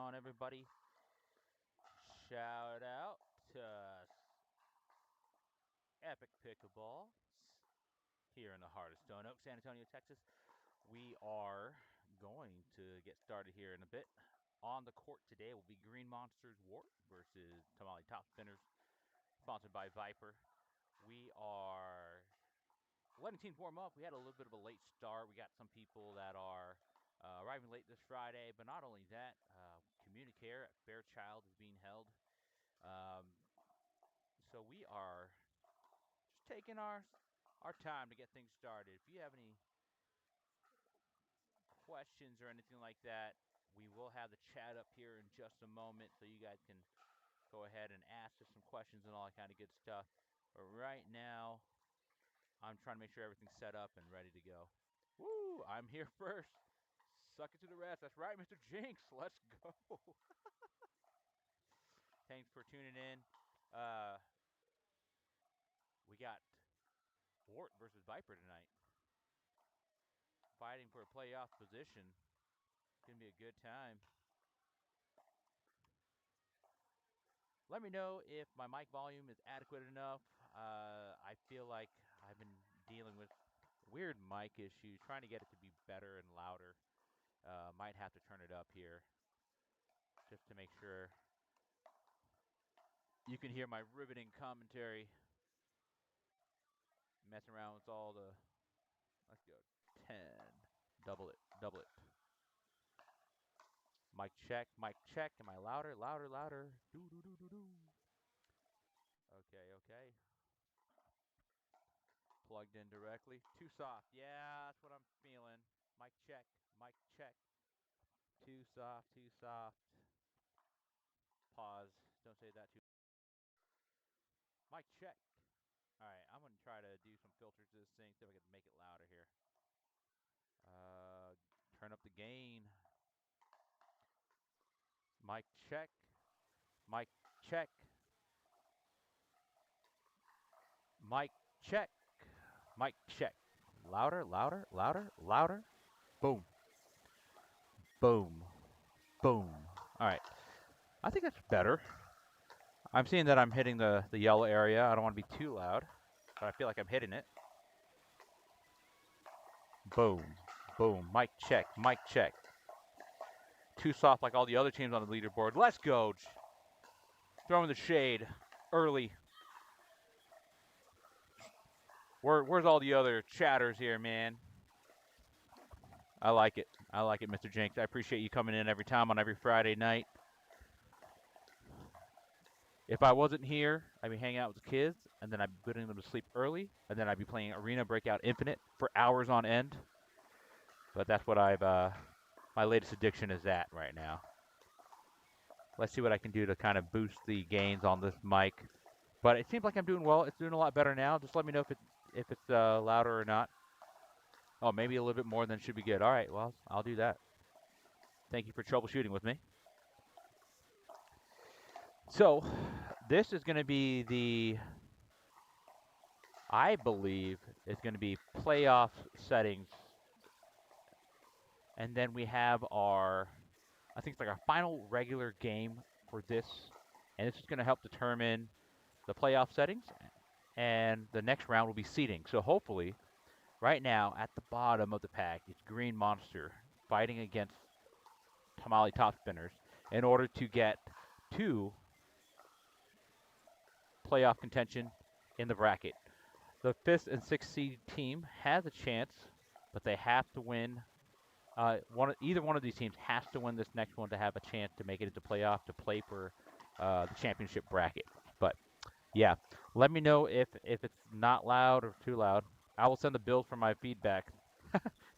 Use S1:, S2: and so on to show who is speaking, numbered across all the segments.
S1: on, everybody? Shout out to Epic Pickleball here in the heart of Stone Oak, San Antonio, Texas. We are going to get started here in a bit. On the court today will be Green Monsters Wart versus Tamale Top Spinners, sponsored by Viper. We are letting teams warm up. We had a little bit of a late start. We got some people that are arriving late this Friday, but not only that, Communicare at Fairchild is being held. So we are just taking our time to get things started. If you have any questions or anything like that, we will have the chat up here in just a moment, so you guys can go ahead and ask us some questions and all that kind of good stuff. But right now, I'm trying to make sure everything's set up and ready to go. Woo! I'm here first. Suck it to the rest. That's right, Mr. Jinx. Let's go. Thanks for tuning in. We got Wart versus Viper tonight, fighting for a playoff position. It's going to be a good time. Let me know if my mic volume is adequate enough. I feel like I've been dealing with weird mic issues, trying to get it to be better and louder. Might have to turn it up here just to make sure you can hear my riveting commentary. Messing around with all the, let's go, 10. Double it, double it. Mic check, mic check. Am I louder, louder, louder? Do, do, do, do, do. Okay, okay. Plugged in directly. Too soft. Yeah, that's what I'm feeling. Mic check, mic check. Too soft, too soft. Pause. Don't say that too. Mic check. All right, I'm going to try to do some filters to this thing, see if I can make it louder here. Turn up the gain. Mic check. Mic check. Mic check. Mic check. Louder, louder, louder, louder. Boom. Boom. Boom. All right. I think that's better. I'm seeing that I'm hitting the yellow area. I don't want to be too loud, but I feel like I'm hitting it. Boom. Boom. Mic check. Mic check. Too soft like all the other teams on the leaderboard. Let's go. Throwing the shade early. Where's all the other chatters here, man? I like it. I like it, Mr. Jinx. I appreciate you coming in every time on every Friday night. If I wasn't here, I'd be hanging out with the kids, and then I'd be putting them to sleep early, and then I'd be playing Arena Breakout Infinite for hours on end. But that's what my latest addiction is at right now. Let's see what I can do to kind of boost the gains on this mic. But it seems like I'm doing well. It's doing a lot better now. Just let me know if it's louder or not. Oh, maybe a little bit more than should be good. All right, well, I'll do that. Thank you for troubleshooting with me. So, this is going to be I believe, is going to be playoff settings. And then we have I think it's like our final regular game for this. And this is going to help determine the playoff settings. And the next round will be seeding. So hopefully, right now, at the bottom of the pack, it's Green Monster fighting against Tamale Top Spinners in order to get to playoff contention in the bracket. The 5th and 6th seed team has a chance, but they have to win. Either one of these teams has to win this next one to have a chance to make it into playoff to play for the championship bracket. But yeah, let me know if it's not loud or too loud. I will send the bill for my feedback.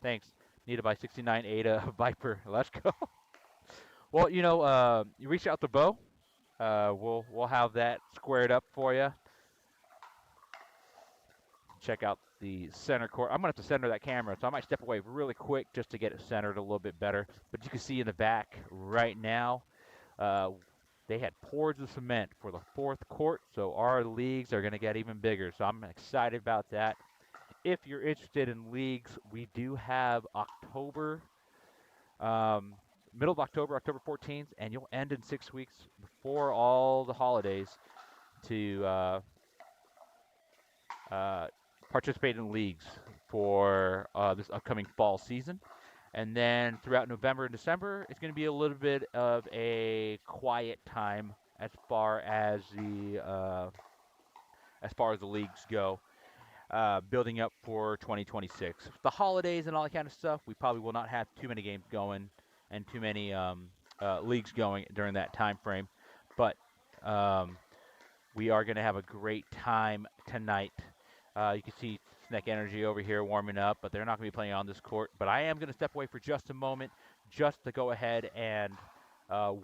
S1: Thanks. Needed by 69 Ada Viper. Let's go. Well, you reach out to Bo. We'll have that squared up for you. Check out the center court. I'm going to have to center that camera, so I might step away really quick just to get it centered a little bit better. But you can see in the back right now, they had pours of cement for the 4th court, so our leagues are going to get even bigger. So I'm excited about that. If you're interested in leagues, we do have October middle of October, October 14th, and you'll end in 6 weeks before all the holidays to participate in leagues for this upcoming fall season. And then throughout November and December, it's going to be a little bit of a quiet time as far as the leagues go, building up for 2026. The holidays and all that kind of stuff, we probably will not have too many games going and too many leagues going during that time frame. But we are going to have a great time tonight. You can see Snack Energy over here warming up, but they're not going to be playing on this court. But I am going to step away for just a moment just to go ahead and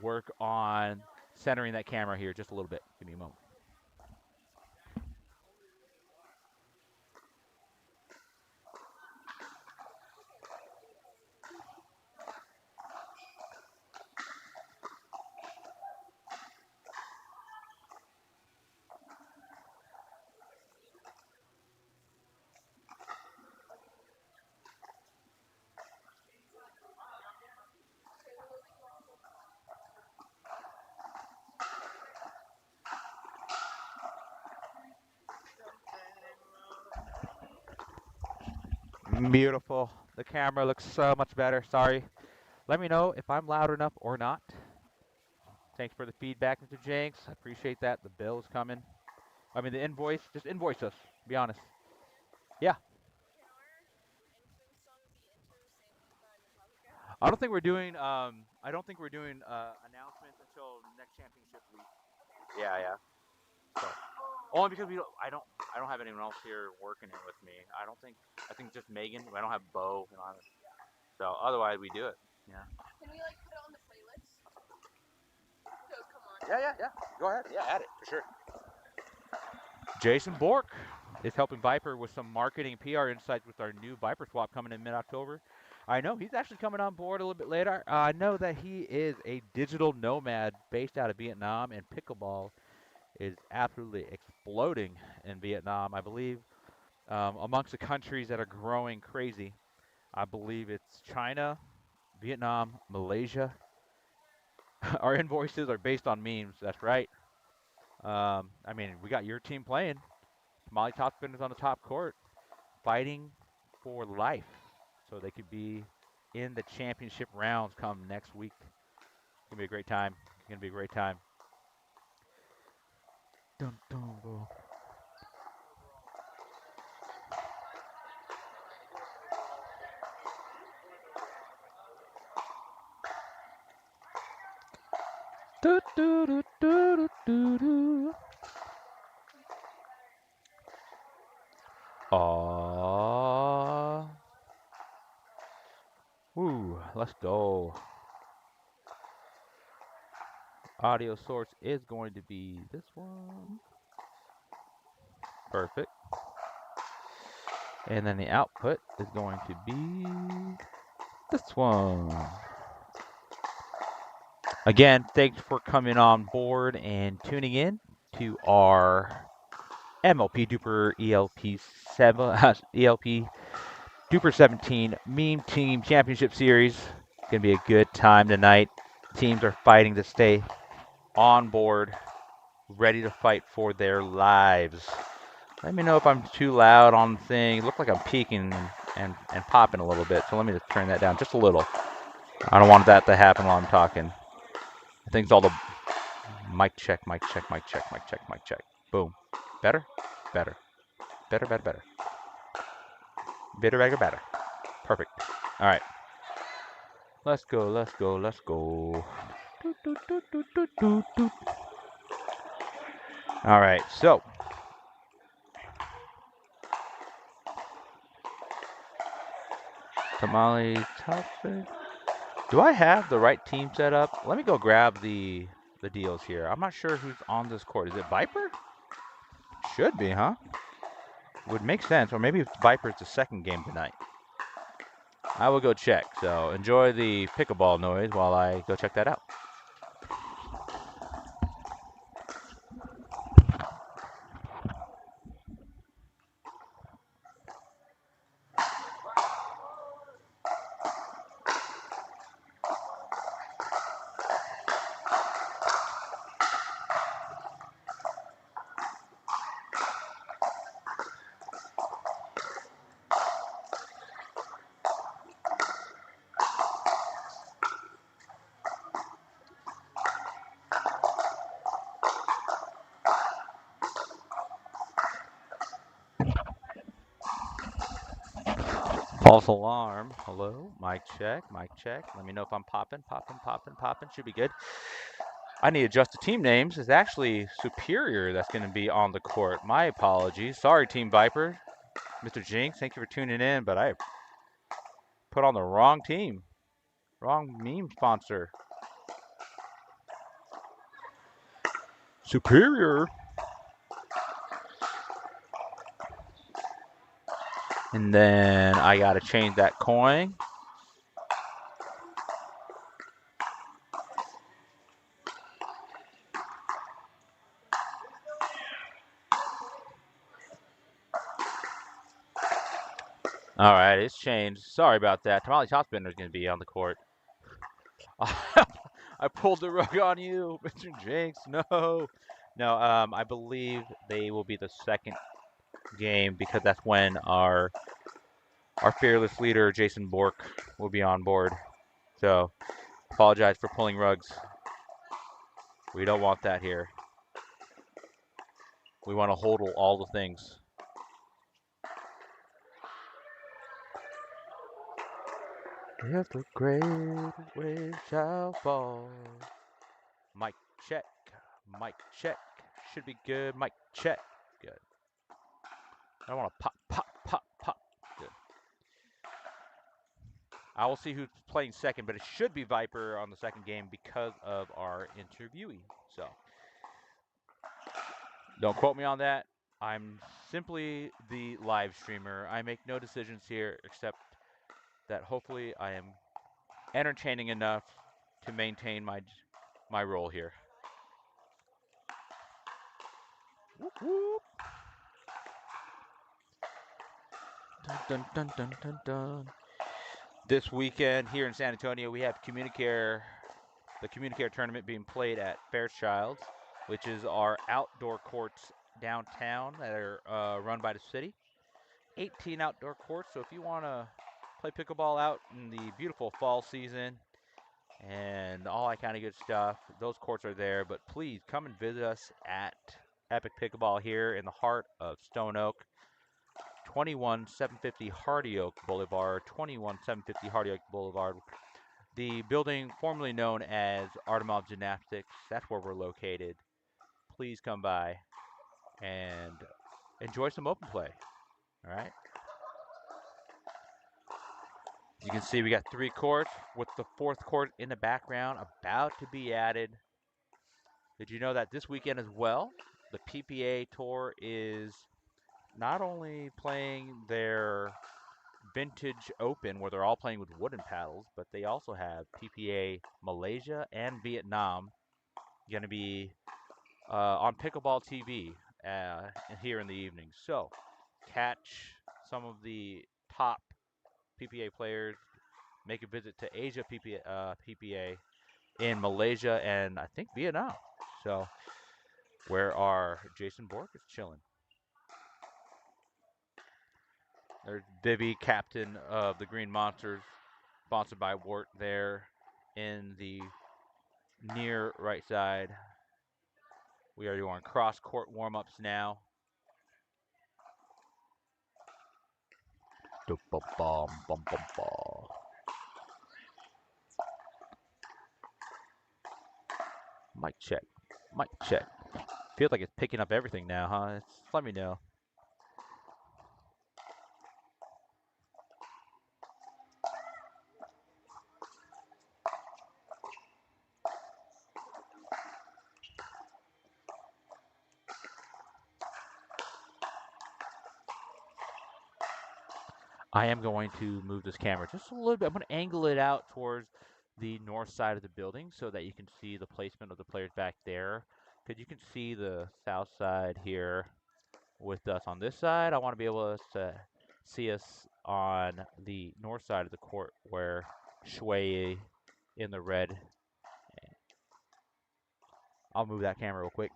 S1: work on centering that camera here just a little bit. Give me a moment. Beautiful. The camera looks so much better. Sorry. Let me know if I'm loud enough or not. Thanks for the feedback, Mr. Jenks. I appreciate that. The bill is coming. I mean, the invoice. Just invoice us. Be honest. Yeah. I don't think we're doing. I don't think we're doing announcements until next championship week. Yeah, yeah. So, only because we don't. I don't have anyone else here working it with me. I don't think. I think just Megan. I don't have Bo. So otherwise we do it. Yeah. Can we like put it on the playlist? So come on. Yeah, yeah, yeah. Go ahead. Yeah, add it for sure. Jason Bork is helping Viper with some marketing and PR insights with our new Viper swap coming in mid-October. I know he's actually coming on board a little bit later. I know that he is a digital nomad based out of Vietnam, and Pickleball is absolutely exploding in Vietnam. I believe amongst the countries that are growing crazy, I believe it's China, Vietnam, Malaysia. Our invoices are based on memes. That's right. I mean, we got your team playing. Molly Top Spinners on the top court, fighting for life, so they could be in the championship rounds come next week. It's gonna be a great time. It's gonna be a great time. Dun, dun, dun. Do, do, do, do, do, do. Aww. Woo, let's go. Audio source is going to be this one. Perfect. And then the output is going to be this one. Again, thanks for coming on board and tuning in to our MLP Dupr ELP 7 ELP Dupr 17 Meme Team Championship Series. It's gonna be a good time tonight. Teams are fighting to stay on board, ready to fight for their lives. Let me know if I'm too loud on things. Look like I'm peaking and popping a little bit. So let me just turn that down just a little. I don't want that to happen while I'm talking. I think it's all the mic check, mic check, mic check, mic check, mic check. Boom. Better? Better. Better, better, better. Better, better, better. Perfect. All right. Let's go, let's go, let's go. All right, so. Tamale topic. Do I have the right team set up? Let me go grab the deals here. I'm not sure who's on this court. Is it Viper? Should be, huh? Would make sense. Or maybe Viper's the second game tonight. I will go check. So enjoy the pickleball noise while I go check that out. False alarm. Hello. Mic check. Mic check. Let me know if I'm popping. Should be good. I need to adjust the team names. It's actually Superior that's going to be on the court. My apologies. Sorry, Team Viper. Mr. Jinx, thank you for tuning in, but I put on the wrong team. Wrong meme sponsor. Superior. And then I got to change that coin. All right, it's changed. Sorry about that. Tamale Topspinner is going to be on the court. I pulled the rug on you, Mr. Jinx. No. No, I believe they will be the second game because that's when our fearless leader, Jason Bork, will be on board. So, apologize for pulling rugs. We don't want that here. We want to hodl all the things. If the great wave shall fall. Mic check. Mic check. Should be good. Mic check. Good. I want to pop. Good. I will see who's playing second, but it should be Viper on the second game because of our interviewee. So, don't quote me on that. I'm simply the live streamer. I make no decisions here except that hopefully I am entertaining enough to maintain my role here. Whoop, whoop. Dun, dun, dun, dun, dun, dun. This weekend here in San Antonio, we have the Communicare tournament being played at Fairchilds, which is our outdoor courts downtown that are run by the city. 18 outdoor courts, so if you want to play pickleball out in the beautiful fall season and all that kind of good stuff, those courts are there. But please come and visit us at Epic Pickleball here in the heart of Stone Oak. 21750 Hardy Oak Boulevard, 21750 Hardy Oak Boulevard. The building formerly known as Artemov Gymnastics, that's where we're located. Please come by and enjoy some open play. All right. As you can see, we got 3 courts with the 4th court in the background about to be added. Did you know that this weekend as well, the PPA Tour is not only playing their Vintage Open where they're all playing with wooden paddles, but they also have PPA Malaysia and Vietnam going to be on Pickleball TV here in the evening. So catch some of the top PPA players, make a visit to Asia PPA in Malaysia and I think Vietnam. So where our Jason Bork is chilling. There's Bibby, captain of the Green Monsters, sponsored by Wart there in the near right side. We are doing cross court warm-ups now. Mic check. Mic check. Feels like it's picking up everything now, huh? Let me know. I am going to move this camera just a little bit. I'm going to angle it out towards the north side of the building so that you can see the placement of the players back there. Because you can see the south side here with us on this side. I want to be able to see us on the north side of the court where Shui in the red. I'll move that camera real quick.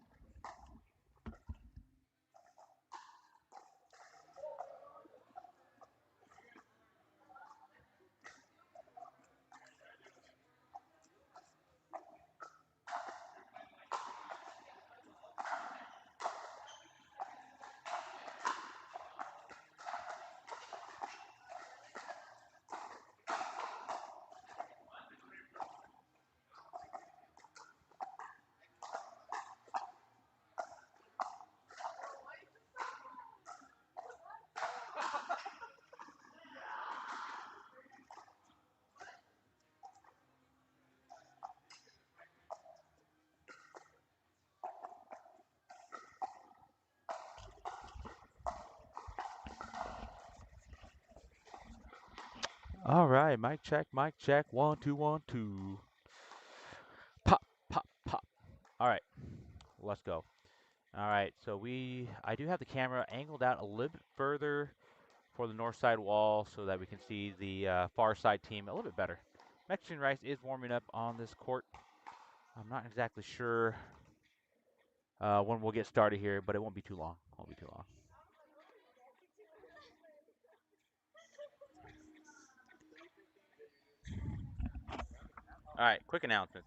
S1: All right, mic check, mic check. 1, 2, 1, 2. Pop, pop, pop. All right, let's go. All right, so I do have the camera angled out a little bit further for the north side wall so that we can see the far side team a little bit better. Mexican Rice is warming up on this court. I'm not exactly sure when we'll get started here, but it won't be too long. Won't be too long. All right, quick announcement.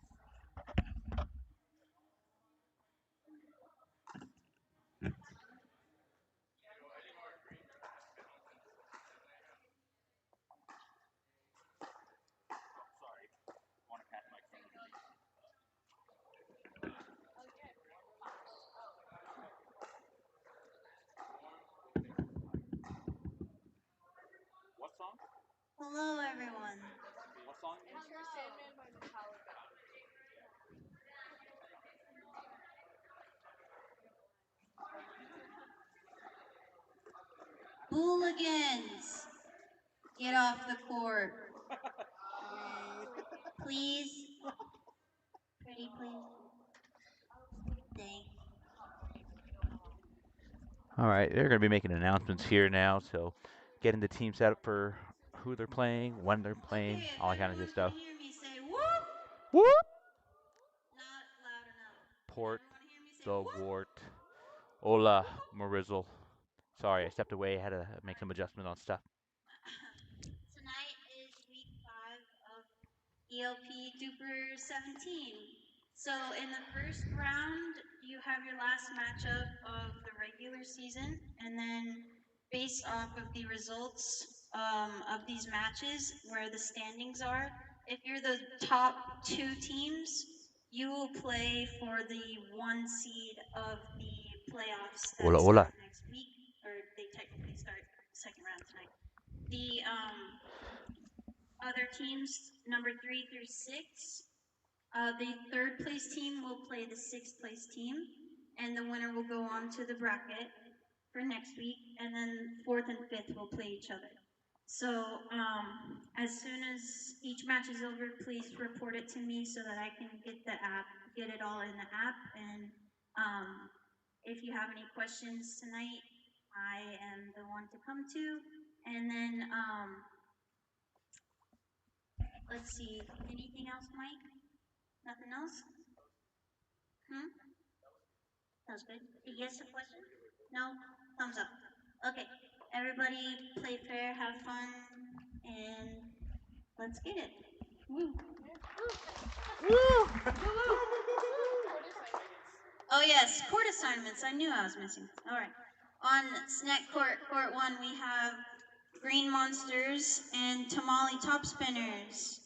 S1: What song?
S2: Hello, everyone.
S1: What song?
S2: Hooligans, get off the court. Please. Pretty please. Thanks.
S1: All right, they're going to be making announcements here now, so getting the team set up for who they're playing, when they're playing,
S2: Okay, if
S1: all that kind of
S2: everyone
S1: good stuff.
S2: can hear me, say whoop.
S1: Whoop!
S2: Not loud enough.
S1: Port
S2: Everyone hear me say
S1: the
S2: whoop.
S1: wart. Hola, Marizzle. Sorry, I stepped away. I had to make some adjustment on stuff.
S2: Tonight is week 5 of ELP Dupr 17. So in the first round, you have your last matchup of the regular season, and then based off of the results of these matches, where the standings are, if you're the top 2 teams, you will play for the 1 seed of the playoffs
S1: Hola,
S2: that
S1: hola.
S2: start next week, or they technically start the second round tonight. The other teams, number 3 through 6, the third place team will play the sixth place team, and the winner will go on to the bracket for next week, and then fourth and fifth will play each other. So as soon as each match is over, please report it to me so that I can get it all in the app. And if you have any questions tonight, I am the one to come to. And then let's see, anything else, Mike? Nothing else? That was good. Yes, a question? No? Thumbs up. Okay. Everybody play fair, have fun, and let's get it. Woo. Oh yes, court assignments. I knew I was missing. All right. On snack court, court 1, we have green monsters and tamale top spinners.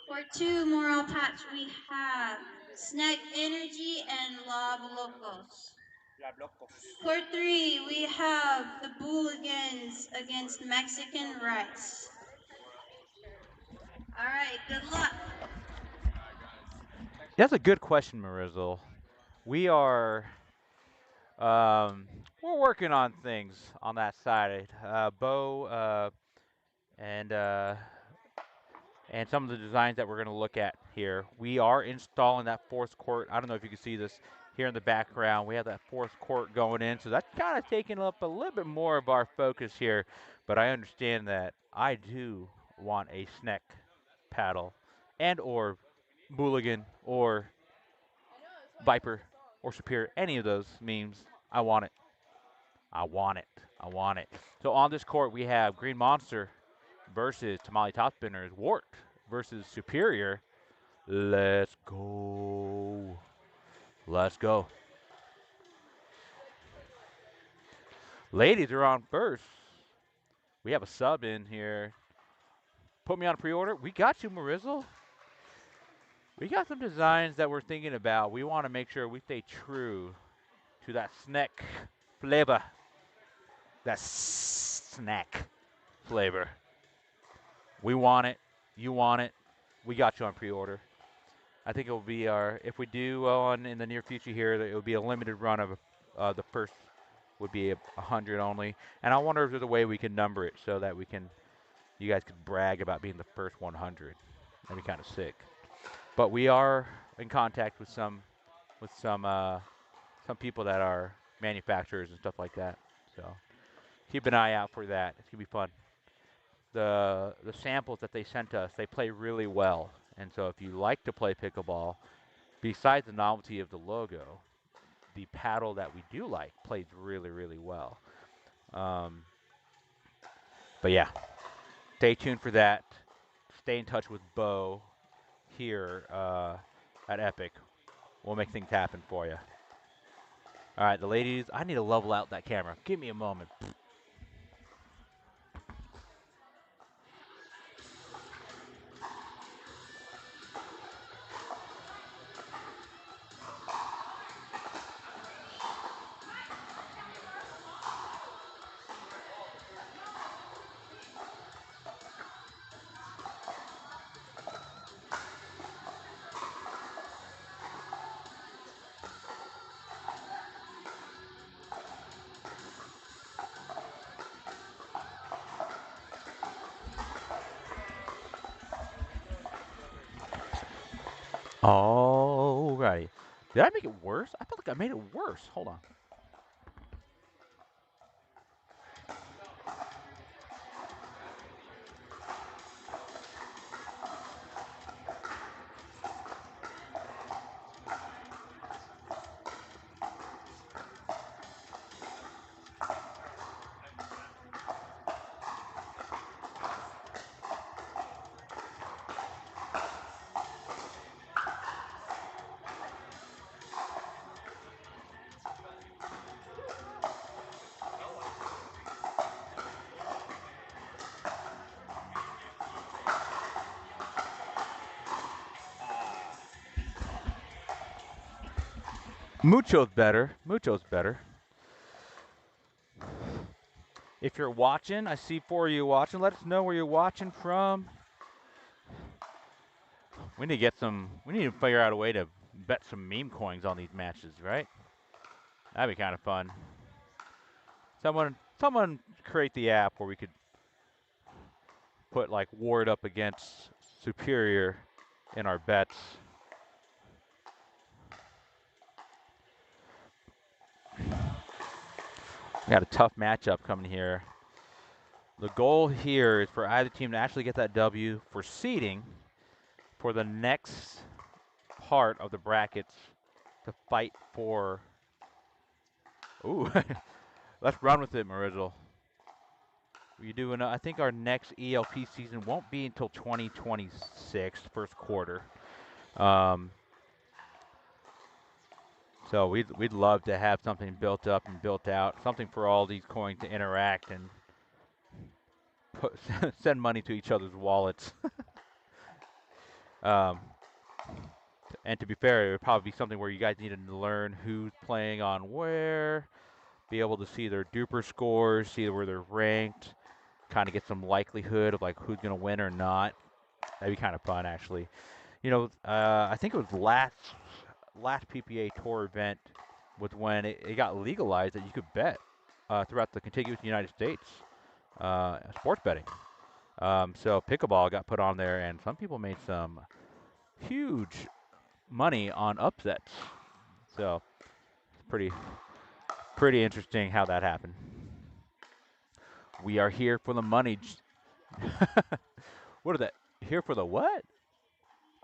S2: Court 2, Moral Patch, we have snack energy and lob locos. Court 3, we have the Booligans against Mexican Rice. All right, good luck.
S1: That's a good question, Marizzle. We are we're working on things on that side. Bo and and some of the designs that we're going to look at here. We are installing that fourth court. I don't know if you can see this here in the background. We have that fourth court going in, so that's kind of taking up a little bit more of our focus here. But I understand that I do want a snack paddle and or Booligan or Viper or Superior. Any of those memes, I want it. I want it. I want it. So on this court, we have Green Monster versus Tamale Top Spinners, Wart versus Superior. Let's go. Let's go. Ladies are on first. We have a sub in here. Put me on a pre-order. We got you, Marizzle. We got some designs that we're thinking about. We want to make sure we stay true to that snack flavor. That snack flavor. We want it. You want it. We got you on pre-order. I think it will be our, if we do on in the near future here, it will be a limited run of the first would be 100 only. And I wonder if there's a way we can number it so that we can You guys could brag about being the first 100. That'd be kind of sick. But we are in contact with some people that are manufacturers and stuff like that. So keep an eye out for that. It's gonna be fun. The samples that they sent us, they play really well. And so if you like to play pickleball, besides the novelty of the logo, the paddle that we do like plays really, really well. Um, but yeah, stay tuned for that. Stay in touch with Bo here at Epic. We'll make things happen for you. All right, the ladies, I need to level out that camera. Give me a moment. All right. Did I make it worse? I felt like I made it worse. Hold on. Mucho's better. Mucho's better. If you're watching, I see four of you watching. Let us know where you're watching from. We need to get some. We need to figure out a way to bet some meme coins on these matches, right? That'd be kind of fun. Someone create the app where we could put like Ward up against Superior in our bets. We got a tough matchup coming here. The goal here is for either team to actually get that W for seeding for the next part of the brackets to fight for. Ooh, let's run with it, Marizzle. We do. I think our next ELP season won't be until 2026, first quarter. So we'd love to have something built up and built out, something for all these coins to interact and send money to each other's wallets. And to be fair, it would probably be something where you guys needed to learn who's playing on where, be able to see their Dupr scores, see where they're ranked, kind of get some likelihood of like who's going to win or not. That'd be kind of fun, actually. You know, I think it was last PPA Tour event was when it got legalized that you could bet throughout the contiguous United States, sports betting. So pickleball got put on there, and some people made some huge money on upsets. So it's pretty interesting how that happened. We are here for the money. What are that? Here for the what?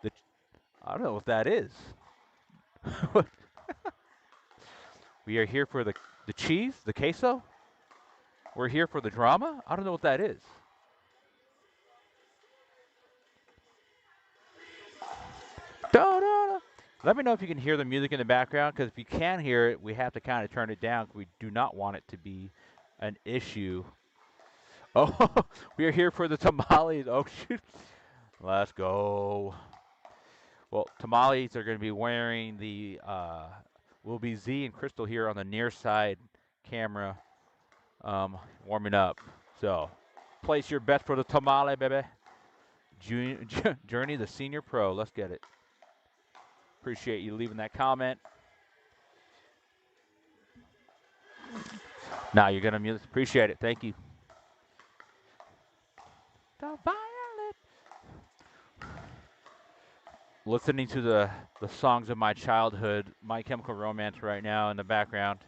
S1: The I don't know what that is. We are here for the cheese, the queso. We're here for the drama. I don't know what that is. Da-da-da. Let me know if you can hear the music in the background, because if you can hear it, we have to kind of turn it down. We do not want it to be an issue. Oh, we are here for the tamales. Oh, shoot. Let's go. Well, tamales are going to be wearing the, will be Z and Crystal here on the near side camera, warming up. So, place your bets for the tamale, baby. Journey, the senior pro. Let's get it. Appreciate you leaving that comment. Now you're going to mute. Appreciate it. Thank you. ultraviolet. Listening to the songs of my childhood, My Chemical Romance right now in the background.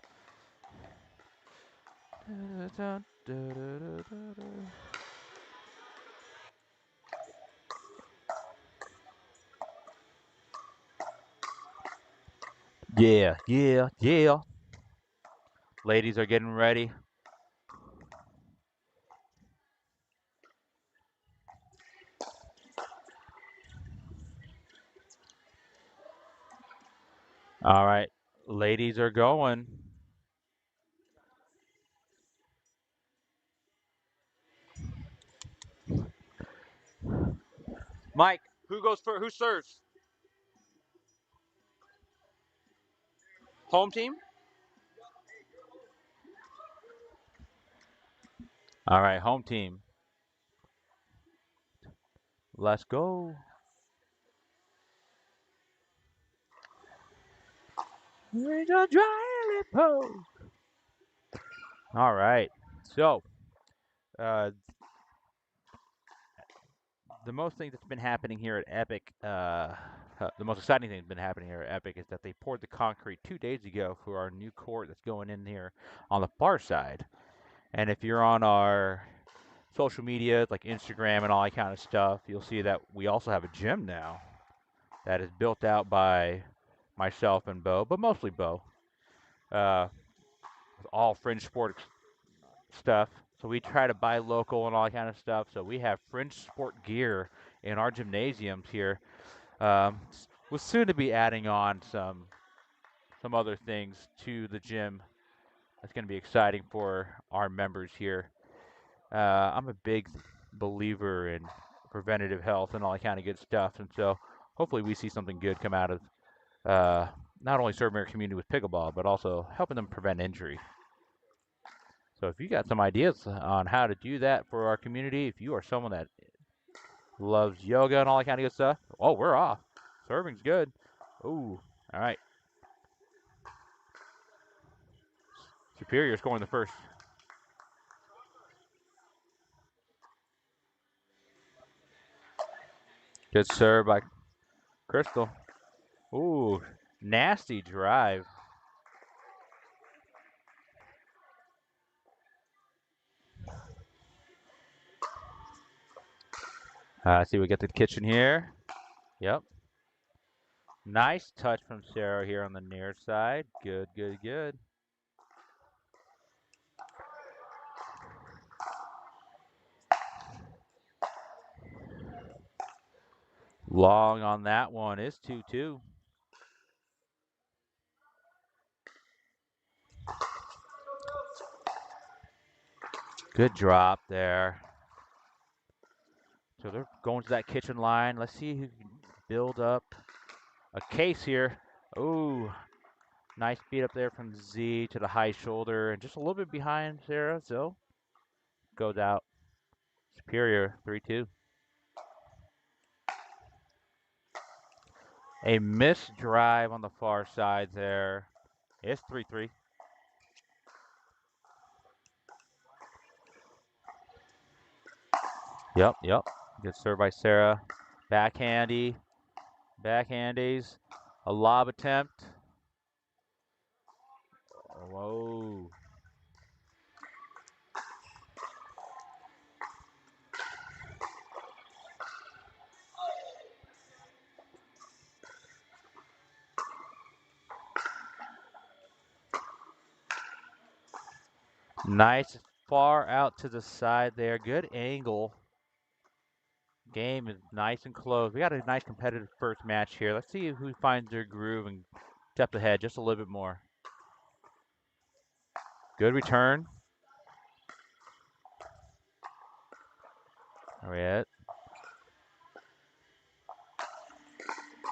S1: Yeah, yeah, yeah. Ladies are getting ready. All right, ladies are going. Mike, who goes first? Who serves? Home team? All right, home team. Let's go. Angel dry pose. All right. So, uh, the most thing that's been happening here at Epic, the most exciting thing that's been happening here at Epic is that they poured the concrete 2 days ago for our new court that's going in here on the far side. And if you're on our social media, like Instagram and all that kind of stuff, you'll see that we also have a gym now that is built out by myself and Bo, but mostly Bo, uh, with all fringe sports stuff. So we try to buy local and all that kind of stuff. So we have fringe sport gear in our gymnasiums here. We're soon to be adding on some other things to the gym. That's going to be exciting for our members here. I'm a big believer in preventative health and all that kind of good stuff, and so hopefully we see something good come out of not only serving our community with pickleball, but also helping them prevent injury. So if you got some ideas on how to do that for our community, if you are someone that loves yoga and all that kind of good stuff, oh, we're off. Serving's good. Ooh, all right. Superior scoring the first. Good serve by Crystal. Ooh, nasty drive. See, we get the kitchen here. Yep. Nice touch from Sarah here on the near side. Good, good, good. Long on that one is 2-2. Good drop there. So they're going to that kitchen line. Let's see who can build up a case here. Ooh, nice beat up there from Z to the high shoulder and just a little bit behind Sarah. So goes out. Superior 3-2. A missed drive on the far side there. It's 3-3. Yep, yep. Good serve by Sarah. Backhandy. Backhandies. A lob attempt. Whoa. Nice far out to the side there. Good angle. Game is nice and close. We got a nice competitive first match here. Let's see who finds their groove and steps ahead just a little bit more. Good return. All right.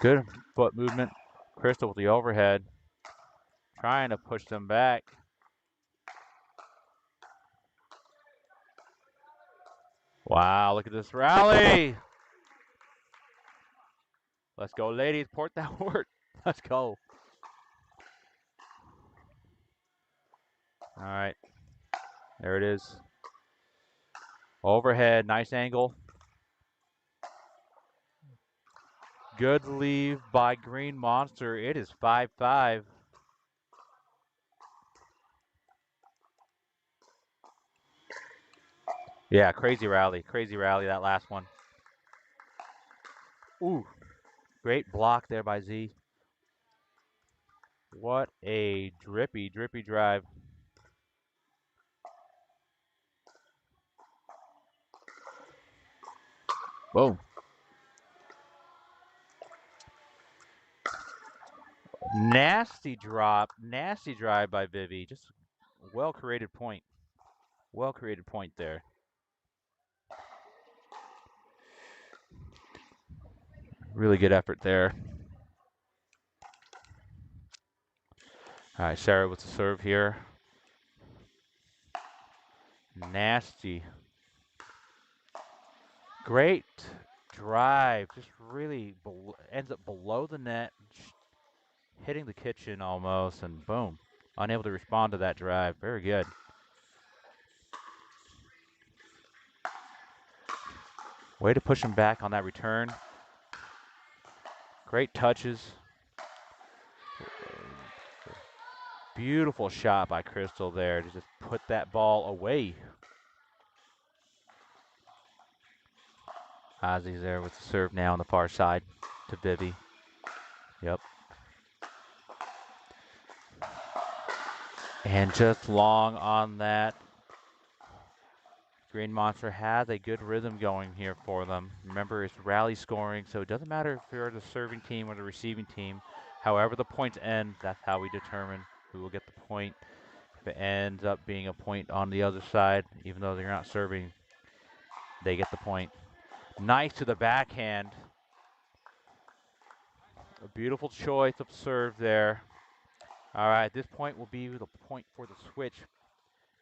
S1: Good foot movement. Crystal with the overhead. Trying to push them back. Wow, look at this rally. Let's go, ladies. Port that word. Let's go. All right. There it is. Overhead. Nice angle. Good leave by Green Monster. It is 5-5. Yeah, crazy rally that last one. Ooh, great block there by Z. What a drippy drive. Boom. Nasty drop, nasty drive by Vivi. Just well created point. Well created point there. Really good effort there. All right, Sarah with the serve here. Nasty. Great drive. Just really ends up below the net, hitting the kitchen almost, and boom. Unable to respond to that drive. Very good. Way to push him back on that return. Great touches. Beautiful shot by Crystal there to just put that ball away. Ozzy's there with the serve now on the far side to Vivi. Yep. And just long on that. Green Monster has a good rhythm going here for them. Remember, it's rally scoring, so it doesn't matter if you're the serving team or the receiving team. However the points end, that's how we determine who will get the point. If it ends up being a point on the other side, even though they're not serving, they get the point. Nice to the backhand. A beautiful choice of serve there. All right, this point will be the point for the switch.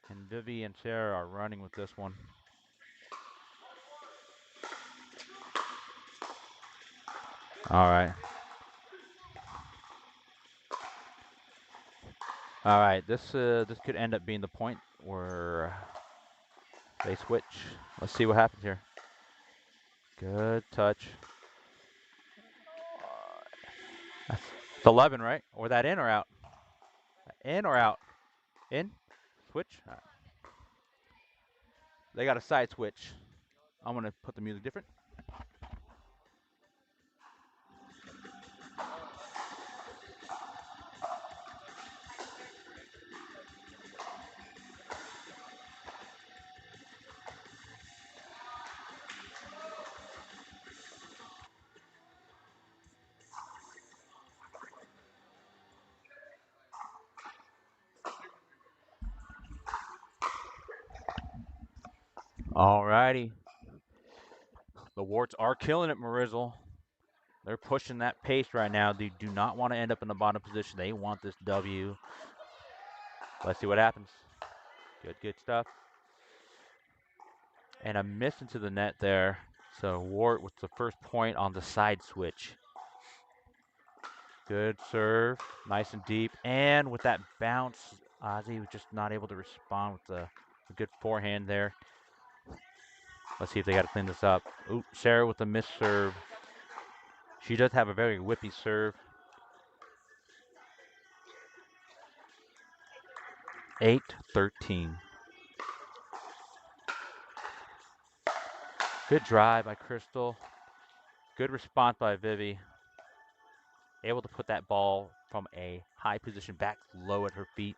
S1: And Vivi and Sarah are running with this one. All right. All right, this could end up being the point where they switch. Let's see what happens here. Good touch. It's 11, right? Or that in or out? In or out? In? Switch? Right. They got a side switch. I'm going to put the music different. All righty. The Warts are killing it, Marizzle. They're pushing that pace right now. They do not want to end up in the bottom position. They want this W. Let's see what happens. Good stuff. And a miss into the net there. So Wart with the first point on the side switch. Good serve. Nice and deep. And with that bounce, Ozzy was just not able to respond with a good forehand there. Let's see if they got to clean this up. Ooh, Sarah with the miss serve. She does have a very whippy serve. 8-13. Good drive by Crystal. Good response by Vivi. Able to put that ball from a high position back low at her feet.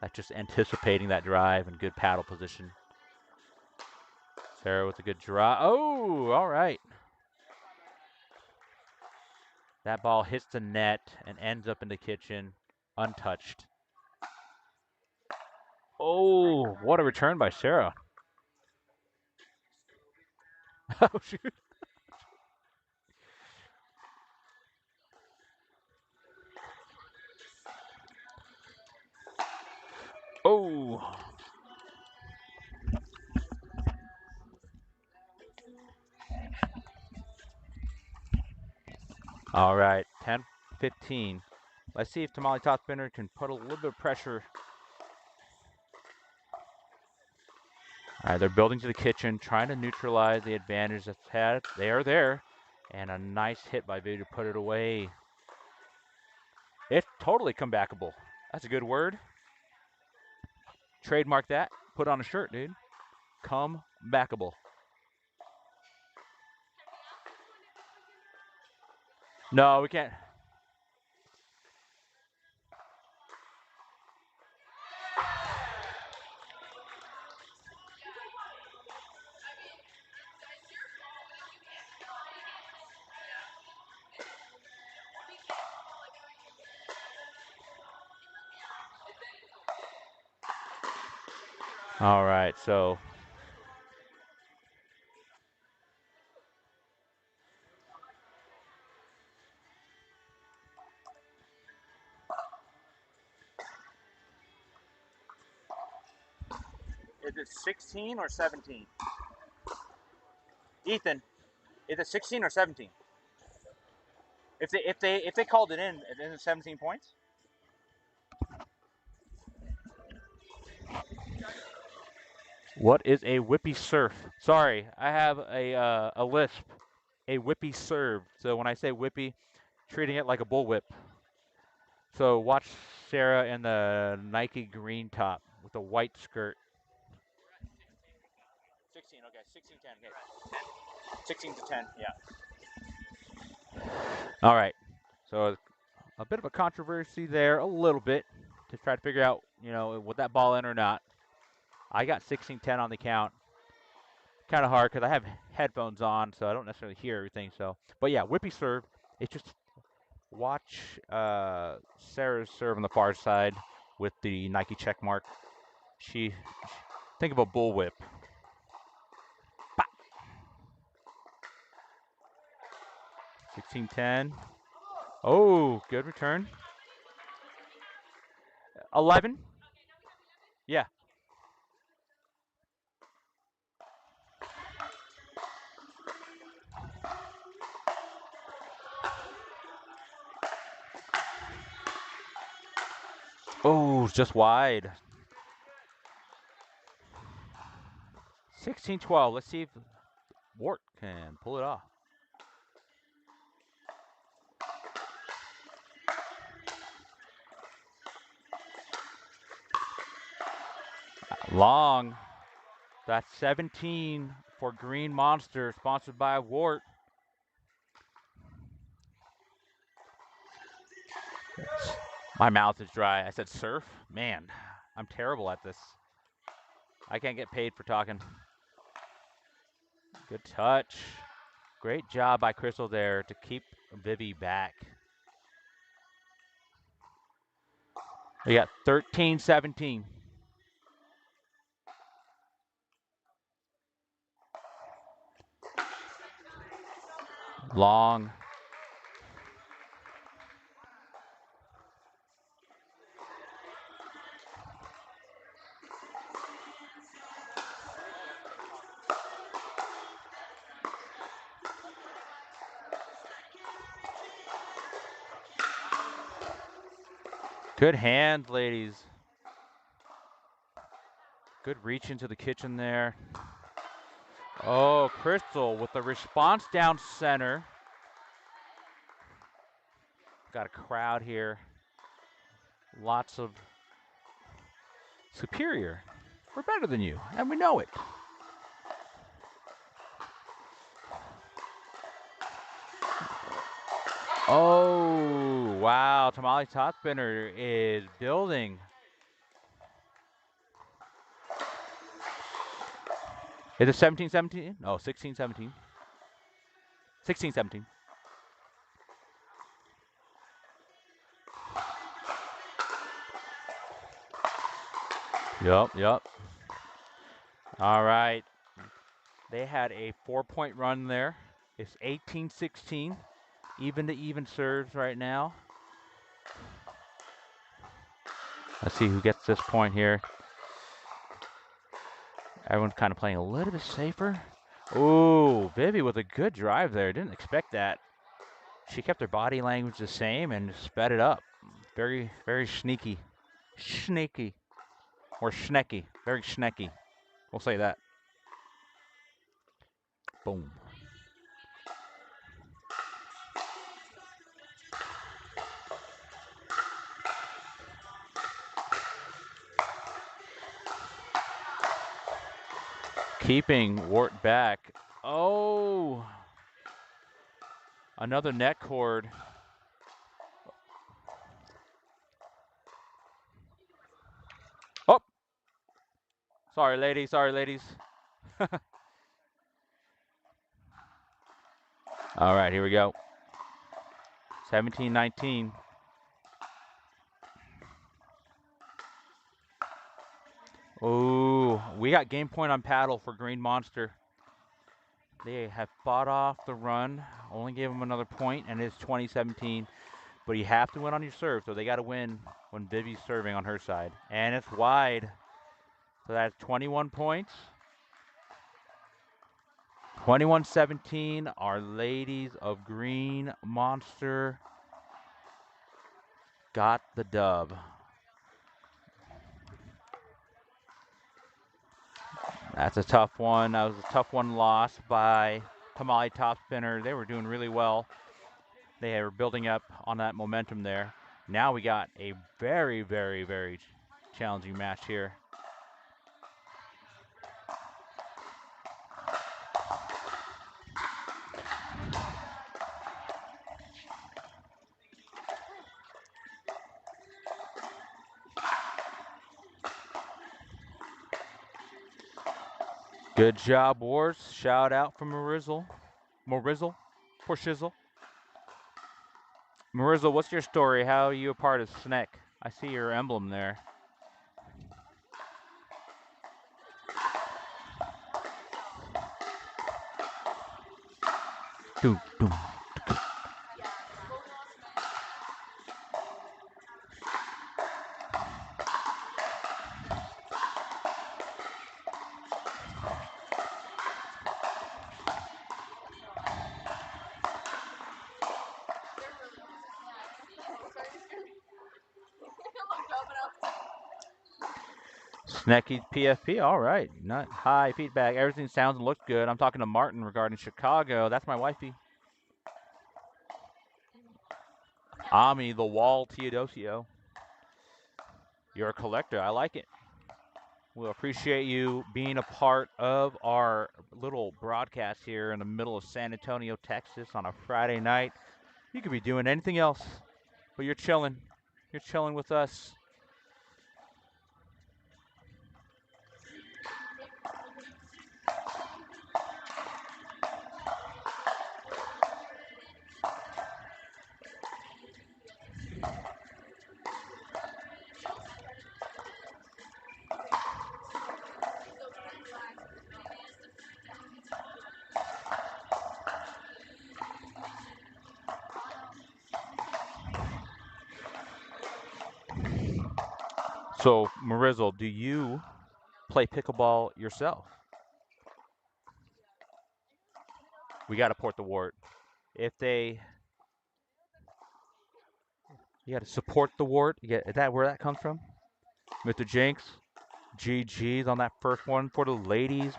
S1: That's just anticipating that drive and good paddle position. Sarah with a good drive. Oh, all right. That ball hits the net and ends up in the kitchen untouched. Oh, what a return by Sarah. Oh, shoot. Oh. All right, 10-15. Let's see if Tamale Top Spinner can put a little bit of pressure. All right, they're building to the kitchen, trying to neutralize the advantage that's had. They are there. And a nice hit by Vivi to put it away. It's totally comebackable. That's a good word. Trademark that. Put on a shirt, dude. Comebackable. No, we can't. All right, so is it 16 or 17? Ethan, is it 16 or 17? If they called it in, is it 17 points? What is a whippy surf? Sorry, I have a lisp. A whippy serve. So when I say whippy, treating it like a bullwhip. So watch Sarah in the Nike green top with a white skirt. 16, okay, 16, 10, okay. 16 to 10, yeah. All right, so a bit of a controversy there, a little bit, to try to figure out, would that ball in or not. I got 16-10 on the count. Kind of hard because I have headphones on, so I don't necessarily hear everything. So, but yeah, whippy serve. It's just watch Sarah's serve on the far side with the Nike check mark. Think of a bullwhip. 16-10. Oh, good return. 11. Yeah. Oh, just wide. 16-12. Let's see if Wart can pull it off. Long. That's 17 for Green Monster, sponsored by Wart. My mouth is dry. I said surf? Man, I'm terrible at this. I can't get paid for talking. Good touch. Great job by Crystal there to keep Vivi back. We got 13-17. Long. Good hand, ladies. Good reach into the kitchen there. Oh, Crystal with the response down center. Got a crowd here. Lots of superior. We're better than you, and we know it. Oh, wow. Tamale Top Spinner is building. Is it 17-17? No, 16-17. 16-17. Yep. All right. They had a 4-point run there. It's 18-16. Even to even serves right now. Let's see who gets this point here. Everyone's kind of playing a little bit safer. Ooh, Vivi with a good drive there. Didn't expect that. She kept her body language the same and sped it up. Very, very sneaky. Sneaky. Or schnecky. Very schnecky. We'll say that. Boom. keeping Wart back. Oh, another net cord. Oh, sorry, ladies. Sorry, ladies. All right, here we go. 17-19. Oh, we got game point on paddle for Green Monster. They have fought off the run, only gave them another point, and it's 20-17. But you have to win on your serve, so they got to win when Vivi's serving on her side. And it's wide. So that's 21 points. 21-17. Our ladies of Green Monster got the dub. That's a tough one. That was a tough one lost by Tamale Top Spinner. They were doing really well. They were building up on that momentum there. Now we got a very, very, very challenging match here. Good job, Wars. Shout out from Marizzle. For shizzle. Marizzle, what's your story? How are you a part of SNEC? I see your emblem there. Doom, doom. Snecky PFP, all right. Not high feedback. Everything sounds and looks good. I'm talking to Martin regarding Chicago. That's my wifey. Ami, the Wall Teodosio. You're a collector. I like it. We'll appreciate you being a part of our little broadcast here in the middle of San Antonio, Texas on a Friday night. You could be doing anything else, but you're chilling. You're chilling with us. So, Marizzle, do you play pickleball yourself? We got to port the wart. If they, you got to support the wart. Is that where that comes from? Mr. Jinx, GG's on that first one for the ladies.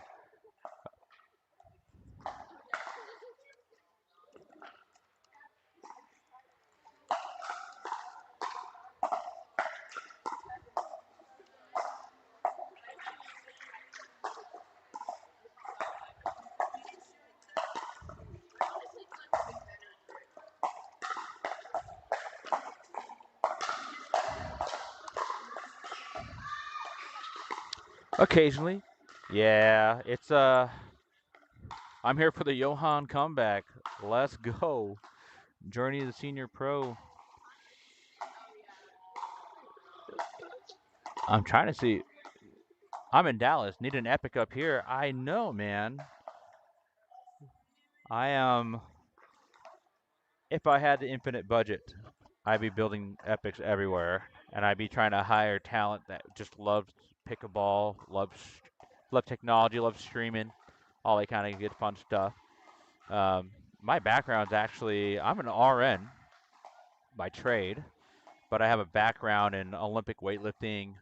S1: Occasionally. Yeah, it's I'm here for the Johan comeback. Let's go. Journey to the Senior Pro. I'm trying to see. I'm in Dallas. Need an Epic up here. I know, man. I am. If I had the infinite budget, I'd be building Epics everywhere, and I'd be trying to hire talent that just loves pickleball, love technology, loves streaming, all that kind of good fun stuff. My background's actually I'm an RN by trade, but I have a background in Olympic weightlifting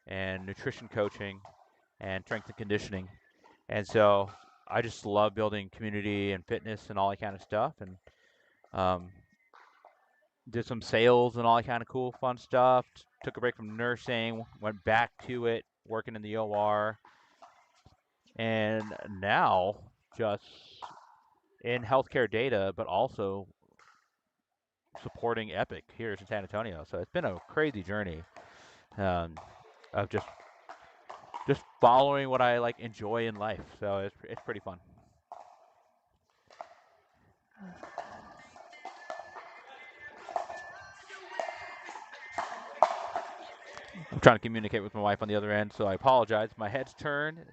S1: and nutrition coaching and strength and conditioning, and so I just love building community and fitness and all that kind of stuff, and um, did some sales and all that kind of cool, fun stuff. Took a break from nursing, went back to it, working in the OR, and now just in healthcare data, but also supporting Epoch here in San Antonio. So it's been a crazy journey of just following what I like enjoy in life. So it's pretty fun. I'm trying to communicate with my wife on the other end, so I apologize. My head's turned.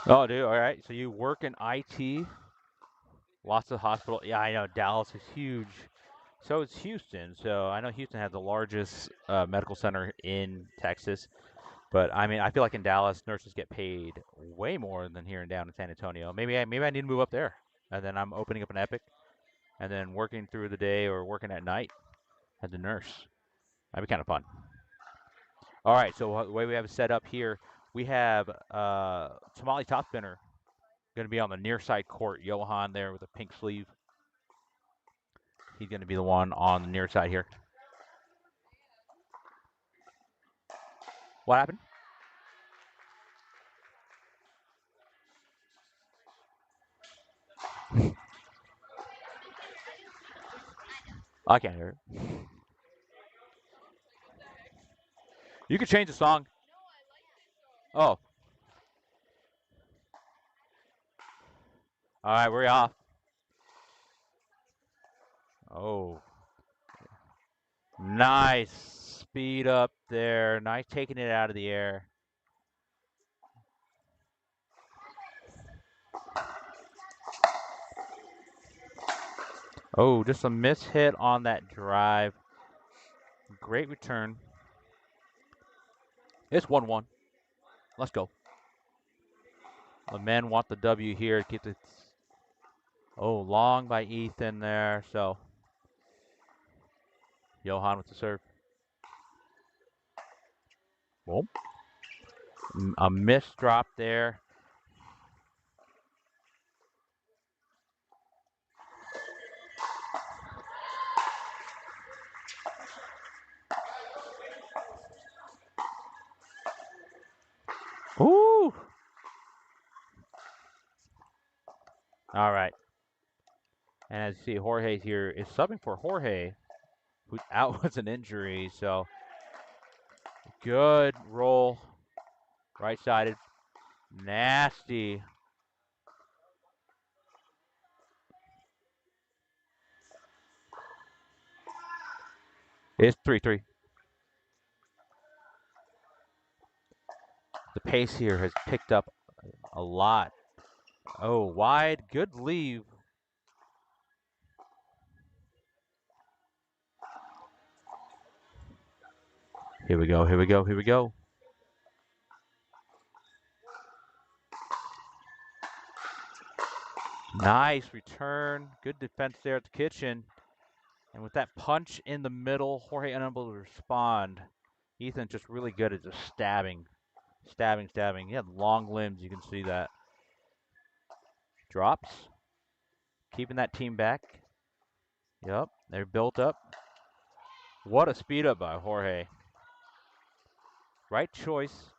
S1: Oh, dude. All right. So you work in IT, lots of hospital. Yeah, I know Dallas is huge. So it's Houston. So I know Houston has the largest medical center in Texas. But I mean, I feel like in Dallas, nurses get paid way more than here and down in San Antonio. Maybe I need to move up there, and then I'm opening up an Epic, and then working through the day or working at night as a nurse. That'd be kind of fun. All right, so the way we have it set up here, we have Tamale Top Spinner going to be on the near side court. Johan there with a pink sleeve. He's going to be the one on the near side here. What happened? I can't hear it. You could change the song. Oh, all right, we're off. Oh, nice speed up there. Nice taking it out of the air. Oh, just a miss hit on that drive. Great return. It's 1-1. Let's go. The men want the W here to keep it. Oh, long by Ethan there. So Johan with the serve. Boom. A miss drop there. Ooh. All right. And as you see, Jorge here is subbing for Jorge, who's out with an injury. So good roll. Right sided. Nasty. It's 3-3. The pace here has picked up a lot. Oh, wide. Good leave. Here we go. Here we go. Here we go. Nice return. Good defense there at the kitchen. And with that punch in the middle, Jorge unable to respond. Ethan just really good at just stabbing. Stabbing. He had long limbs. You can see that. Drops. Keeping that team back. Yep. They're built up. What a speed up by Jorge. Right choice.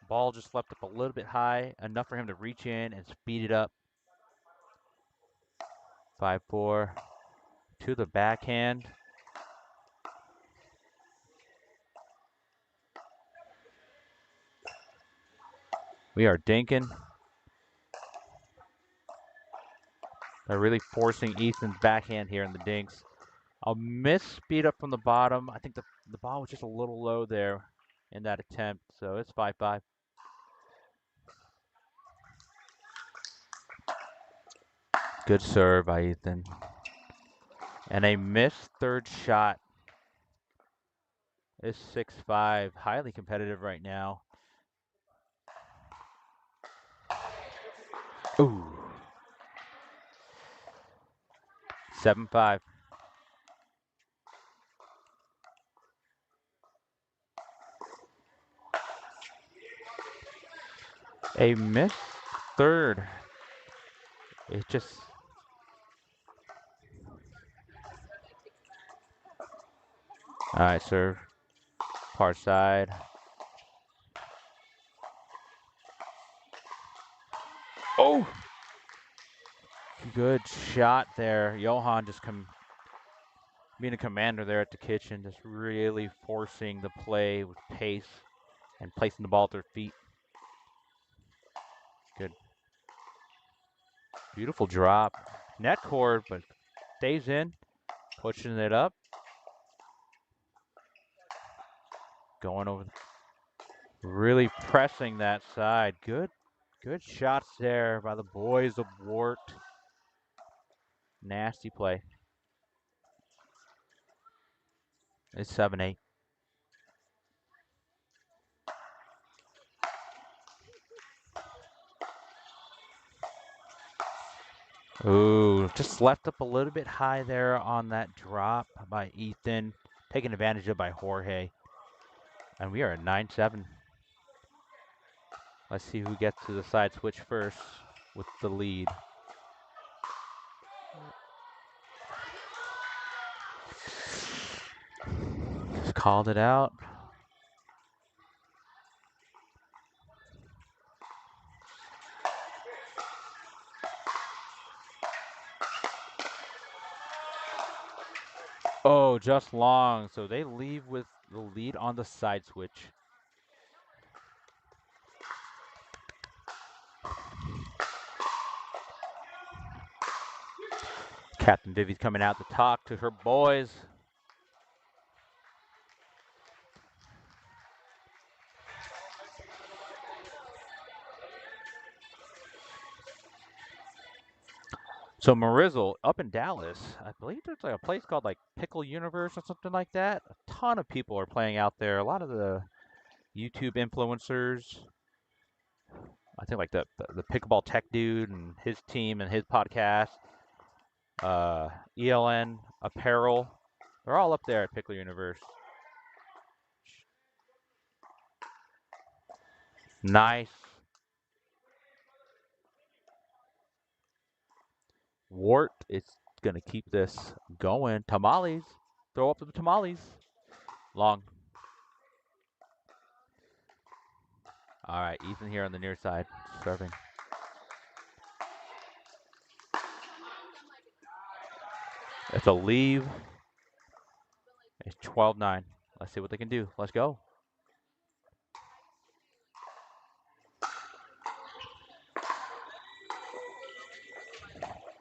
S1: Ball just left up a little bit high. Enough for him to reach in and speed it up. 5-4 to the backhand. We are dinking. They're really forcing Ethan's backhand here in the dinks. A miss speed up from the bottom. I think the ball was just a little low there in that attempt, so it's 5-5. Good serve by Ethan. And a missed third shot. It's 6-5. Highly competitive right now. Ooh. 7-5. A missed third. It just... All right, serve. Far side. Oh! Good shot there. Johan just being a commander there at the kitchen, just really forcing the play with pace and placing the ball at their feet. Good. Beautiful drop. Net cord, but stays in. Pushing it up. Going over. Really pressing that side. Good shots there by the boys of Wart. Nasty play. It's 7-8. Ooh, just left up a little bit high there on that drop by Ethan. Taken advantage of by Jorge. And we are at 9-7. Let's see who gets to the side switch first with the lead. Just called it out. Oh, just long. So they leave with the lead on the side switch. Captain Vivi's coming out to talk to her boys. So Marizzle up in Dallas, I believe there's like a place called like Pickle Universe or something like that. A ton of people are playing out there. A lot of the YouTube influencers. I think like the Pickleball Tech dude and his team and his podcast. ELN Apparel. They're all up there at Pickle Universe. Nice. Wart is going to keep this going. Tamales. Throw up the tamales. Long. All right, Ethan here on the near side, serving. It's a leave. It's 12-9. Let's see what they can do. Let's go.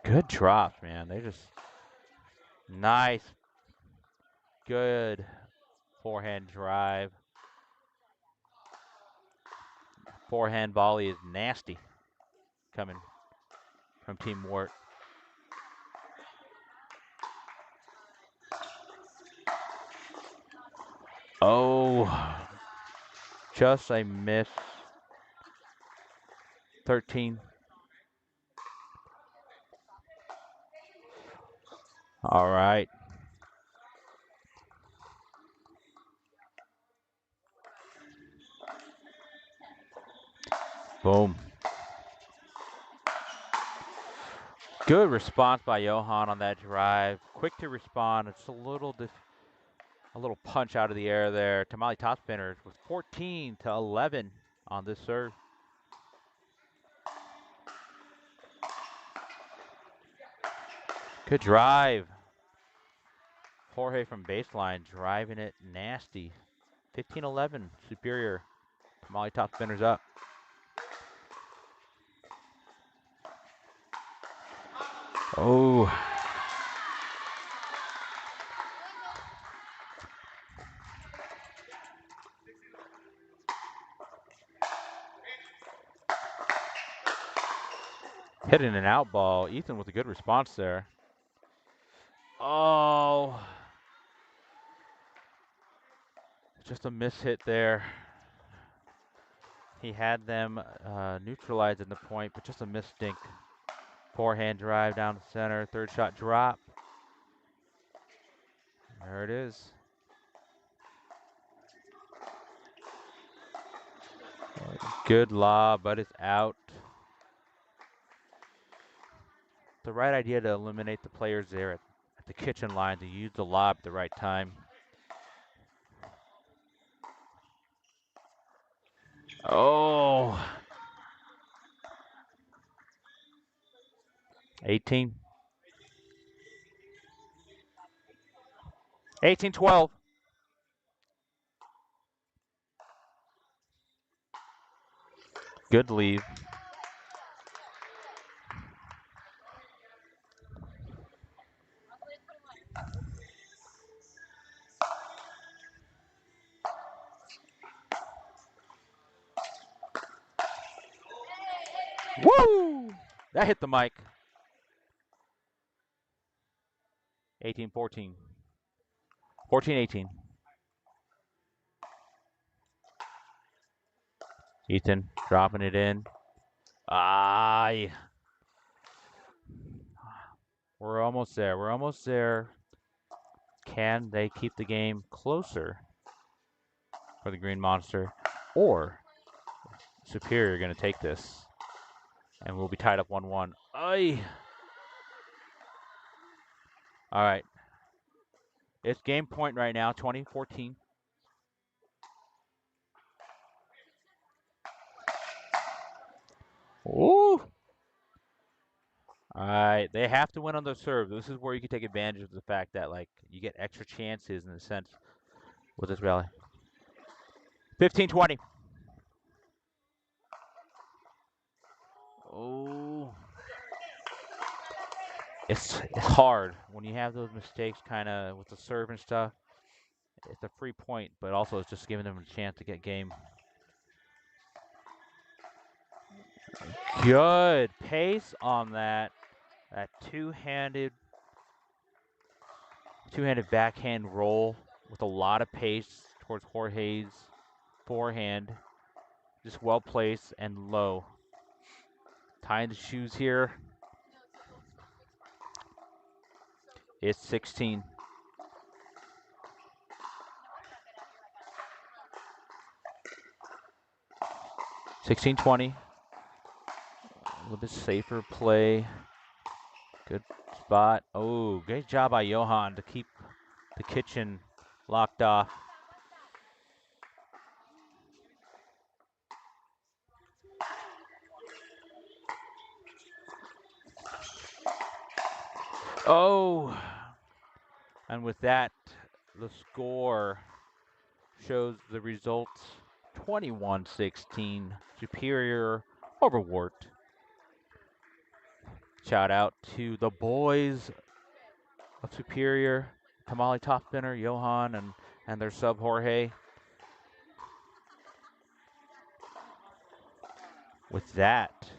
S1: Good drops, man. They just nice. Good forehand drive. Forehand volley is nasty coming from Team Wart. Oh, just a miss. 13. All right. Boom. Good response by Johan on that drive. Quick to respond. It's a little punch out of the air there. Tamale top spinners with 14-11 on this serve. Good drive. Jorge from baseline driving it nasty. 15-11 superior. Tamale top spinners up. Oh. Hitting an out ball. Ethan with a good response there. Oh. Just a miss hit there. He had them neutralized at the point, but just a missed dink. Forehand drive down the center. Third shot drop. There it is. Good lob, but it's out. The right idea to eliminate the players there at the kitchen line to use the lob at the right time. Oh. 18. 18-12. Good lead. Woo! That hit the mic. 18-14. 14-18. Ethan dropping it in. Aye. We're almost there. We're almost there. Can they keep the game closer for the Green Monster? Or Superior going to take this? And we'll be tied up 1-1. Aye. All right. It's game point right now, 20-14. Ooh. All right, they have to win on the serve. This is where you can take advantage of the fact that like you get extra chances in a sense with this rally. 15-20. Oh. It's hard when you have those mistakes kind of with the serve and stuff. It's a free point, but also it's just giving them a chance to get game. Good pace on that two-handed backhand roll with a lot of pace towards Jorge's forehand. Just well placed and low. Tying the shoes here. It's 16. $16-20. A little bit safer play. Good spot. Oh, great job by Johan to keep the kitchen locked off. Oh, and with that, the score shows the results 21-16 Superior over Wart. Shout out to the boys of Superior, Tamale top spinner, Johan, and their sub Jorge. With that,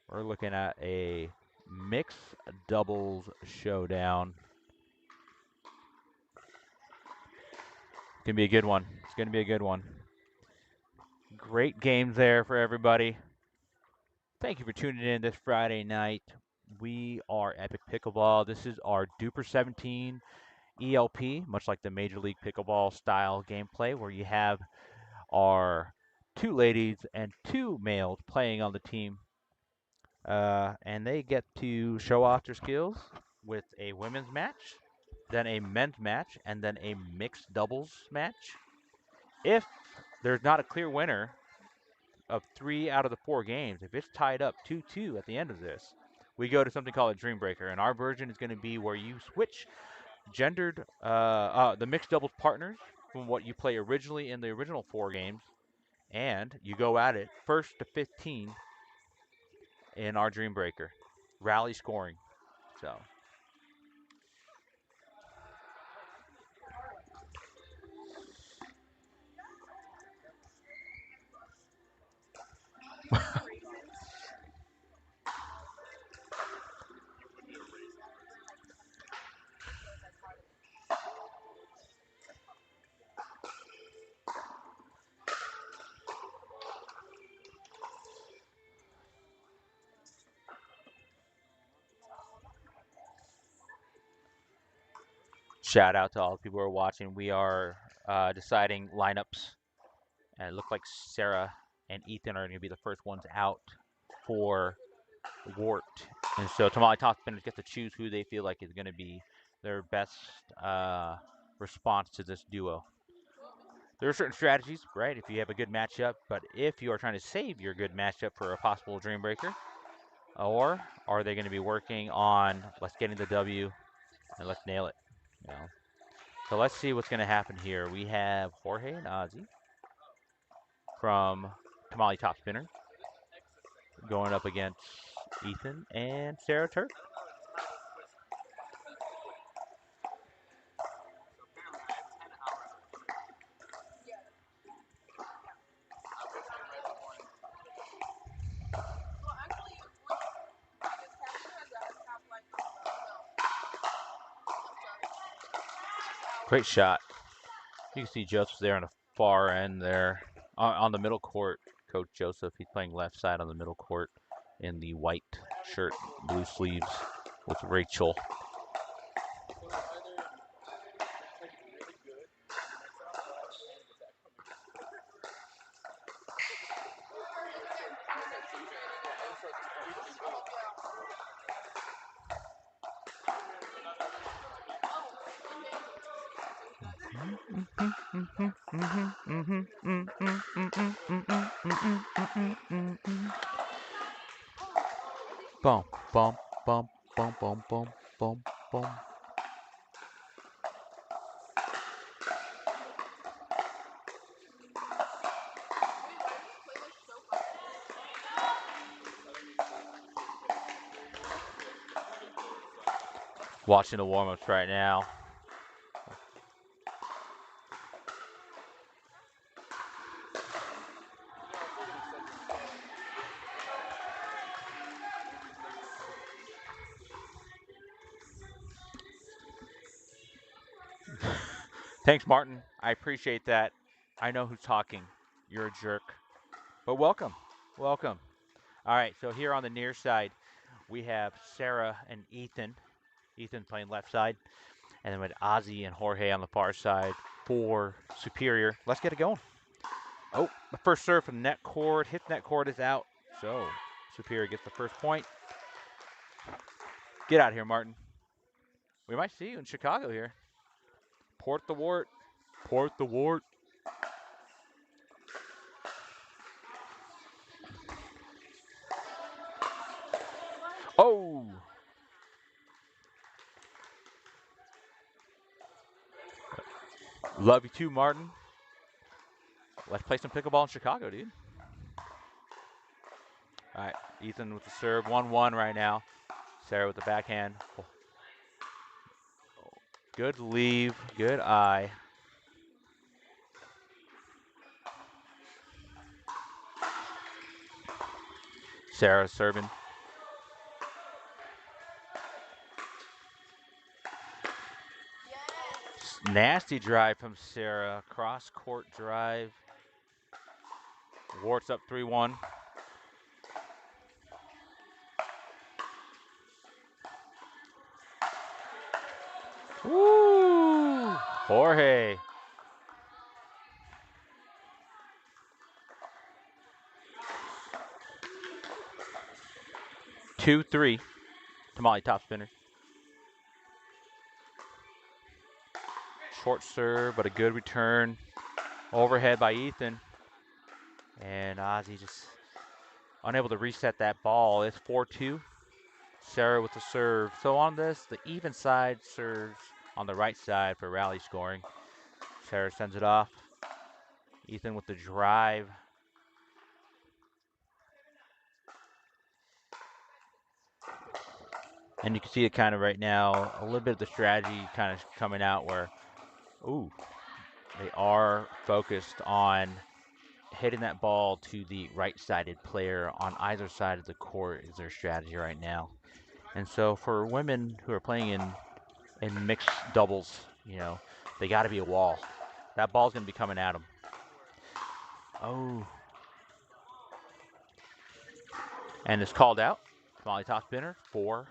S1: we're looking at a mixed doubles showdown. It's going to be a good one. It's going to be a good one. Great games there for everybody. Thank you for tuning in this Friday night. We are Epic Pickleball. This is our Dupr 17 ELP, much like the Major League Pickleball style gameplay, where you have our 2 ladies and 2 males playing on the team. And they get to show off their skills with a women's match, then a men's match, and then a mixed doubles match. If there's not a clear winner of 3 out of the 4 games, if it's tied up 2-2 at the end of this, we go to something called a Dream Breaker. And our version is going to be where you switch gendered, the mixed doubles partners from what you play originally in the original 4 games, and you go at it 1st to 15 in our Dream Breaker. Rally scoring. So. Shout out to all the people who are watching. We are deciding lineups, and it looks like Sarah and Ethan are going to be the first ones out for Wart. And so Tamale Top Spinners get to choose who they feel like is going to be their best response to this duo. There are certain strategies, right, if you have a good matchup, but if you are trying to save your good matchup for a possible Dream Breaker, or are they going to be working on let's get in the W and let's nail it? You know? So let's see what's going to happen here. We have Jorge and Ozzy from Tamale Top Spinner going up against Ethan and Sarah Turk. Great shot. You can see Joseph there on the far end there. On the middle court, Coach Joseph, he's playing left side on the middle court in the white shirt, blue sleeves with Rachel. Bum, bum, bum, bum, bum, bum, bum, bum. Watching the warm-ups right now. Thanks, Martin. I appreciate that. I know who's talking. You're a jerk. But welcome. Welcome. All right, so here on the near side, we have Sarah and Ethan. Ethan playing left side. And then with Ozzy and Jorge on the far side for Superior. Let's get it going. Oh, the first serve from net cord. Hit net cord is out. So Superior gets the first point. Get out of here, Martin. We might see you in Chicago here. Port the Wart. Port the Wart. Oh! Love you too, Martin. Let's play some pickleball in Chicago, dude. All right, Ethan with the serve. 1-1 right now. Sarah with the backhand. Oh. Good leave. Good eye. Sarah serving. Nasty drive from Sarah. Cross court drive. Wart's up 3-1. Woo! Jorge. 2-3. Tamale top spinner. Short serve, but a good return. Overhead by Ethan. And Ozzy just unable to reset that ball. It's 4-2. Sarah with the serve. So on this, the even side serves on the right side for rally scoring. Sarah sends it off. Ethan with the drive. And you can see it kind of right now, a little bit of the strategy kind of coming out where, ooh, they are focused on hitting that ball to the right-sided player on either side of the court is their strategy right now. And so for women who are playing in mixed doubles, you know, they got to be a wall. That ball's going to be coming at them. Oh. And it's called out. Molly top spinner, 4-5.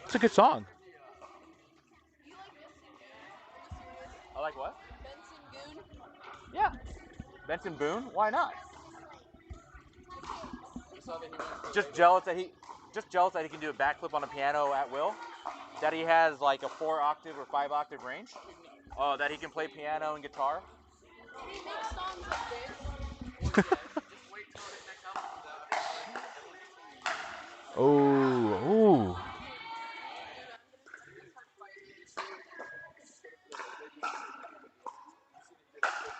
S1: It's a good song. I like what?
S3: Benson Boone.
S1: Yeah. Benson Boone? Why not? Just jealous that he can do a backflip on a piano at will. That he has like a 4-octave or 5-octave range. Oh, that he can play piano and guitar.
S3: He makes songs like this.
S1: Oh, ooh.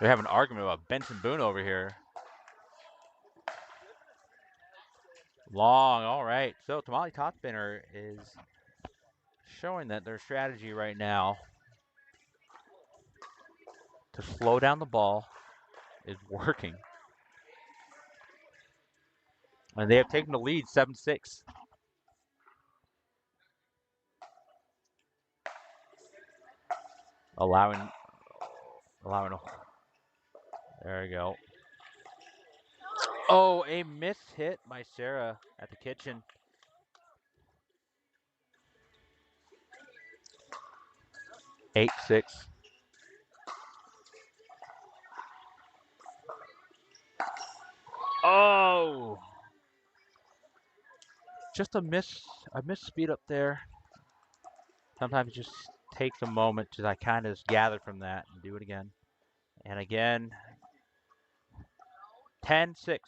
S1: We have an argument about Benson Boone over here. Long, all right. So Tamale Top Spinner is showing that their strategy right now to slow down the ball is working. And they have taken the lead 7-6. Allowing there we go. Oh, a missed hit by Sarah at the kitchen. Eight, 6. Oh, just a miss speed up there. Sometimes it just takes a moment to kind of gather from that and do it again. And again, 10-6.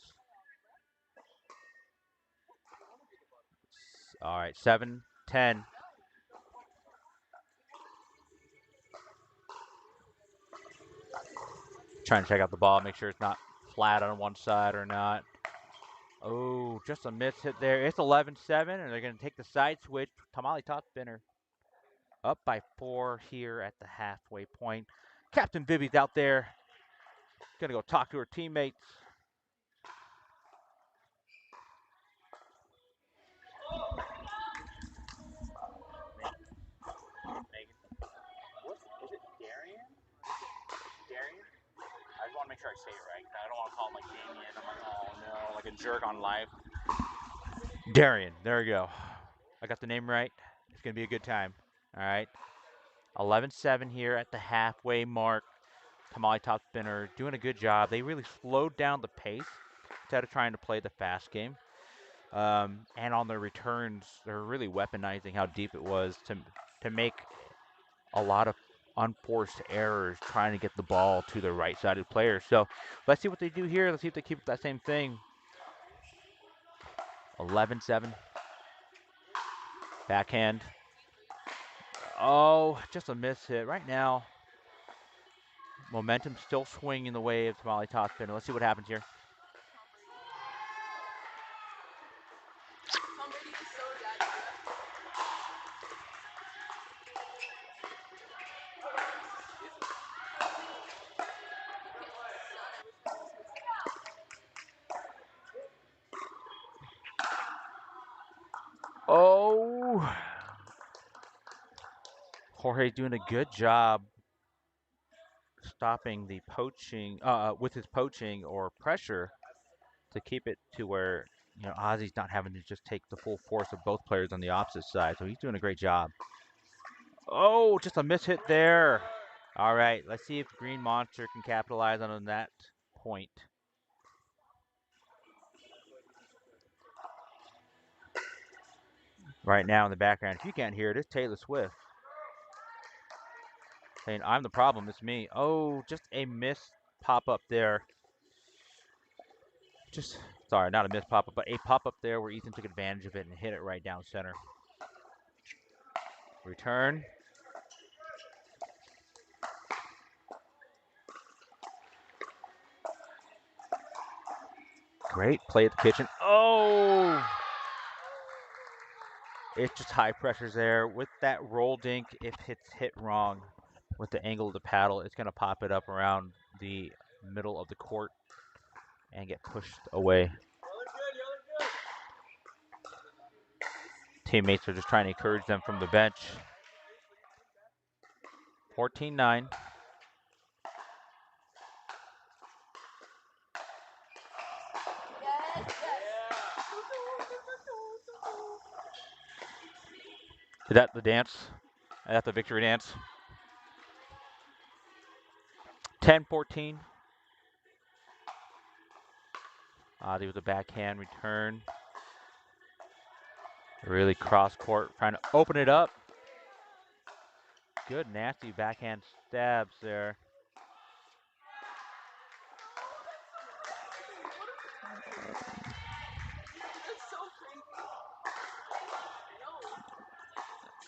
S1: All right, 7-10. Trying to check out the ball, make sure it's not flat on one side or not. Oh, just a miss hit there. It's 11-7, and they're going to take the side switch. Tamale Top Spinner up by 4 here at the halfway point. Captain Vivi's out there. Going to go talk to her teammates. Megan, is it Darian? Darian? I just want to make sure I say it right. I don't want to call him like Damien. I'm like, oh no, like a jerk on live. Darian, there we go. I got the name right. It's going to be a good time. All right. 11-7 here at the halfway mark. Tamale Top Spinner doing a good job. They really slowed down the pace instead of trying to play the fast game. And on their returns, they're really weaponizing how deep it was to make a lot of unforced errors trying to get the ball to the right-sided player. So let's see what they do here. Let's see if they keep that same thing. 11-7. Backhand. Oh, just a miss hit. Right now, momentum still swinging the way of Tamale Top Spinner. Let's see what happens here. Oh, Jorge's doing a good job stopping the poaching with his poaching or pressure to keep it to where Ozzy's not having to just take the full force of both players on the opposite side. So he's doing a great job. Oh, just a miss hit there. All right, let's see if Green Monster can capitalize on that point. Right now in the background, if you can't hear it, it's Taylor Swift saying, "I'm the problem, it's me." Oh, just a missed pop-up there. Sorry, not a missed pop-up, but a pop-up there where Ethan took advantage of it and hit it right down center. Return. Great play at the kitchen. Oh! It's just high pressures there. With that roll dink, if it's hit wrong with the angle of the paddle, it's going to pop it up around the middle of the court and get pushed away. Teammates are just trying to encourage them from the bench. 14-9. Is that the dance? Is that the victory dance? 10-14. Ozzy with a backhand return. Really cross court, trying to open it up. Good, nasty backhand stabs there.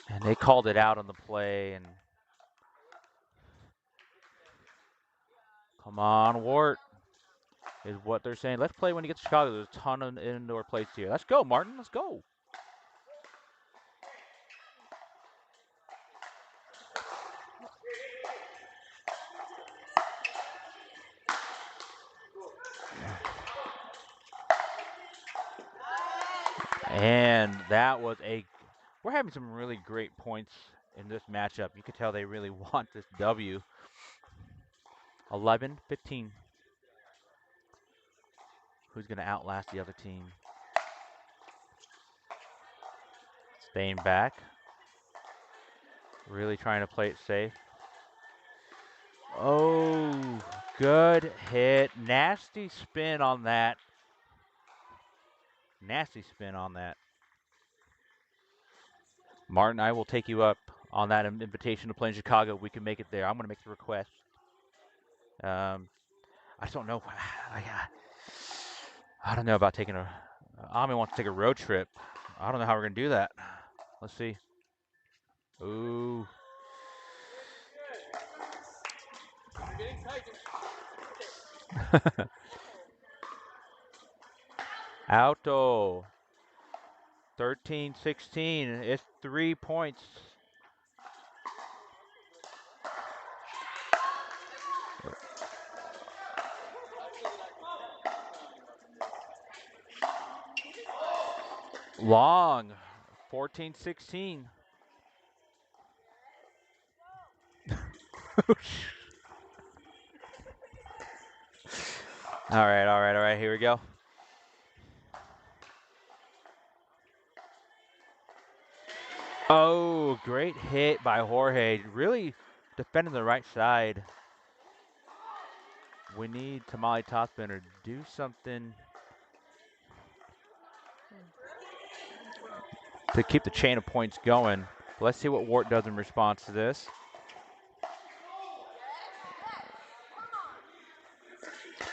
S1: And they called it out on the play. And come on, Wart, is what they're saying. Let's play when you get to Chicago. There's a ton of indoor plates here. Let's go, Martin. Let's go. And that was we're having some really great points in this matchup. You can tell they really want this W. 11-15. Who's going to outlast the other team? Staying back. Really trying to play it safe. Oh, good hit. Nasty spin on that. Nasty spin on that. Martin, I will take you up on that invitation to play in Chicago. We can make it there. I'm going to make the request. I just don't know. I don't know about taking a. Ami wants to take a road trip. I don't know how we're going to do that. Let's see. Ooh. Auto. 13-16. It's 3 points. Long. 14-16. All right. Here we go. Oh, great hit by Jorge. Really defending the right side. We need Tamale Topspinner to do something to keep the chain of points going. Let's see what Wart does in response to this.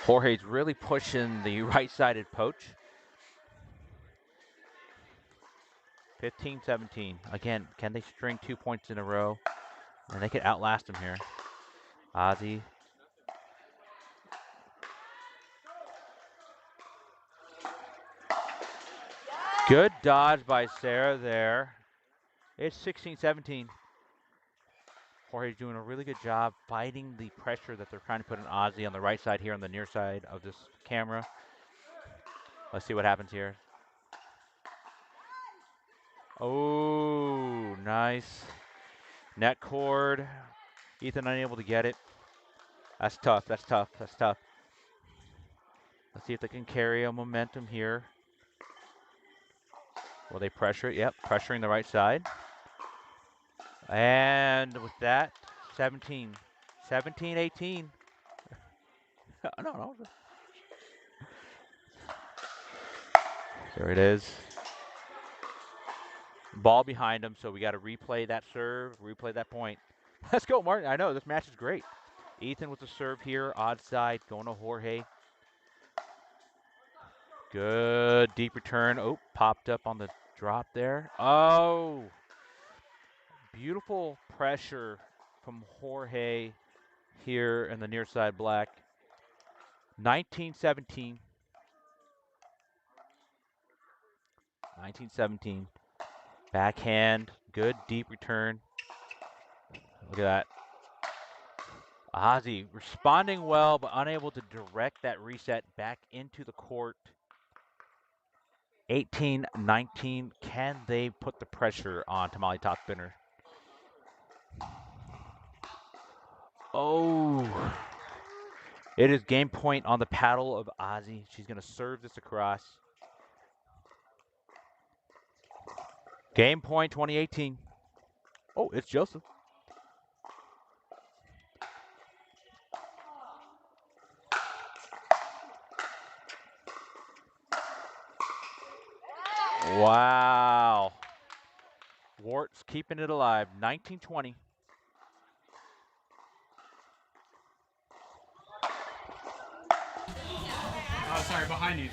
S1: Jorge's really pushing the right-sided poach. 15-17. Again, can they string 2 points in a row? And they could outlast him here. Ozzy. Good dodge by Sarah there. It's 16-17. Jorge's doing a really good job fighting the pressure that they're trying to put on Ozzy on the right side here on the near side of this camera. Let's see what happens here. Oh, nice. Net cord. Ethan unable to get it. That's tough. Let's see if they can carry a momentum here. Will they pressure it? Yep, pressuring the right side. And with that, 17. 17-18. No. There it is. Ball behind him, so we got to replay that serve, replay that point. Let's go, Martin. I know, this match is great. Ethan with the serve here, odd side, going to Jorge. Good deep return. Oh, popped up on the drop there. Oh, beautiful pressure from Jorge here in the near side black. 19-17. 19-17. Backhand. Good deep return. Look at that. Ozzy responding well, but unable to direct that reset back into the court. 18-19. Can they put the pressure on Tamale Top Spinner? Oh. It is game point on the paddle of Ozzy. She's going to serve this across. Game point 2018. Oh, it's Joseph. Wow. Wart's keeping it alive. 19-20.
S4: Oh, sorry, behind you.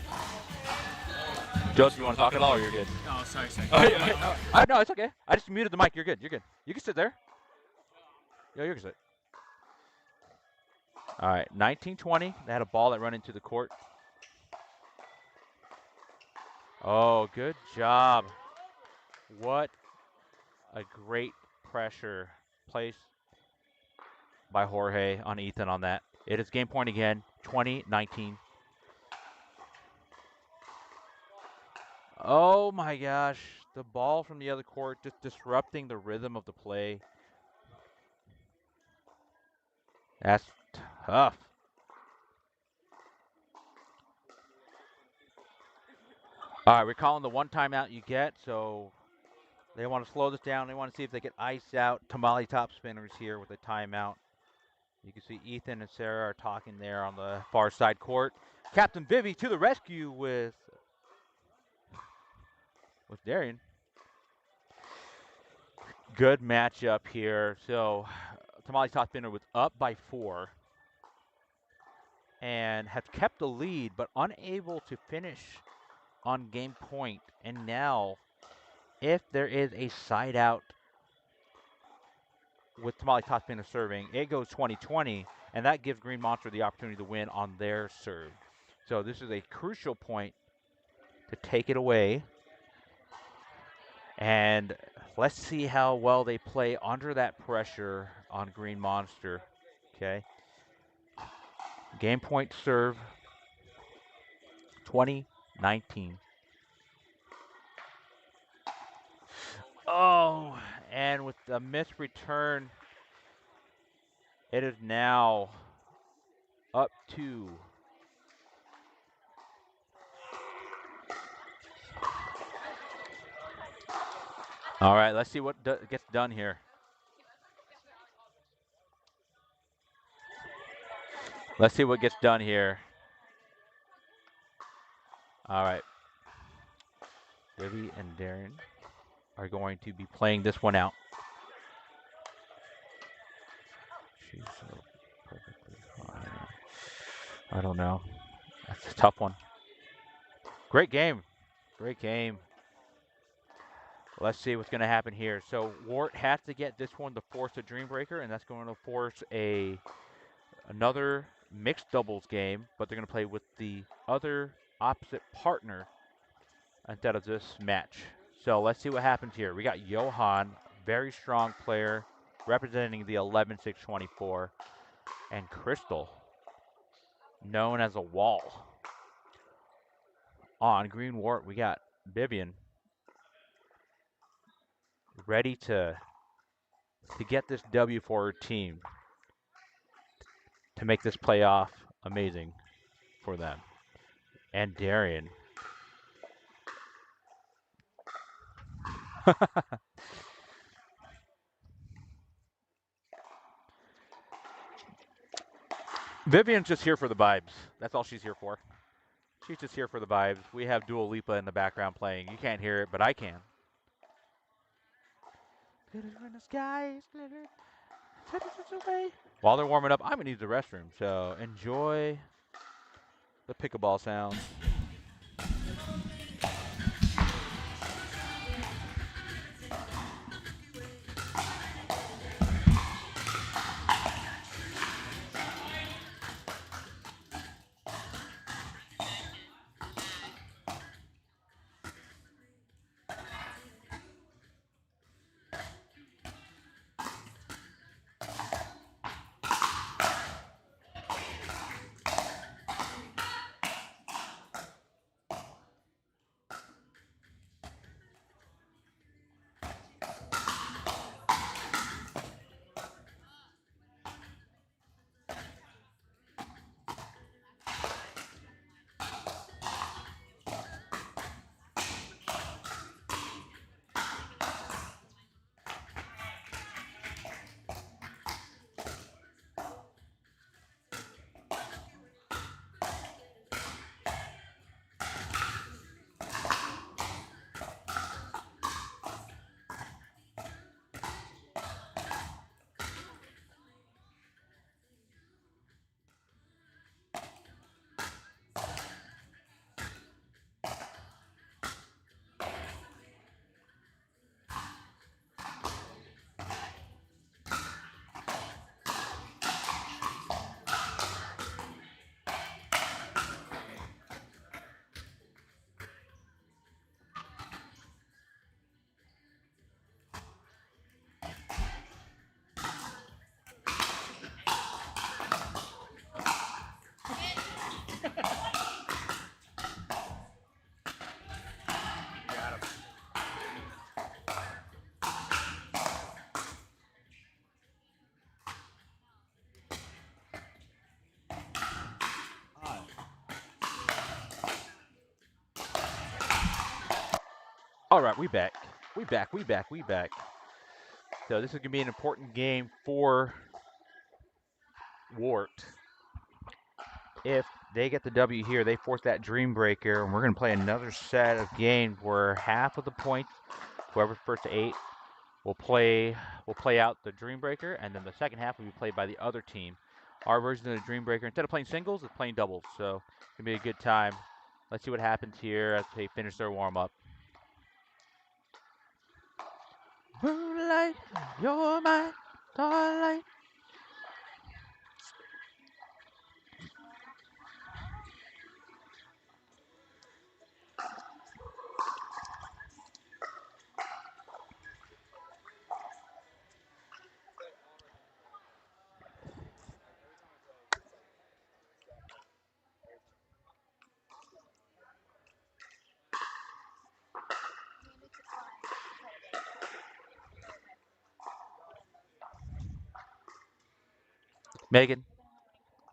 S1: Joseph, you want to talk at all or you're good?
S4: Oh, sorry.
S1: No, it's okay. I just muted the mic. You're good. You're good. You can sit there. Yeah, you can sit. All right, 19-20. They had a ball that ran into the court. Oh, good job. What a great pressure placed by Jorge on Ethan on that. It is game point again, 20-19. Oh my gosh, the ball from the other court just disrupting the rhythm of the play. That's tough. All right, we're calling the one timeout you get, so they want to slow this down. They want to see if they can ice out Tamale Top Spinners here with a timeout. You can see Ethan and Sarah are talking there on the far side court. Captain Vivi to the rescue with Darian. Good matchup here. So Tamale Top Spinner was up by 4 and have kept the lead, but unable to finish on game point. And now, if there is a side out with Tamale Top Spinner serving, it goes 20-20, and that gives Green Monster the opportunity to win on their serve. So this is a crucial point to take it away. And let's see how well they play under that pressure on Green Monster. Okay. Game point serve, 20-19. Oh, and with the missed return, it is now up to all right, let's see what gets done here. Let's see what gets done here. All right. Vivi and Darren are going to be playing this one out. She's so perfectly fine. I don't know. That's a tough one. Great game. Great game. Let's see what's going to happen here. So Wart has to get this one to force a Dream Breaker, and that's going to force another mixed doubles game, but they're going to play with the other opposite partner instead of this match. So let's see what happens here. We got Johan, very strong player, representing the 11-6-24, and Crystal, known as a wall. On Green Wart, we got Vivian, ready to get this W for her team, to make this playoff amazing for them. And Darian. Vivian's just here for the vibes. That's all she's here for. She's just here for the vibes. We have Dua Lipa in the background playing. You can't hear it, but I can. When the sky is glittered, away. While they're warming up, I'm going to use the restroom. So enjoy the pickleball sound. All right, we back. We back. So this is going to be an important game for Wart. If they get the W here, they force that Dream Breaker, and we're going to play another set of games where half of the points, whoever's first to 8, will play out the Dream Breaker, and then the second half will be played by the other team. Our version of the Dream Breaker, instead of playing singles, is playing doubles. So it's going to be a good time. Let's see what happens here as they finish their warm-up. Moonlight, you're my starlight.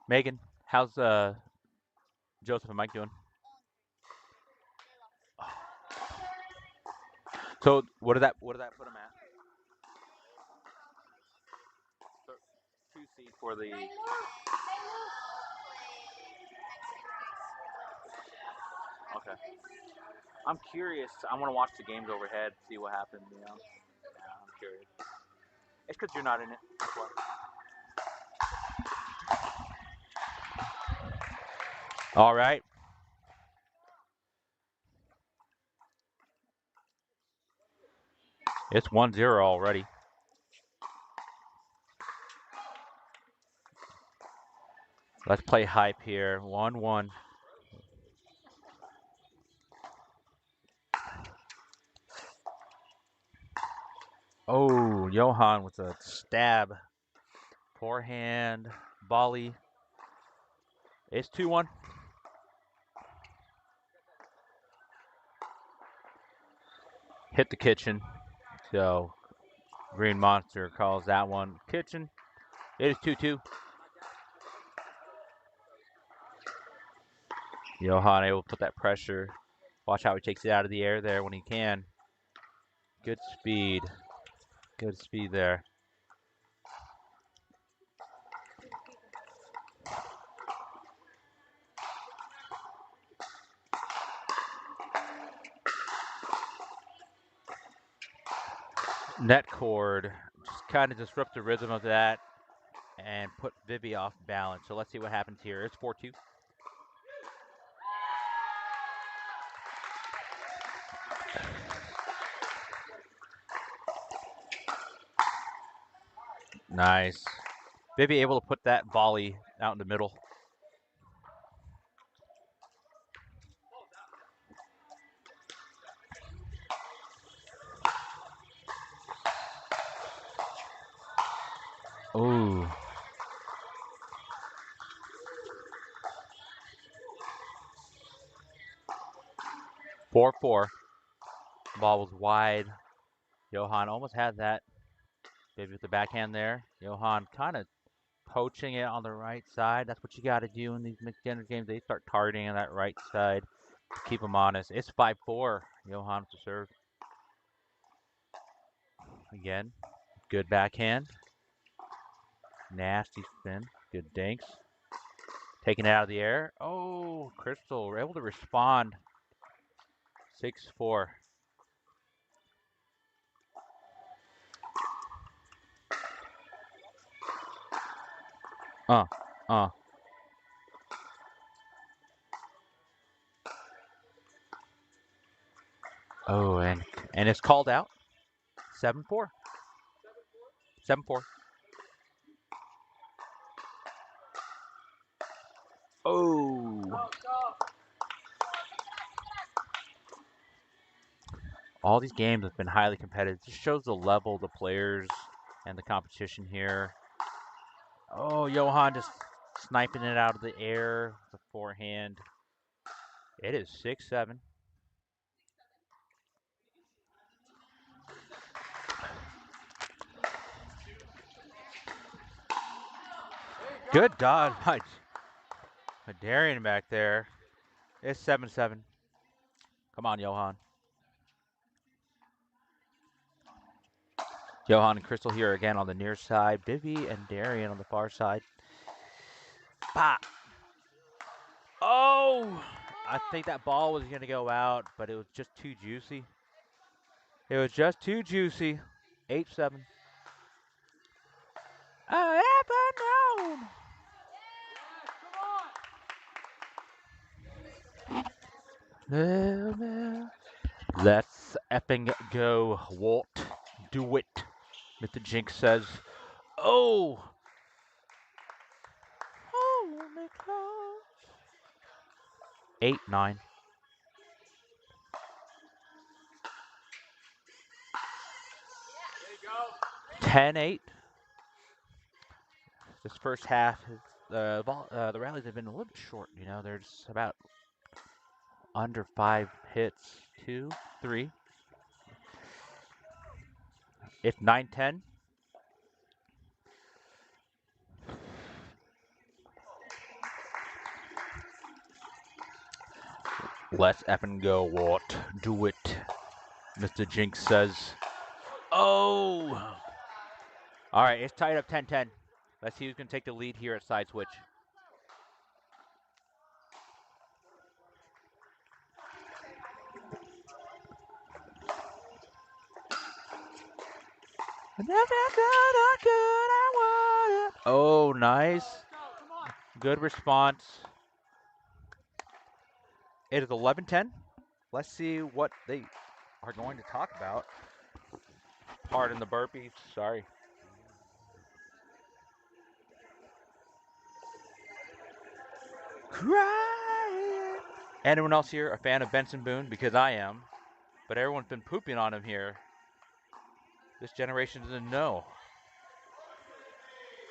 S1: Megan, how's Joseph and Mike doing? So what did that put them at? 2 seed for the. Okay. I'm curious. I want to watch the games overhead, see what happens. Yeah, I'm curious. It's because you're not in it. That's why. All right. It's 1-0 already. Let's play hype here. 1-1. Oh, Johan with a stab. Forehand. Volley. It's 2-1. Hit the kitchen. So Green Monster calls that one kitchen. It is 2-2. Johan able to put that pressure. Watch how he takes it out of the air there when he can. Good speed. Good speed there. Net cord. Just kind of disrupt the rhythm of that and put Vivi off balance. So let's see what happens here. It's 4-2. Nice. Vivi able to put that volley out in the middle. Ooh. Four. Ball was wide. Johan almost had that. Vivi with the backhand there. Johan kind of poaching it on the right side. That's what you got to do in these mixed gender games. They start targeting on that right side to keep them honest. It's 5-4. Johan to serve. Again, good backhand. Nasty spin. Good dinks. Taking it out of the air. Oh, Crystal were able to respond. 6-4. Oh, and it's called out. 7-4. 7-4. Oh. All these games have been highly competitive. It just shows the level of the players and the competition here. Oh, Johan just sniping it out of the air with a forehand. It is 6-7. Good dodge by Darian back there. It's 7-7. Come on, Johan. Johan and Crystal here again on the near side. Vivi and Darian on the far side. Pop. Oh! I think that ball was going to go out, but it was just too juicy. It was just too juicy. 8-7. I never known. Let's effing go, Walt. Do it. Mr. Jinx says, oh! Hold me close. 8-9. 10-8. This first half, the rallies have been a little bit short. You know, there's about under 5 hits. 2, 3. It's 9-10. Let's effing go, Walt. Do it. Mr. Jinx says, oh! All right, it's tied up 10-10. Let's see who's going to take the lead here at side switch. Oh, nice. Good response. It is 11-10. Let's see what they are going to talk about. Pardon the burpees. Sorry. Crying. Anyone else here a fan of Benson Boone? Because I am. But everyone's been pooping on him here. This generation doesn't know.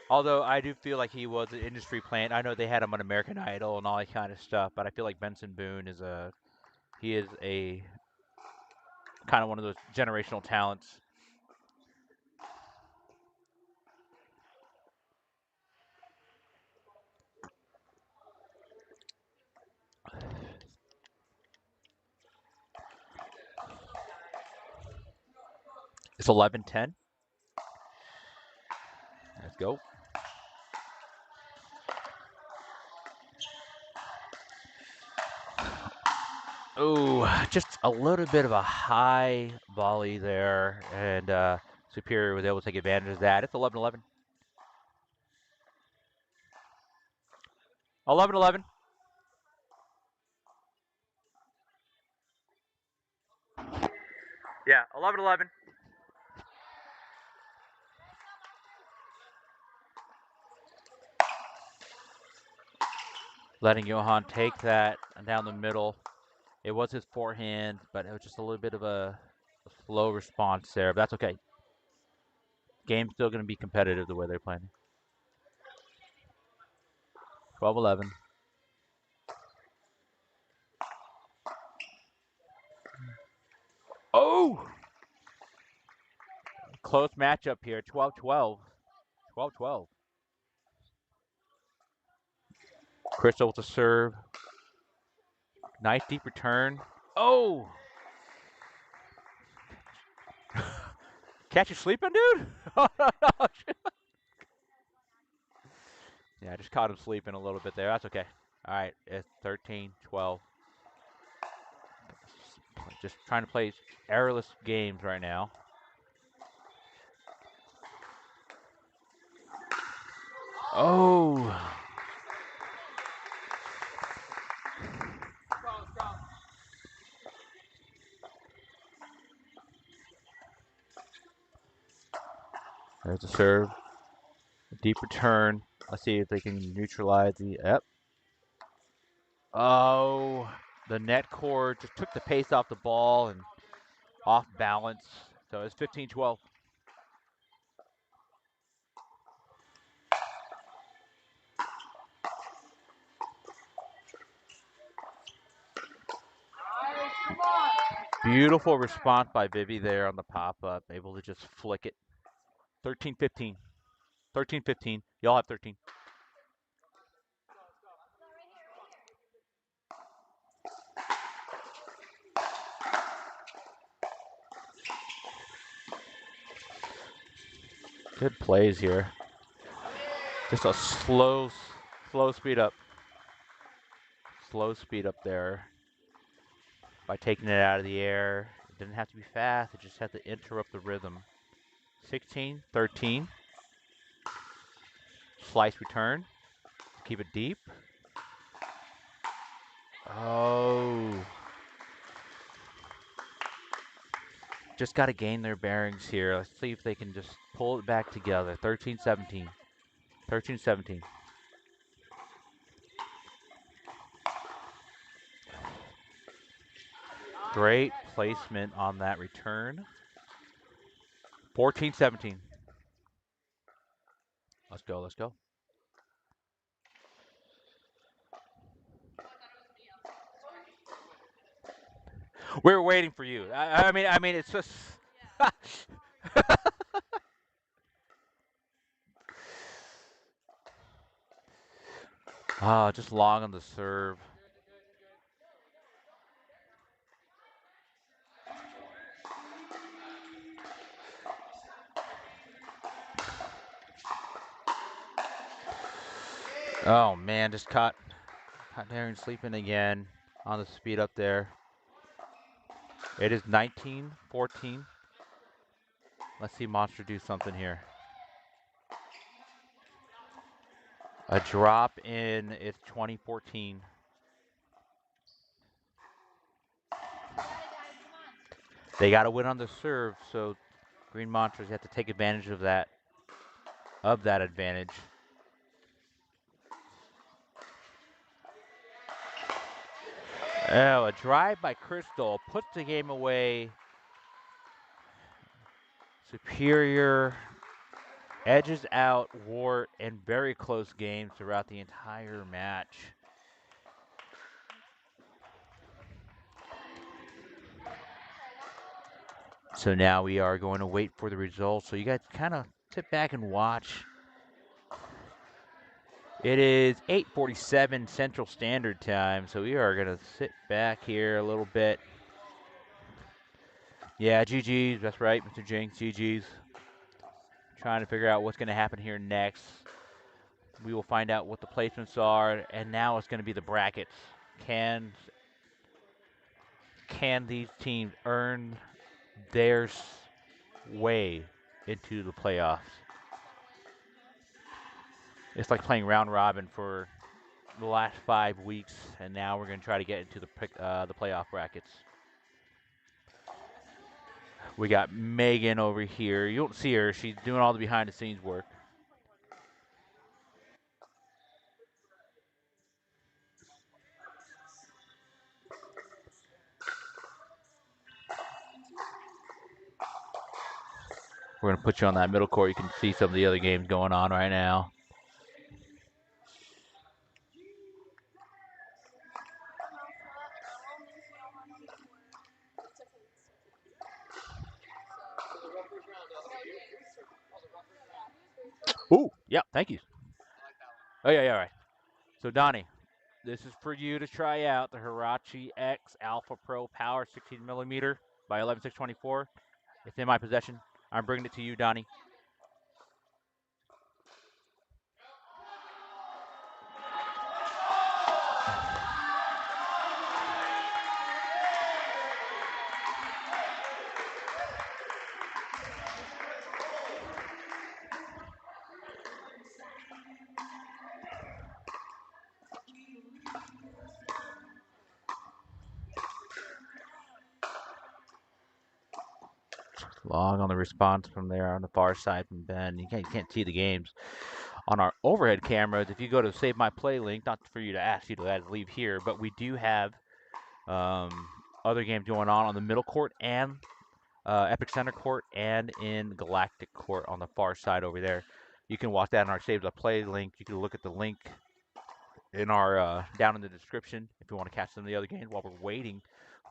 S1: Although I do feel like he was an industry plant. I know they had him on American Idol and all that kind of stuff, but I feel like Benson Boone is a kind of one of those generational talents. It's 11-10. Let's go. Oh, just a little bit of a high volley there, and Superior was able to take advantage of that. It's 11-11. 11-11. Yeah, 11-11. Letting Johan take that down the middle. It was his forehand, but it was just a little bit of a slow response there. But that's okay. Game's still going to be competitive the way they're playing. 12-11. Oh! Close matchup here. 12-12. 12-12. Crystal with the serve. Nice deep return. Oh! Catch you sleeping, dude? Yeah, I just caught him sleeping a little bit there. That's okay. All right, it's 13-12. Just trying to play errorless games right now. Oh! There's the serve. Deep return. Let's see if they can neutralize the. Yep. Oh, the net cord just took the pace off the ball and off balance. So it's 15-12. Beautiful response by Vivi there on the pop-up. Able to just flick it. 13-15. 13-15. Y'all have 13. Good plays here. Just a slow speed up. Slow speed up there by taking it out of the air. It didn't have to be fast. It just had to interrupt the rhythm. 16, 13. Slice return. Keep it deep. Oh. Just got to gain their bearings here. Let's see if they can just pull it back together. 13, 17. 13, 17. Great placement on that return. 14, 17. Let's go, let's go. We were waiting for you. I mean, it's just. Just long on the serve. Oh man, just caught Darren sleeping again on the speed up there. It is 19-14. Let's see Monster do something here. A drop in. It's 2014. They got to win on the serve, so Green Monsters have to take advantage of that advantage. Oh, a drive by Crystal puts the game away. Superior edges out Wart in very close games throughout the entire match. So now we are going to wait for the results. So you guys kind of sit back and watch. It is 8:47 Central Standard Time, so we are going to sit back here a little bit. Yeah, GG's, that's right, Mr. Jinx, GG's. Trying to figure out what's going to happen here next. We will find out what the placements are, and now it's going to be the brackets. Can these teams earn their way into the playoffs? It's like playing round robin for the last 5 weeks, and now we're going to try to get into the playoff brackets. We got Megan over here. You don't see her. She's doing all the behind-the-scenes work. We're going to put you on that middle court. You can see some of the other games going on right now. Ooh, yeah, thank you. Oh, yeah, all right. So, Donnie, this is for you to try out the Hirachi X Alpha Pro Power 16 millimeter by 11624. It's in my possession. I'm bringing it to you, Donnie. Long on the response from there on the far side from Ben. You can't see the games on our overhead cameras. If you go to Save My Play link, not for you to ask you to leave here, but we do have other games going on the middle court and Epic Center court and in Galactic court on the far side over there. You can watch that on our Save the Play link. You can look at the link in our down in the description if you want to catch some of the other games while we're waiting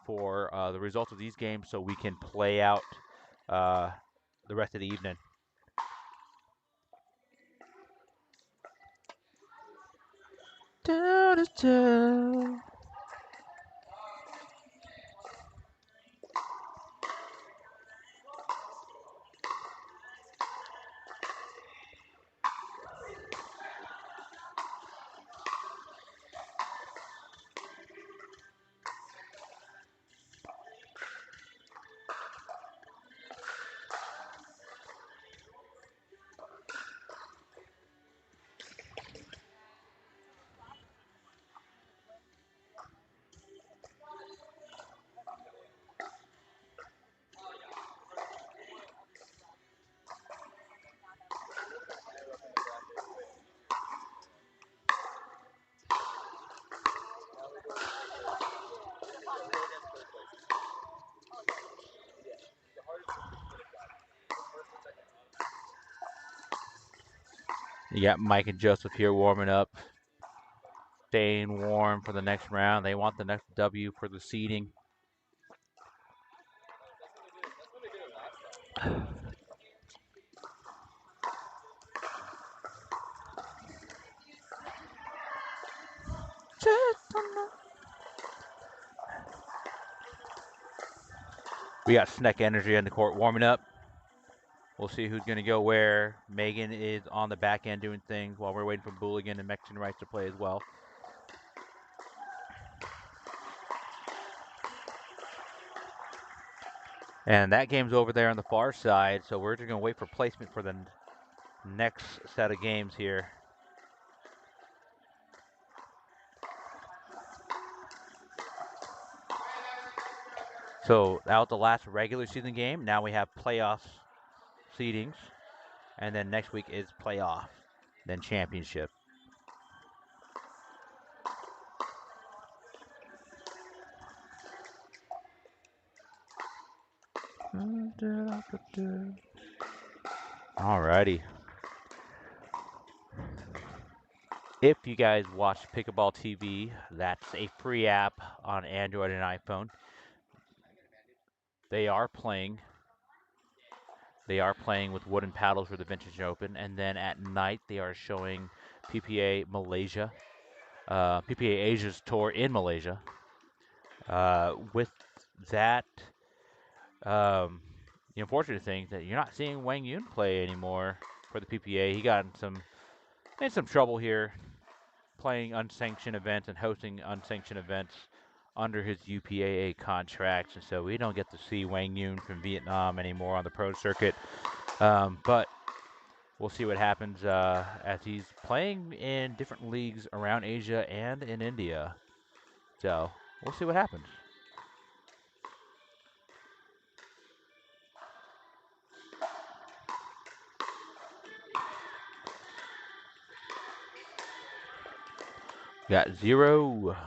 S1: for the results of these games so we can play out the rest of the evening. You got Mike and Joseph here warming up, staying warm for the next round. They want the next W for the seeding. We got Sneck Energy on the court warming up. We'll see who's going to go where. Megan is on the back end doing things while we're waiting for Booligan and Mexican Rice to play as well. And that game's over there on the far side, so we're just going to wait for placement for the next set of games here. So that was the last regular season game. Now we have playoffs seedings, and then next week is playoff, then championship. Alrighty. If you guys watch Pickleball TV, that's a free app on Android and iPhone. They are playing with wooden paddles for the Vintage Open, and then at night they are showing PPA Malaysia, PPA Asia's tour in Malaysia. With that, the unfortunate thing is that you're not seeing Wang Yun play anymore for the PPA. He got in some trouble here, playing unsanctioned events and hosting unsanctioned events under his UPAA contracts, and so we don't get to see Wang Yun from Vietnam anymore on the pro circuit. But we'll see what happens as he's playing in different leagues around Asia and in India. So we'll see what happens. Got 0.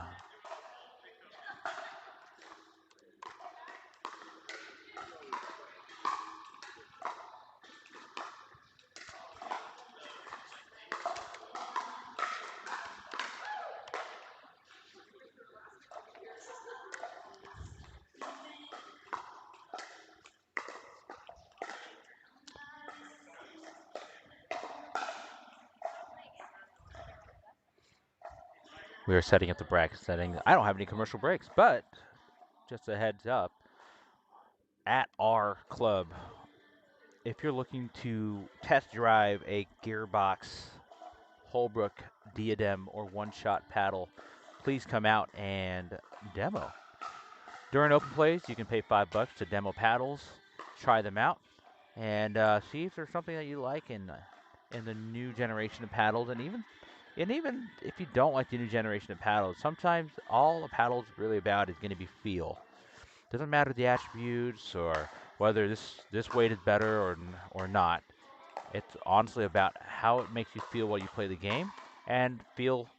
S1: We are setting up the bracket setting. I don't have any commercial breaks, but just a heads up, at our club, if you're looking to test drive a Gearbox, Holbrook, Diadem, or one-shot paddle, please come out and demo. During open plays, you can pay $5 to demo paddles, try them out, and see if there's something that you like in the new generation of paddles. And even if you don't like the new generation of paddles, sometimes all a paddle's really about is going to be feel. Doesn't matter the attributes or whether this weight is better or not. It's honestly about how it makes you feel while you play the game and feel.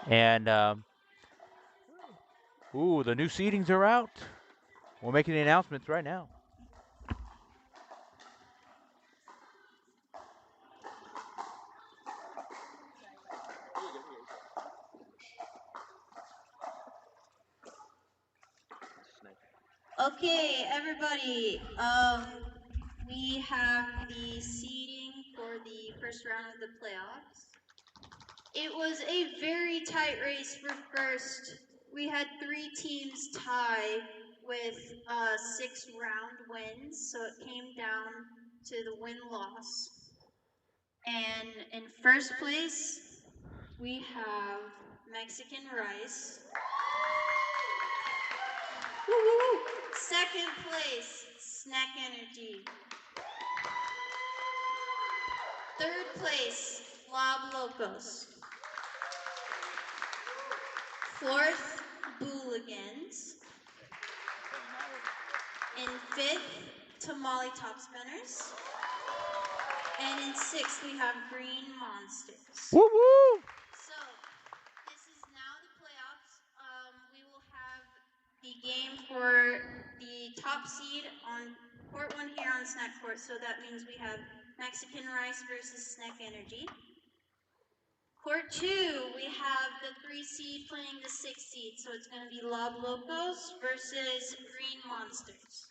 S1: And the new seedings are out. We're making the announcements right now.
S2: Okay, everybody. We have the seeding for the first round of the playoffs. It was a very tight race for first. We had 3 teams tie with 6 round wins, so it came down to the win-loss. And in first place, we have Mexican Rice. Woo-woo-woo. Second place, Snack Energy. Third place, Lob Locos. Fourth, Booligans. In fifth, Tamale Top Spinners. And in sixth, we have Green Monsters.
S1: Woo woo!
S2: So, this is now the playoffs. We will have the game for the top seed on court 1 here on Snack Court, so that means we have Mexican Rice versus Snack Energy. Court 2, we have the 3 seed playing the 6 seed, so it's going to be Lob Locos versus Green Monsters.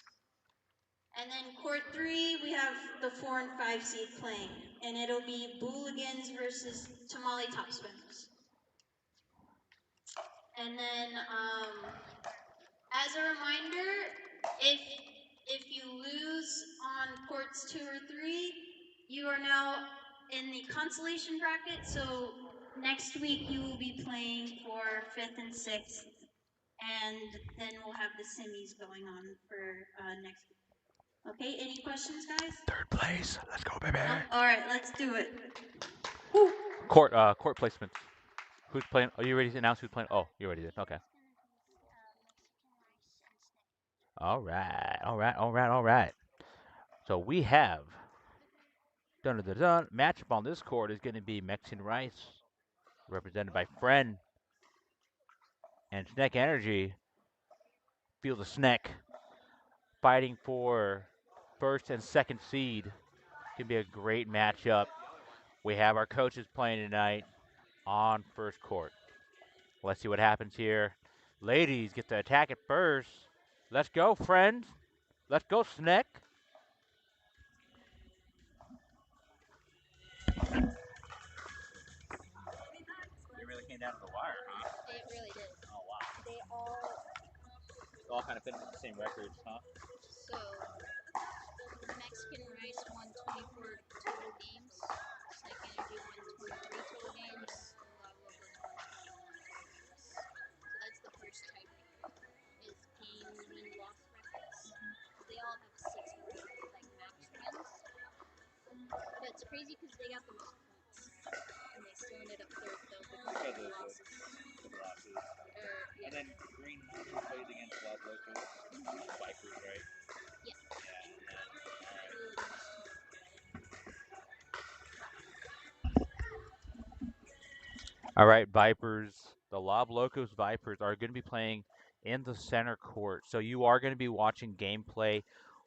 S2: And then court 3, we have the 4 and 5 seed playing, and it'll be Booligans versus Tamale Topspinners. And then, as a reminder, if you lose on courts 2 or 3, you are now in the consolation bracket. So next week you will be playing for 5th and 6th, and then we'll have the semis going on for next week. Okay, any questions, guys?
S1: 3rd place. Let's go, baby.
S2: No? All right, let's do it.
S1: Court placements. Who's playing? Are you ready to announce who's playing? Oh, you already did. Okay. All right. So we have matchup on this court is going to be Mexican Rice, represented by Friend, and Snack Energy. Feel the snack fighting for 1st and 2nd seed. Could be a great matchup. We have our coaches playing tonight on 1st court. Let's see what happens here. Ladies get to attack it first. Let's go, Friend. Let's go, Snack. It really came down to the wire, huh?
S5: It really did.
S1: Oh, wow.
S5: They all
S1: Kind of finished with the same records, huh?
S5: So, Mexican Rice won 24 total games. Snack Energy won 23 total games. Lava Locos won 21 games. So that's the first tiebreaker. Is gain win-loss records. They all have 6 like max wins. But it's crazy because they got the most points. And they still ended up 3rd though because of the losses.
S1: And then Green Monster plays against Lob Locos. Vipers, right?
S5: Yeah.
S1: All right, Vipers. The Lob Locos Vipers are going to be playing in the center court. So you are going to be watching gameplay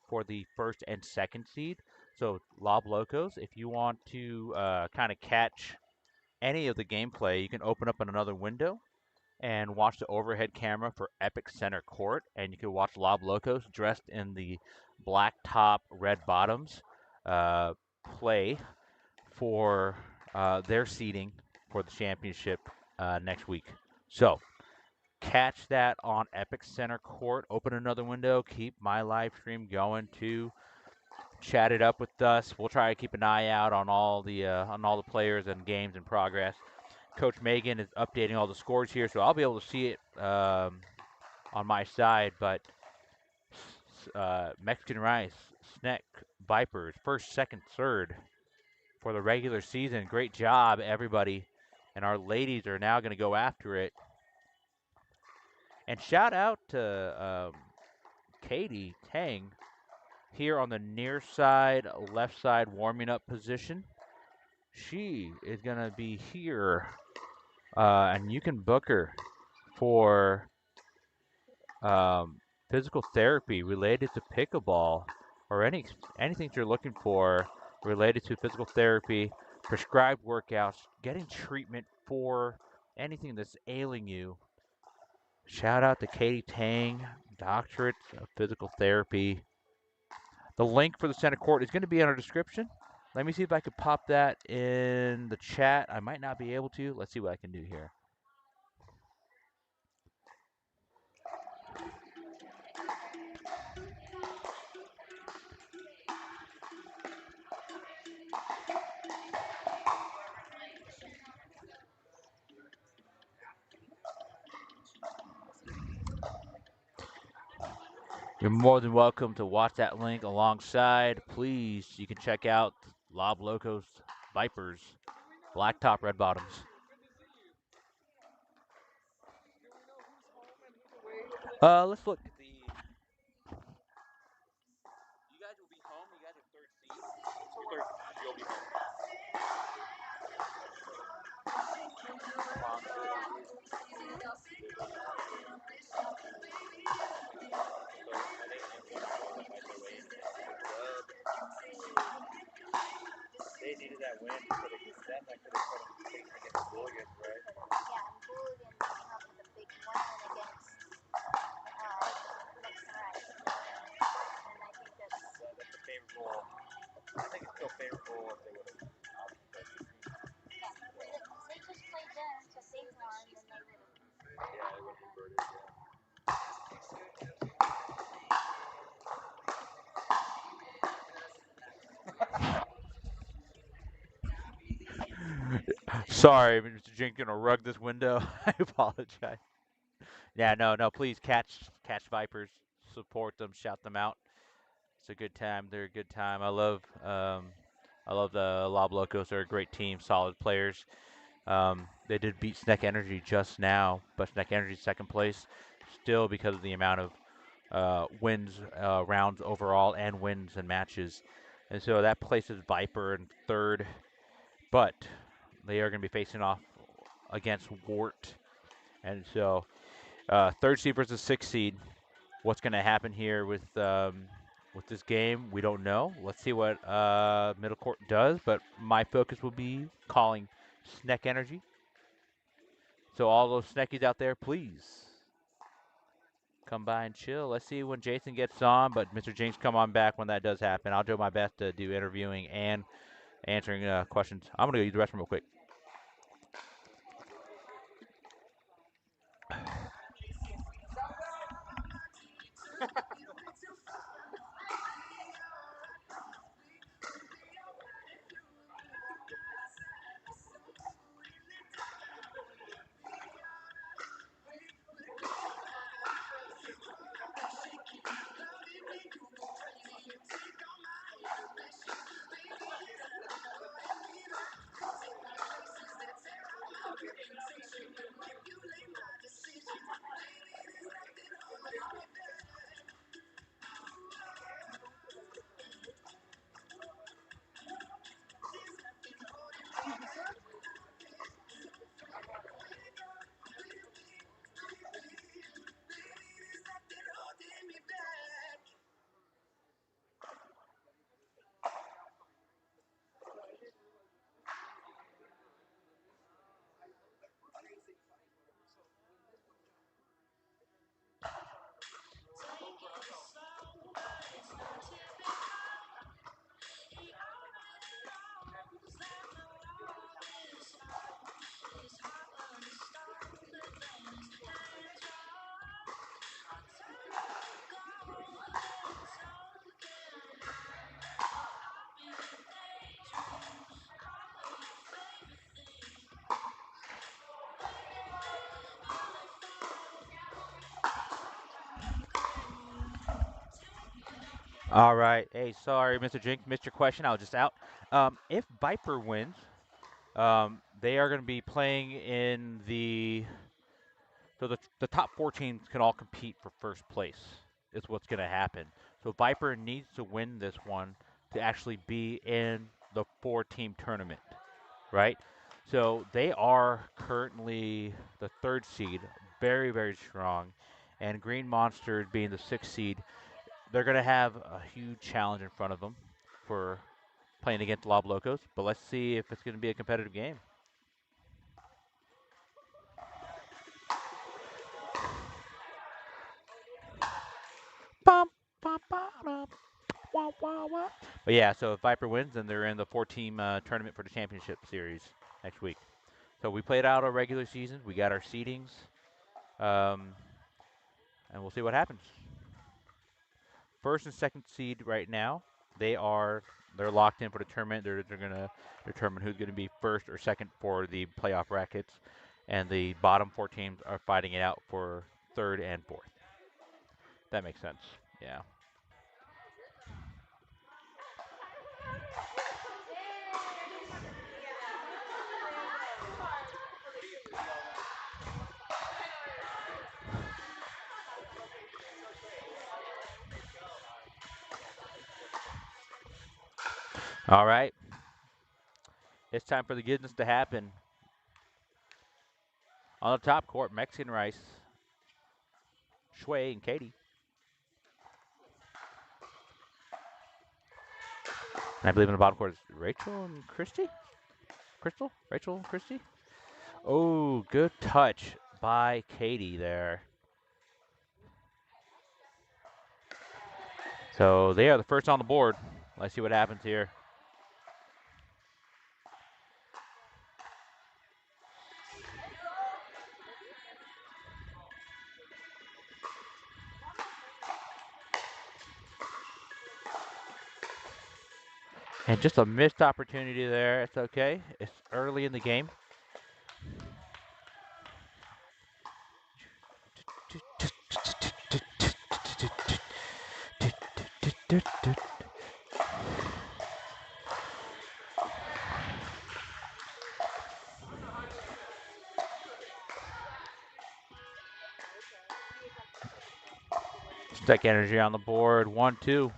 S1: for the 1st and 2nd seed. So Lob Locos, if you want to kind of catch any of the gameplay, you can open up another window and watch the overhead camera for Epoch Center Court, and you can watch Lob Locos dressed in the black top, red bottoms play for their seeding for the championship next week. So catch that on Epoch Center Court. Open another window. Keep my live stream going to chat it up with us. We'll try to keep an eye out on all the players and games in progress. Coach Megan is updating all the scores here, so I'll be able to see it on my side. But Mexican Rice, Snack Vipers, 1st, 2nd, 3rd for the regular season. Great job, everybody. And our ladies are now going to go after it. And shout out to Katie Tang here on the near side, left side warming up position. She is going to be here, and you can book her for physical therapy related to pickleball or anything you're looking for related to physical therapy, prescribed workouts, getting treatment for anything that's ailing you. Shout out to Katie Tang, Doctorate of Physical Therapy. The link for the center court is going to be in our description. Let me see if I could pop that in the chat. I might not be able to. Let's see what I can do here. You're more than welcome to watch that link alongside. Please, you can check out Lob Locos Vipers, black top, red bottoms. Let's look at the. You guys will be home. You guys are 3rd seed. You'll be home.
S5: that win, so they could that could have put them against the Bullions, right? Yeah, and Bullions came up with a big win against next Rise. And I think that's a favorable. I think it's still favorable if they would have. Yeah, they just played them, so if they won, then they would have. Yeah, they would have inverted.
S1: Sorry, Mr. Jink, gonna rug this window. I apologize. Yeah, no, please catch Vipers, support them, shout them out. It's a good time. They're a good time. I love the Lob Locos. They're a great team, solid players. They did beat Snack Energy just now, but Snack Energy second place, still because of the amount of wins, rounds overall, and wins and matches. And so that places Viper in third, but they are going to be facing off against Wart. And so third seed versus sixth seed. What's going to happen here with this game? We don't know. Let's see what middle court does. But my focus will be calling Snack Energy. So all those snackies out there, please come by and chill. Let's see when Jason gets on, but Mr. Jinx, come on back when that does happen. I'll do my best to do interviewing and answering questions. I'm going to go use the restroom real quick. All right. Hey, sorry, Mr. Jinx, missed your question. I was just out. If Viper wins, they are going to be playing in the top four teams can all compete for first place. Is what's going to happen. So Viper needs to win this one to actually be in the four-team tournament, right? So they are currently the third seed, very, very strong, and Green Monster being the sixth seed, they're going to have a huge challenge in front of them for playing against Lob Locos. But let's see if it's going to be a competitive game. Bum, bum, bum, wah, wah, wah. But yeah, so if Viper wins, then they're in the four-team tournament for the championship series next week. So we played out our regular season. We got our seedings, and we'll see what happens. First and second seed right now, they're locked in for the tournament. They're going to determine who's going to be first or second for the playoff brackets, and the bottom four teams are fighting it out for third and fourth. That makes sense. Yeah. All right. It's time for the goodness to happen. On the top court, Mexican Rice, Shui, and Katie. And I believe in the bottom court is Rachel and Christy? Rachel and Christy? Oh, good touch by Katie there. So they are the first on the board. Let's see what happens here. And just a missed opportunity there. It's okay. It's early in the game. Stick energy on the board. 1-2.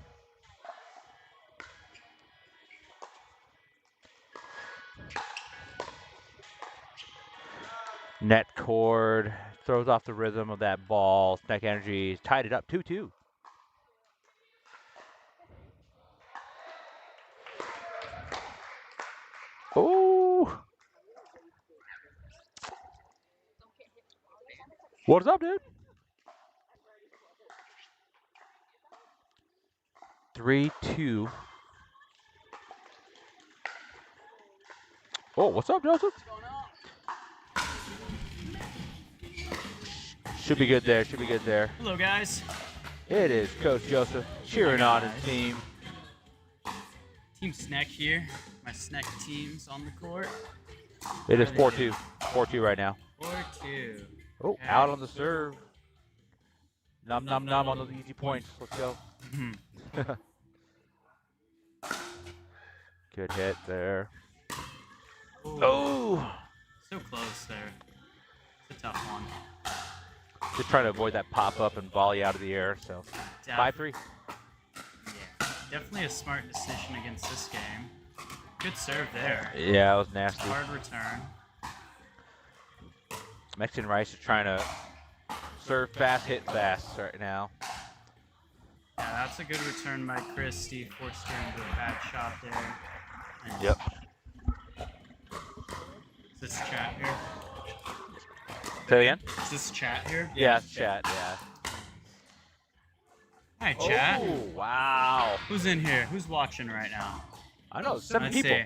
S1: Net cord throws off the rhythm of that ball. Snack energy tied it up 2-2. Oh! What's up, dude? 3-2. Oh, what's up, Joseph? Should be good there. Should be good there.
S4: Hello, guys.
S1: It is Coach Joseph cheering on his team.
S4: Team Snack here. My snack team's on the court.
S1: It is 4-2. 4-2 right now.
S4: 4-2.
S1: Oh,
S4: Okay.
S1: out on the serve. Nom nom nom on those easy points. Let's go. Good hit there.
S4: Ooh.
S1: Oh!
S4: So close there. It's a tough one.
S1: Just trying to avoid that pop up and volley out of the air. So 5-3.
S4: Yeah, definitely a smart decision against this game. Good serve there.
S1: Yeah, it was nasty.
S4: Hard return.
S1: Mexican Rice is trying to serve fast, hit fast right now.
S4: Yeah, that's a good return by Christy. Forced her into a bad shot there. And
S1: Yep.
S4: Is this chat here?
S1: Say again?
S4: Is this chat here?
S1: Yeah, it's chat. Yeah.
S4: Hi, chat.
S1: Oh, wow.
S4: Who's in here? Who's watching right now?
S1: I know, 7
S4: Let's
S1: people.
S4: see.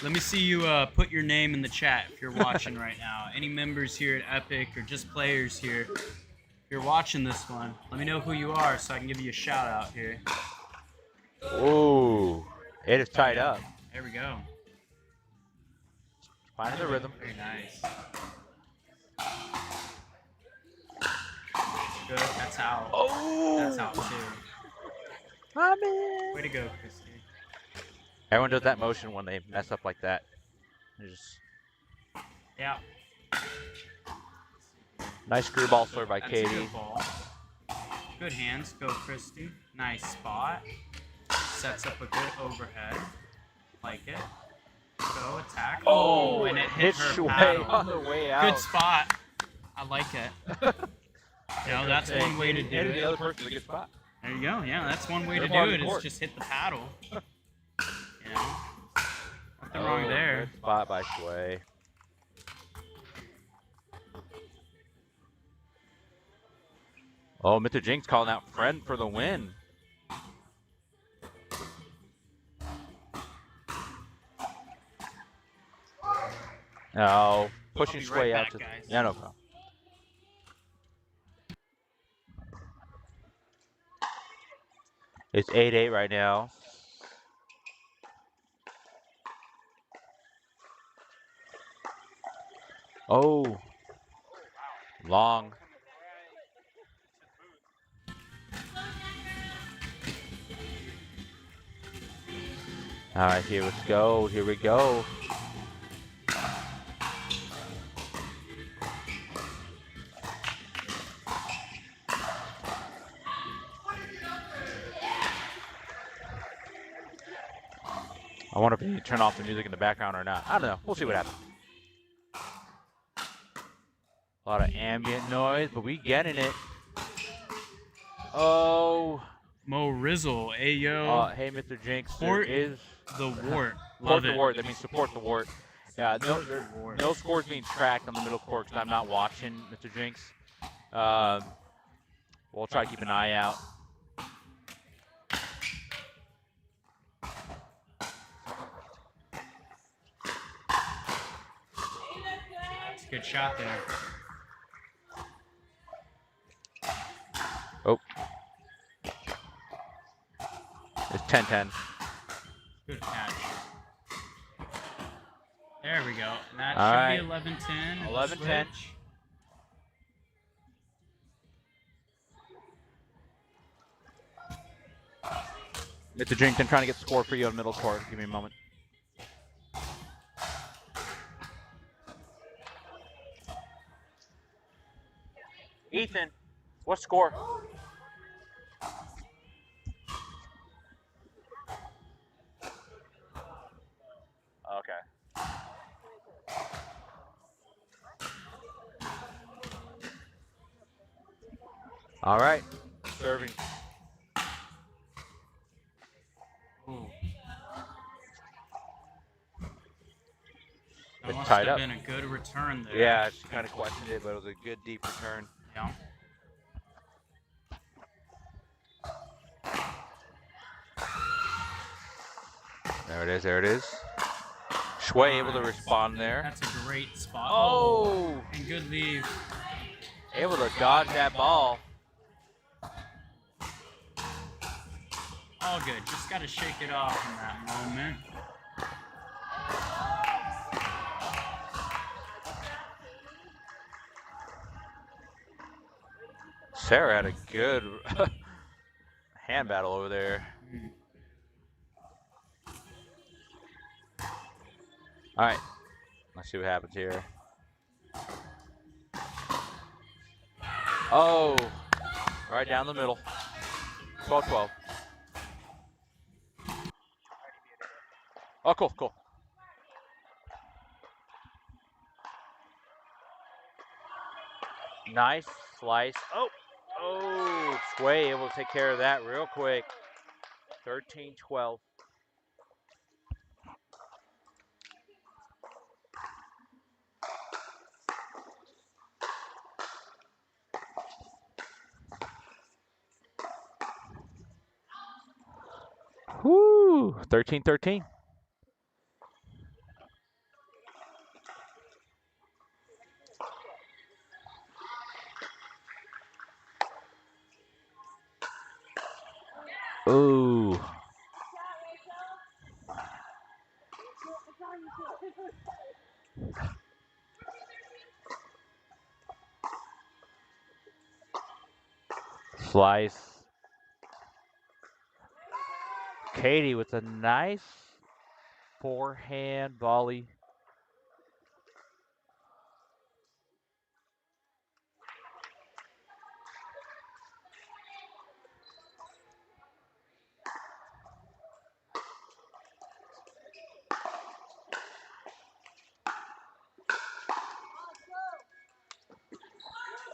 S4: Let me see you put your name in the chat if you're watching right now. Any members here at Epic or just players here, if you're watching this one, let me know who you are so I can give you a shout out here.
S1: Ooh, it is tied up.
S4: There we go.
S1: Finding the rhythm.
S4: Very nice. Good. That's out.
S1: Oh!
S4: That's out too.
S1: I'm in.
S4: Way to go, Christy.
S1: Everyone does that motion when they mess up like that. They just
S4: Yeah.
S1: nice screwball serve by
S4: That's a
S1: Katie.
S4: good ball. Good hands. Go, Christy. Nice spot. Sets up a good overhead. Like it. Go, attack.
S1: Oh,
S4: and it hit her
S1: Shui
S4: paddle.
S1: on the way out.
S4: Good spot. I like it. You know, that's one way to do
S1: Hit the
S4: it.
S1: other person a good spot.
S4: There you go. Yeah, that's one way to
S1: They're on
S4: do
S1: the
S4: it. Is
S1: court.
S4: just hit the paddle. You know, nothing wrong there.
S1: Good spot by Shui. Oh, Mr. Jinx calling out friend for the win. Oh, pushing
S4: I'll be
S1: Shui
S4: right
S1: out
S4: back,
S1: to.
S4: guys.
S1: Yeah, no problem. It's 8-8 right now. Oh, long. All right, here we go. Here we go. I wonder if you turn off the music in the background or not. I don't know. We'll see what happens. A lot of ambient noise, but we getting it. Oh,
S4: Mo Rizzle, Ayo.
S1: Hey, Mr. Jinx,
S4: Court
S1: there is
S4: the Wart.
S1: support
S4: Love
S1: the
S4: it.
S1: wart. That means support the wart. Yeah, no scores being tracked on the middle court because I'm not watching, Mr. Jinx. We'll try to keep an eye out.
S4: That's a good shot there.
S1: Oh. It's 10-10.
S4: Good catch. There we go. And that
S1: All
S4: should
S1: right.
S4: be 11-10.
S1: 11-10. Mr. Jinx, I'm trying to get the score for you on middle court. Give me a moment. Ethan, what score? Okay. All right. Serving.
S4: Ooh. That
S1: It's
S4: must
S1: tied
S4: have
S1: up.
S4: been a good return there.
S1: Yeah, she kind of questioned it, but it was a good deep return.
S4: Yeah.
S1: There it is. There it is. Shui able to respond there.
S4: That's a great spot.
S1: Oh!
S4: And good leave.
S1: Able to dodge that ball.
S4: All good. Just got to shake it off in that moment.
S1: Sarah had a good hand battle over there. All right. Let's see what happens here. Oh, right down the middle. 12-12. Oh, cool, cool. Nice slice. Oh, Sway able to take care of that real quick. 13-12. Whoo, 13-13. Ooh. Slice. Katie with a nice forehand volley.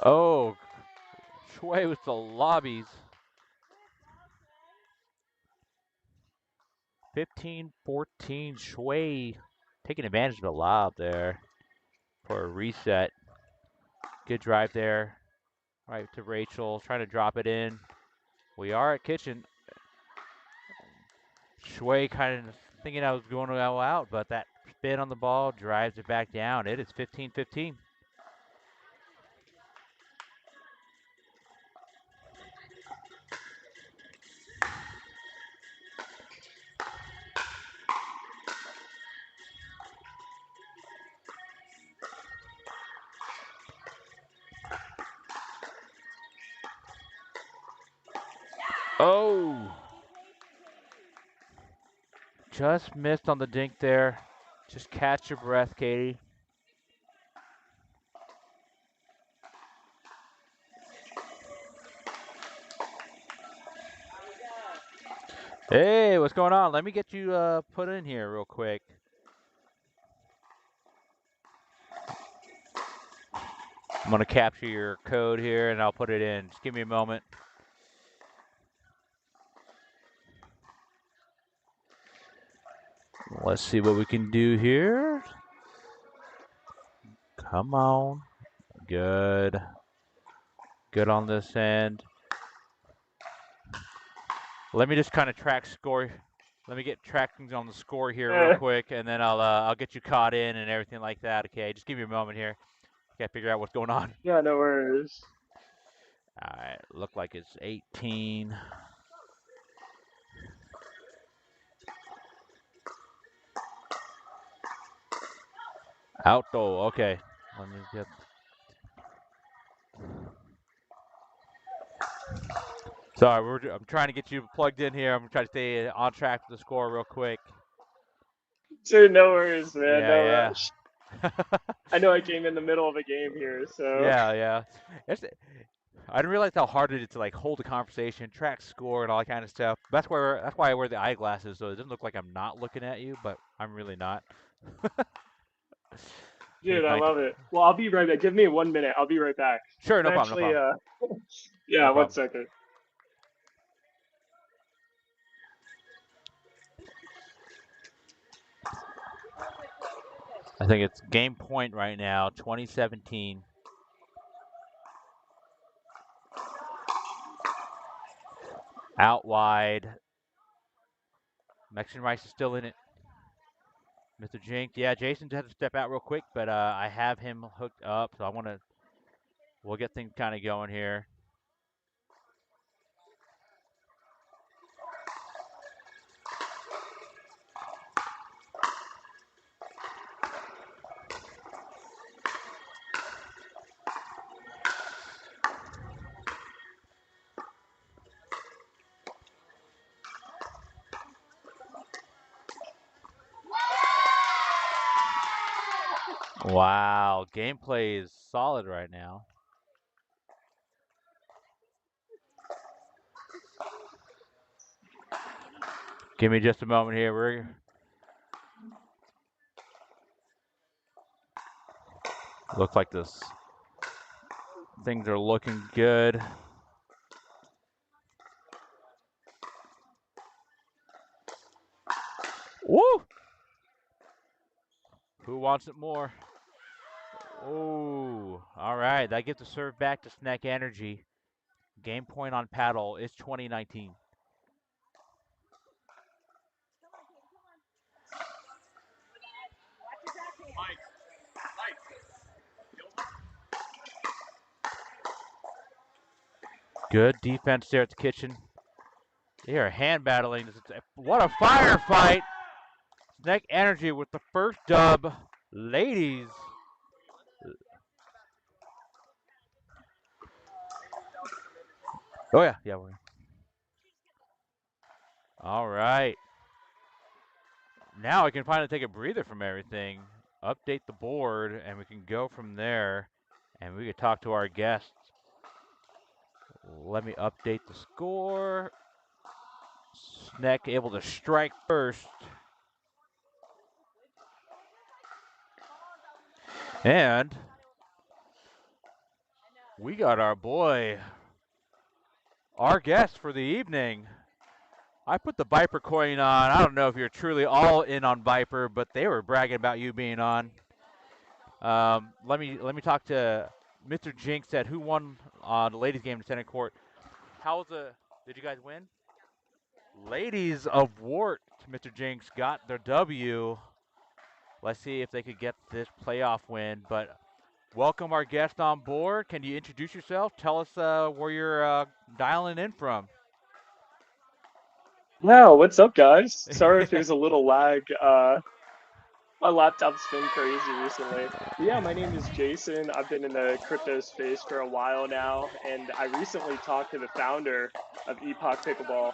S1: Oh, Shui with the lobbies. 15-14, Shui taking advantage of the lob there for a reset. Good drive there. Right to Rachel, trying to drop it in. We are at kitchen. Shui kind of thinking I was going to go out, but that spin on the ball drives it back down. It is 15-15. Oh! Just missed on the dink there. Just catch your breath, Katie. Hey, what's going on? Let me get you put in here real quick. I'm going to capture your code here and I'll put it in. Just give me a moment. Let's see what we can do here. Come on. Good. Good on this end. Let me just kind of track score. Let me get tracking on the score here real quick, and then I'll get you caught in and everything like that. Okay, just give me a moment here. Gotta figure out what's going on.
S6: Yeah, no worries.
S1: All right, look like it's 18. Out though. Okay. Let me get. Sorry, I'm trying to get you plugged in here. I'm trying to stay on track with the score real quick.
S6: Dude, no worries, man.
S1: Yeah,
S6: No
S1: yeah.
S6: rush. I know I came in the middle of a game here, so.
S1: Yeah. I didn't realize how hard it is to like hold a conversation, track score, and all that kind of stuff. That's why I wear the eyeglasses, so it doesn't look like I'm not looking at you, but I'm really not.
S6: Dude, I love it. Well, I'll be right back. Give me 1 minute. I'll be right back.
S1: Sure, no problem.
S6: Actually, yeah,
S1: No
S6: 1
S1: problem.
S6: second.
S1: I think it's game point right now, 2017. Out wide. Mexican Rice is still in it. Mr. Jinx. Yeah, Jason's had to step out real quick, but I have him hooked up, so we'll get things kind of going here. Wow, gameplay is solid right now. Give me just a moment here. Looks like things are looking good. Woo! Who wants it more? Oh, all right. That gets the serve back to Snack Energy. Game point on paddle is 2019. Good defense there at the kitchen. They are hand battling. What a firefight! Snack Energy with the first dub. Ladies. Oh, yeah. Yeah, we're in. All right. Now I can finally take a breather from everything, update the board, and we can go from there, and we can talk to our guests. Let me update the score. Snack able to strike first. And we got our boy, our guest for the evening. I put the Viper coin on. I don't know if you're truly all in on Viper, but they were bragging about you being on. Let me talk to Mr. Jinx at who won the ladies game in center court. Did you guys win? Ladies of Wart, Mr. Jinx got their W. Let's see if they could get this playoff win. But welcome our guest on board. Can you introduce yourself? Tell us where you're dialing in from.
S6: Yeah, what's up, guys? Sorry if there's a little lag. My laptop's been crazy recently. But yeah, my name is Jason. I've been in the crypto space for a while now, and I recently talked to the founder of Epoch Pickleball,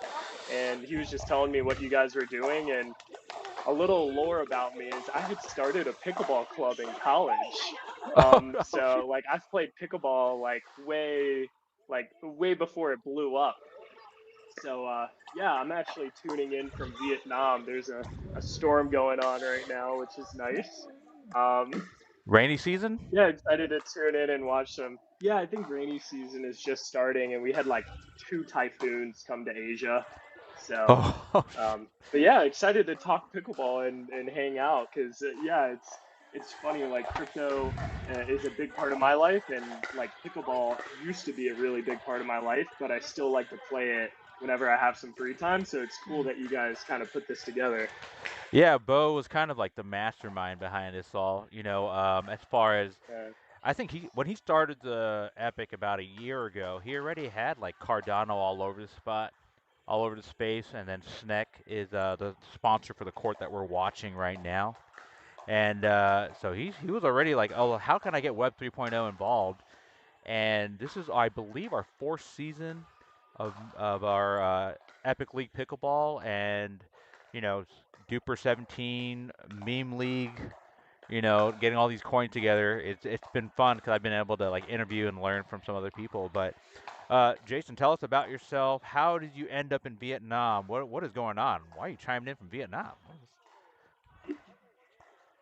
S6: and he was just telling me what you guys were doing. And a little lore about me is I had started a pickleball club in college. So like I've played pickleball way before it blew up. So yeah, I'm actually tuning in from Vietnam. There's a storm going on right now, which is nice.
S1: Rainy season?
S6: Yeah, excited to tune in and watch some. Yeah, I think rainy season is just starting, and we had like 2 typhoons come to Asia. So,
S1: Oh,
S6: but yeah, excited to talk pickleball and hang out because yeah, it's funny. Like crypto is a big part of my life, and like pickleball used to be a really big part of my life, but I still like to play it whenever I have some free time. So it's cool that you guys kind of put this together.
S1: yeah, Bo was kind of like the mastermind behind this all. As far as
S6: Uh,
S1: I think when he started the Epic about a year ago, he already had like Cardano all over the spot, all over the space, and then Sneck is the sponsor for the court that we're watching right now. And so he was already like, oh, how can I get Web 3.0 involved? And this is, I believe, our fourth season of our Epic League Pickleball, and you know, Dupr 17 Meme League. Getting all these coins together. It's been fun because I've been able to like interview and learn from some other people. But Jason, tell us about yourself. How did you end up in Vietnam? What is going on? Why are you chiming in from Vietnam?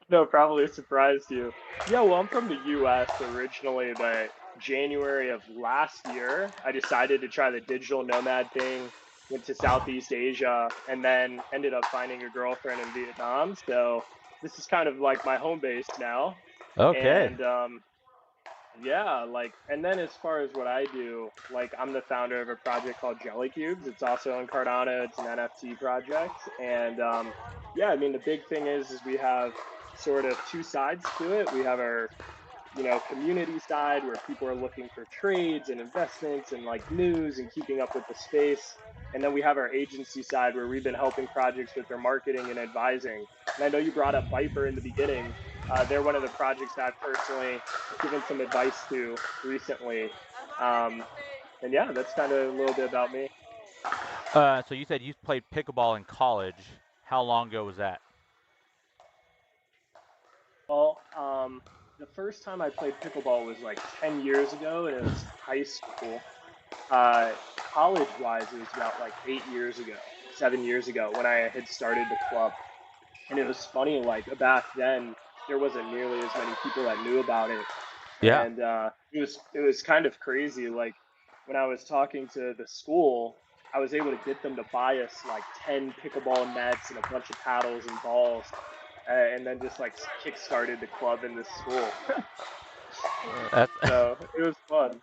S6: no, probably surprised you. Yeah, well, I'm from the US originally, but January of last year, I decided to try the digital nomad thing, went to Southeast Asia, and then ended up finding a girlfriend in Vietnam. So this is kind of like my home base now.
S1: Okay.
S6: And yeah, like, and then as far as what I do, like, I'm the founder of a project called Jelly Cubes. It's also on Cardano. It's an NFT project, and yeah, I mean, the big thing is we have sort of two sides to it. We have our community side where people are looking for trades and investments and like news and keeping up with the space. And then we have our agency side where we've been helping projects with their marketing and advising. And I know you brought up Viper in the beginning. They're one of the projects that I've personally given some advice to recently. Um, and yeah, that's kind of a little bit about me.
S1: So you said you played pickleball in college. How long ago was that?
S6: Well, the first time I played pickleball was like 10 years ago, and it was high school. uh, college wise, it was about like 8 years ago, 7 years ago when I had started the club. And it was funny, like back then, there wasn't nearly as many people that knew about it.
S1: Yeah.
S6: And it was kind of crazy. Like when I was talking to the school, I was able to get them to buy us like 10 pickleball nets and a bunch of paddles and balls, and then just like kick started the club in this school.
S1: That's
S6: So it was fun.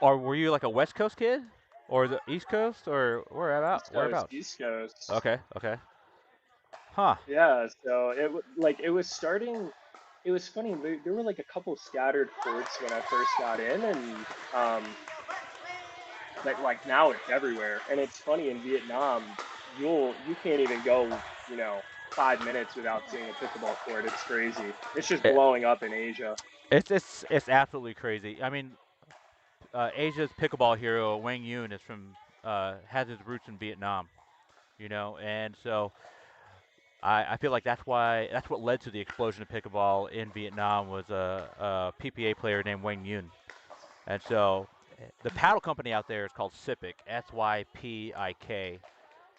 S1: or were you like a West Coast kid, or the East Coast, or
S6: East Coast,
S1: whereabouts?
S6: East Coast.
S1: Okay. Okay. Huh.
S6: Yeah, so like it was starting. It was funny. There were like a couple scattered courts when I first got in, and but like now it's everywhere. And it's funny in Vietnam, you can't even go 5 minutes without seeing a pickleball court. It's crazy. It's just
S1: It,
S6: blowing up in Asia.
S1: it's absolutely crazy. I mean, Asia's pickleball hero Wang Yun is from has his roots in Vietnam. And so I feel like that's what led to the explosion of pickleball in Vietnam was a PPA player named Wang Yun. And so the paddle company out there is called Sypik, SYPIK.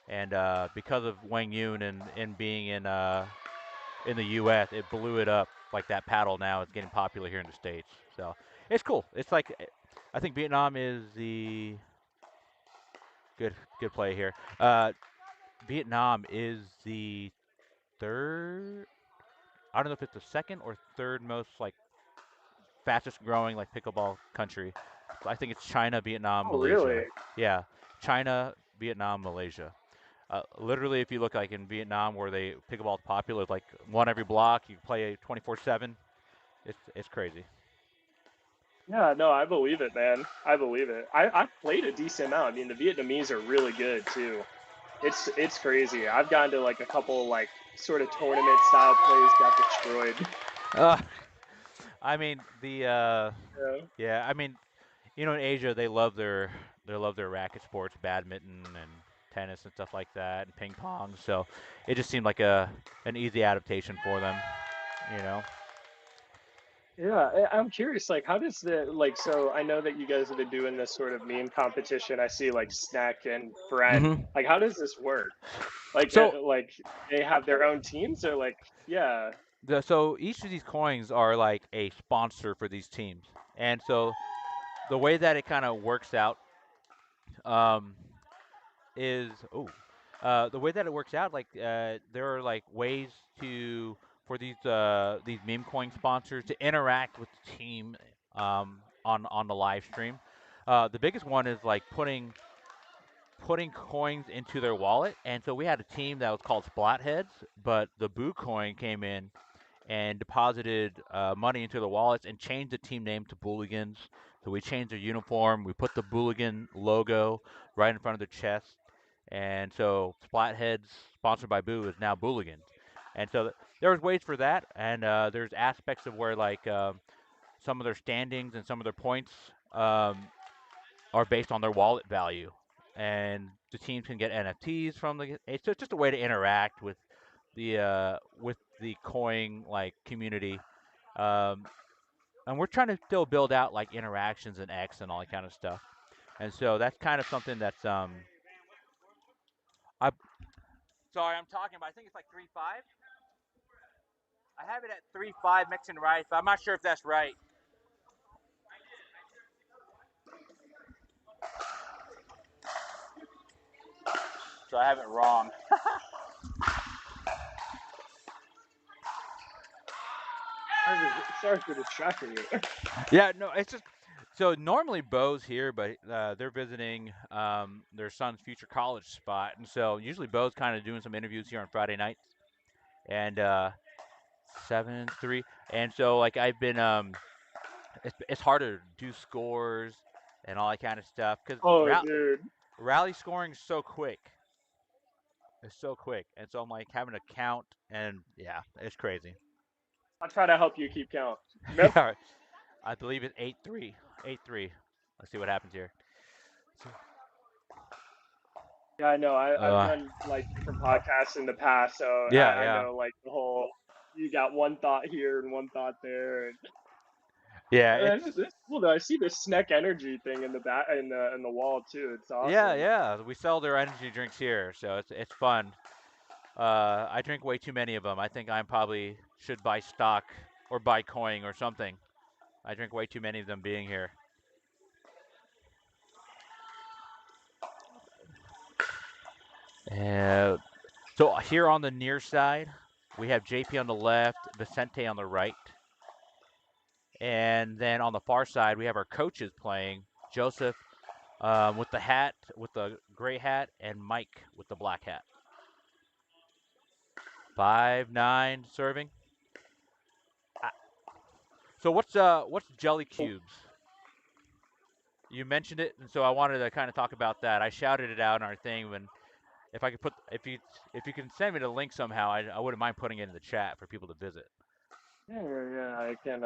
S1: And because of Wang Yun and being in the U.S., it blew it up. Like that paddle now is getting popular here in the States. So it's cool. It's like I think Vietnam is the good play here. Vietnam is the third. I don't know if it's the second or third most like fastest growing like pickleball country. I think it's China, Vietnam,
S6: Oh,
S1: Malaysia.
S6: really?
S1: Yeah, China, Vietnam, Malaysia. Literally, if you look like in Vietnam where they pickleball is popular, it's like one every block. You play 24/7. It's crazy.
S6: Yeah, no, I believe it, man. I believe it. I've played a decent amount. I mean, the Vietnamese are really good too. It's crazy. I've gone to like a couple like sort of tournament style plays, got destroyed.
S1: Uh, I mean the
S6: Yeah.
S1: yeah. I mean in Asia they love their racket sports, badminton and tennis and stuff like that, and ping pong. So it just seemed like an easy adaptation for them. You know.
S6: Yeah, I'm curious, like, how does the like? So I know that you guys have been doing this sort of meme competition. I see like Snack and Brent.
S1: hmm
S6: Like, how does this work?
S1: So
S6: Like they have their own teams, or like, yeah.
S1: so each of these coins are like a sponsor for these teams, and so the way that it kind of works out. Um, is the way that it works out. Like there are like ways to for these meme coin sponsors to interact with the team on the live stream. The biggest one is like putting coins into their wallet, and so we had a team that was called Splatheads, but the Boo coin came in and deposited money into the wallets and changed the team name to Booligans. So we changed their uniform. We put the Booligan logo right in front of their chest. And so Splatheads, sponsored by Boo, is now Booligans. And so there was ways for that, and there's aspects of where like some of their standings and some of their points are based on their wallet value. And the teams can get NFTs from the. It's just a way to interact with the coin like community, um, and we're trying to still build out like interactions and X and all that kind of stuff. And so that's kind of something that's I sorry I'm talking about. I think it's like 3.5. I have it at 3.5 mixing rice, but I'm not sure if that's right. So I have it wrong.
S6: Sorry for distracting you.
S1: Yeah, no, it's just so normally Bo's here, but they're visiting their son's future college spot, and so usually Bo's kind of doing some interviews here on Friday nights, and 7-3, and so like I've been it's harder to do scores and all that kind of stuff because
S6: Oh, dude.
S1: rally scoring is so quick. It's so quick, and so I'm like having to count, and yeah, it's crazy.
S6: I'll try to help you keep count. Nope.
S1: Yeah, I believe it's 8-3, 8-3. Let's see what happens here. So,
S6: Yeah, I know. I've
S1: uh,
S6: done like different podcasts in the past, so
S1: yeah,
S6: I
S1: yeah,
S6: know like the whole you got one thought here and one thought there, and
S1: yeah.
S6: this cool though. I see the snack energy thing in the back in the wall too. It's
S1: Yeah,
S6: awesome.
S1: yeah. We sell their energy drinks here, so it's fun. I drink way too many of them. I think I probably should buy stock or buy coin or something. I drink way too many of them being here. Uh, so here on the near side, we have JP on the left, Vicente on the right, and then on the far side we have our coaches playing. Joseph with the hat, with the gray hat, and Mike with the black hat. 5-9 serving. So what's jelly cubes? You mentioned it, and so I wanted to kind of talk about that. I shouted it out in our thing when if I could put if you can send me the link somehow, I wouldn't mind putting it in the chat for people to visit.
S6: Yeah, yeah, yeah. I can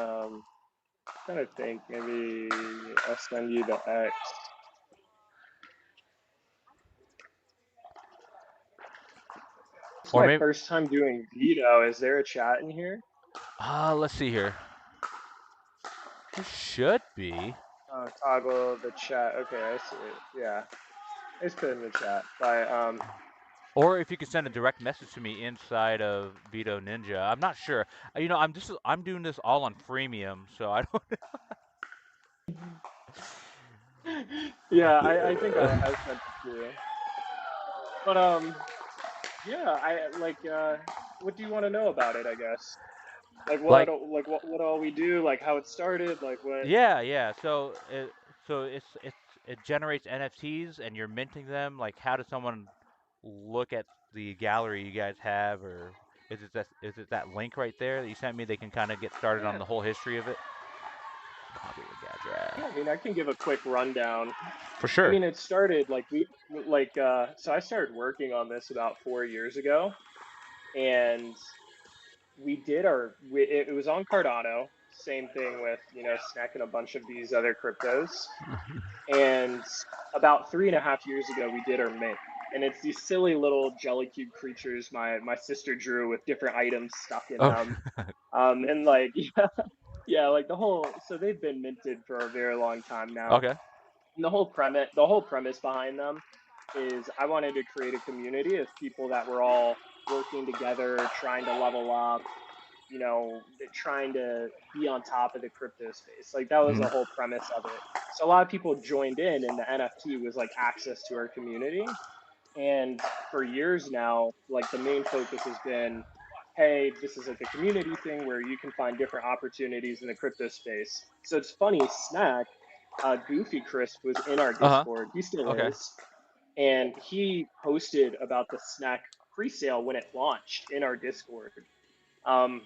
S6: trying to think. Maybe I'll send you the X. It's
S1: Or
S6: my
S1: maybe
S6: first time doing veto. Is there a chat in here?
S1: let's see here. There should be.
S6: Oh, toggle the chat. Okay, I see it. Yeah, it's put in the chat. But
S1: Or if you could send a direct message to me inside of Vito Ninja. I'm not sure. I'm doing this all on freemium, so I don't.
S6: yeah, I think I sent it to you. But yeah, I like what do you want to know about it, I guess?
S1: Like
S6: What all we do, like how it started, like what
S1: yeah, yeah. So it generates NFTs and you're minting them. Like how does someone look at the gallery you guys have, or is it that link right there that you sent me? They can kind of get started on
S6: Yeah.
S1: the whole history of it. Copy link
S6: Yeah,
S1: address.
S6: I mean, I can give a quick rundown.
S1: For
S6: I
S1: sure.
S6: mean, it started like so I started working on this about 4 years ago, and we did it was on Cardano, same thing with, snacking a bunch of these other cryptos. And about 3.5 years ago, we did our mint. And it's these silly little jelly cube creatures my sister drew with different items stuck in
S1: Oh,
S6: them. And like, yeah, like so they've been minted for a very long time now.
S1: okay.
S6: And the whole premise behind them is I wanted to create a community of people that were all working together, trying to level up, trying to be on top of the crypto space. Like that was
S1: Mhm.
S6: the whole premise of it. So a lot of people joined in, and the NFT was like access to our community. And for years now, like the main focus has been, hey, this is like a community thing where you can find different opportunities in the crypto space. So it's funny, Snack, Goofy Crisp was in our
S1: Uh huh.
S6: Discord. He still
S1: Okay.
S6: is. And he posted about the Snack pre-sale when it launched in our Discord. Um,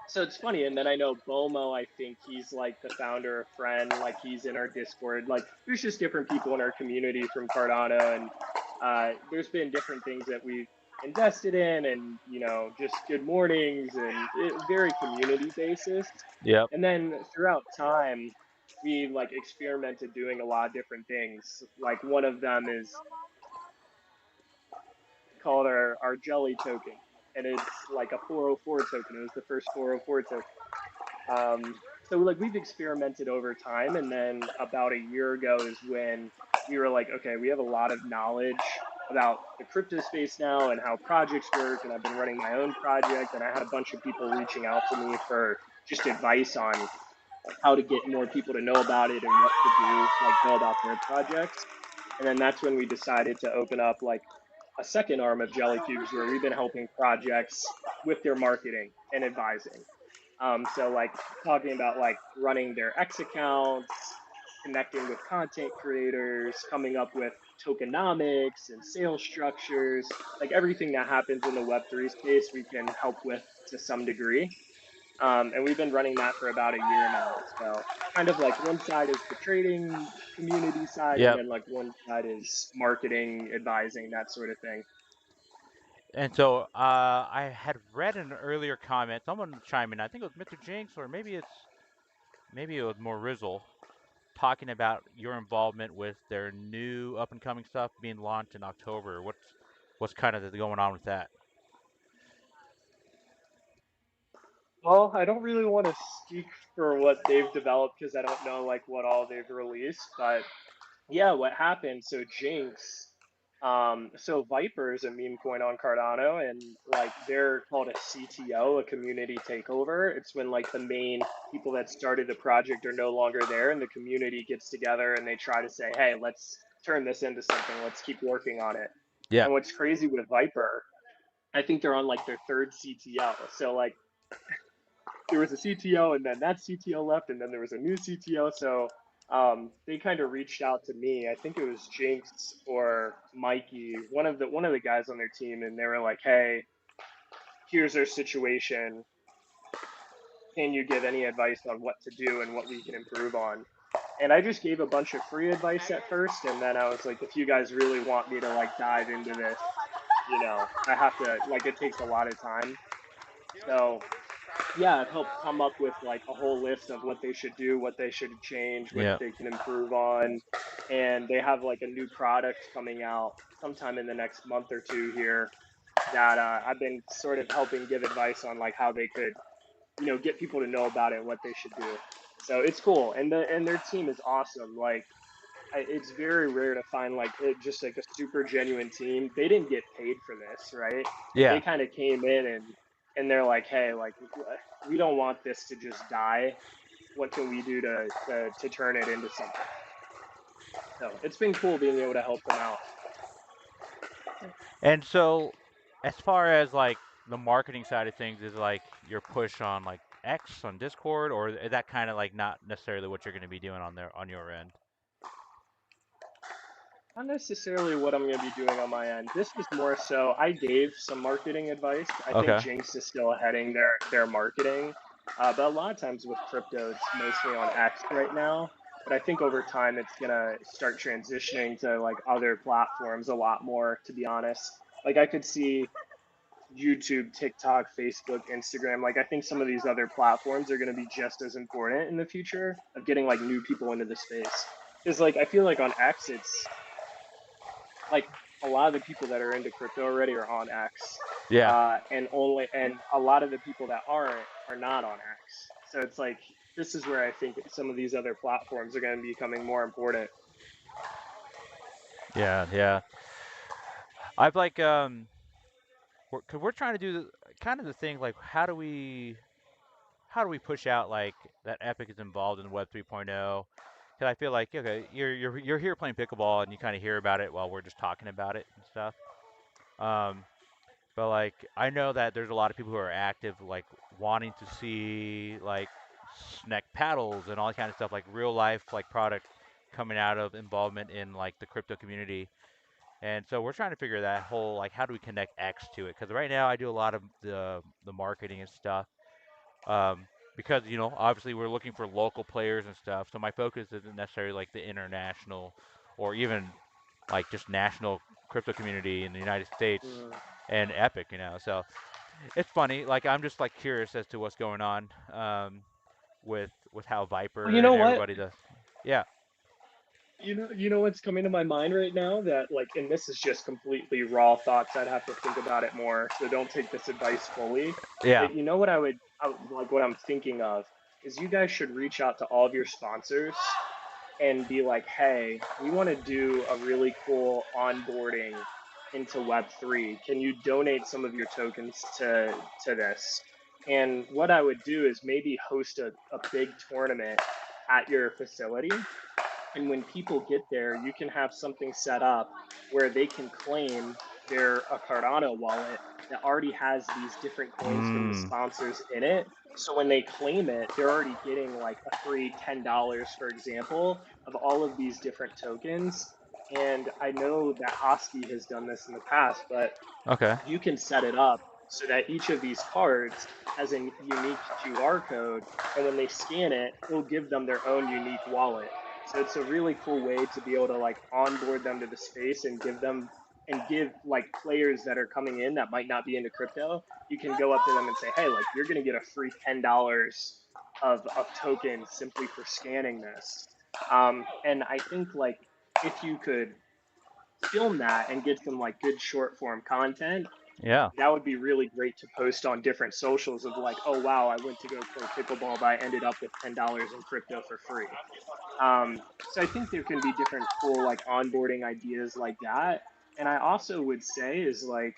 S6: so it's funny, and then I know Bomo, I think he's like the founder of Friend, like he's in our Discord. Like there's just different people in our community from Cardano, and there's been different things that we've invested in, and just good mornings and very community basis.
S1: Yep.
S6: And then throughout time, we like experimented doing a lot of different things. Like one of them is called our jelly token, and it's like a 404 token. It was the first 404 token. So like we've experimented over time, and then about a year ago is when we were like, okay, we have a lot of knowledge about the crypto space now and how projects work, and I've been running my own project, and I had a bunch of people reaching out to me for just advice on how to get more people to know about it and what to do, like know about their projects. And then that's when we decided to open up like a second arm of Jelly Cubes where we've been helping projects with their marketing and advising. So like talking about like running their X accounts, connecting with content creators, coming up with tokenomics and sales structures, like everything that happens in the Web3 space, we can help with to some degree. And we've been running that for about a year now. So kind of like one side is the trading community side, and
S1: Yep.
S6: then like one side is marketing, advising, that sort of thing.
S1: And so I had read in an earlier comment, someone chimed in. I think it was Mr. Jinx, or maybe it was more Rizzle, talking about your involvement with their new up and coming stuff being launched in October. What's kind of going on with that?
S6: Well, I don't really want to speak for what they've developed because I don't know like what all they've released, but yeah, what happened? So Jinx, so Viper is a meme coin on Cardano, and like they're called a CTO, a community takeover. It's when like the main people that started the project are no longer there, and the community gets together and they try to say, hey, let's turn this into something. Let's keep working on it.
S1: Yeah.
S6: And what's crazy with Viper, I think they're on like their third CTO. So like there was a CTO, and then that CTO left, and then there was a new CTO. So they kind of reached out to me. I think it was Jinx or Mikey, one of the guys on their team, and they were like, "Hey, here's our situation. Can you give any advice on what to do and what we can improve on?" And I just gave a bunch of free advice at first, and then I was like, if you guys really want me to like dive into this, I have to like it takes a lot of time. So yeah, I've helped come up with like a whole list of what they should do, what they should change, what
S1: Yeah.
S6: they can improve on. And they have like a new product coming out sometime in the next month or two here that I've been sort of helping give advice on like how they could, get people to know about it and what they should do. So it's cool. And their team is awesome. Like it's very rare to find like just like a super genuine team. They didn't get paid for this, right? Like they
S1: Yeah.
S6: kind of came in and they're like, hey, like we don't want this to just die. What can we do to turn it into something? So it's been cool being able to help them out.
S1: And so, as far as like the marketing side of things, is like your push on like X on Discord, or is that kind of like not necessarily what you're going to be doing on your end?
S6: Not necessarily what I'm going to be doing on my end. This was more so I gave some marketing advice. I think
S1: Okay.
S6: Jinx is still heading their marketing, but a lot of times with crypto, it's mostly on X right now. But I think over time it's gonna start transitioning to like other platforms a lot more. To be honest, like I could see YouTube, TikTok, Facebook, Instagram. Like I think some of these other platforms are going to be just as important in the future of getting like new people into the space. Because like I feel like on X, it's like a lot of the people that are into crypto already are on X,
S1: Yeah.
S6: and a lot of the people that aren't are not on X. So it's like this is where I think some of these other platforms are going to be becoming more important.
S1: Yeah. Yeah. I've like cause we're trying to do kind of the thing like how do we push out like that Epic is involved in Web 3.0, because I feel like okay, you're here playing pickleball and you kind of hear about it while we're just talking about it and stuff. Um, but like I know that there's a lot of people who are active, like wanting to see like snack paddles and all that kind of stuff, like real life like product coming out of involvement in like the crypto community. And so we're trying to figure that whole like how do we connect X to it? Because right now I do a lot of the marketing and stuff. Um, because obviously we're looking for local players and stuff. So my focus isn't necessarily like the international or even like just national crypto community in the United States
S6: Mm.
S1: and Epic. So it's funny. Like I'm just like curious as to what's going on with how
S6: Well, you
S1: Viper
S6: know
S1: and
S6: what?
S1: everybody does. Yeah.
S6: You know what's coming to my mind right now that like, and this is just completely raw thoughts. I'd have to think about it more, so don't take this advice fully.
S1: Yeah.
S6: But you know what like what I'm thinking of is you guys should reach out to all of your sponsors and be like, hey, we want to do a really cool onboarding into Web3. Can you donate some of your tokens to this? And what I would do is maybe host a big tournament at your facility, and when people get there, you can have something set up where they can claim their a Cardano wallet that already has these different coins from the
S1: Mm.
S6: sponsors in it. So when they claim it, they're already getting like a free $10, for example, of all of these different tokens. And I know that Hosky has done this in the past, but
S1: Okay.
S6: you can set it up so that each of these cards has a unique QR code, and when they scan it, it'll give them their own unique wallet. So it's a really cool way to be able to like onboard them to the space and give like players that are coming in that might not be into crypto, you can go up to them and say, hey, like you're gonna get a free $10 of tokens simply for scanning this. And I think like if you could film that and get some like good short form content,
S1: Yeah.
S6: that would be really great to post on different socials of like, oh wow, I went to go play pickleball, but I ended up with $10 in crypto for free. So I think there can be different cool like onboarding ideas like that. And I also would say is like,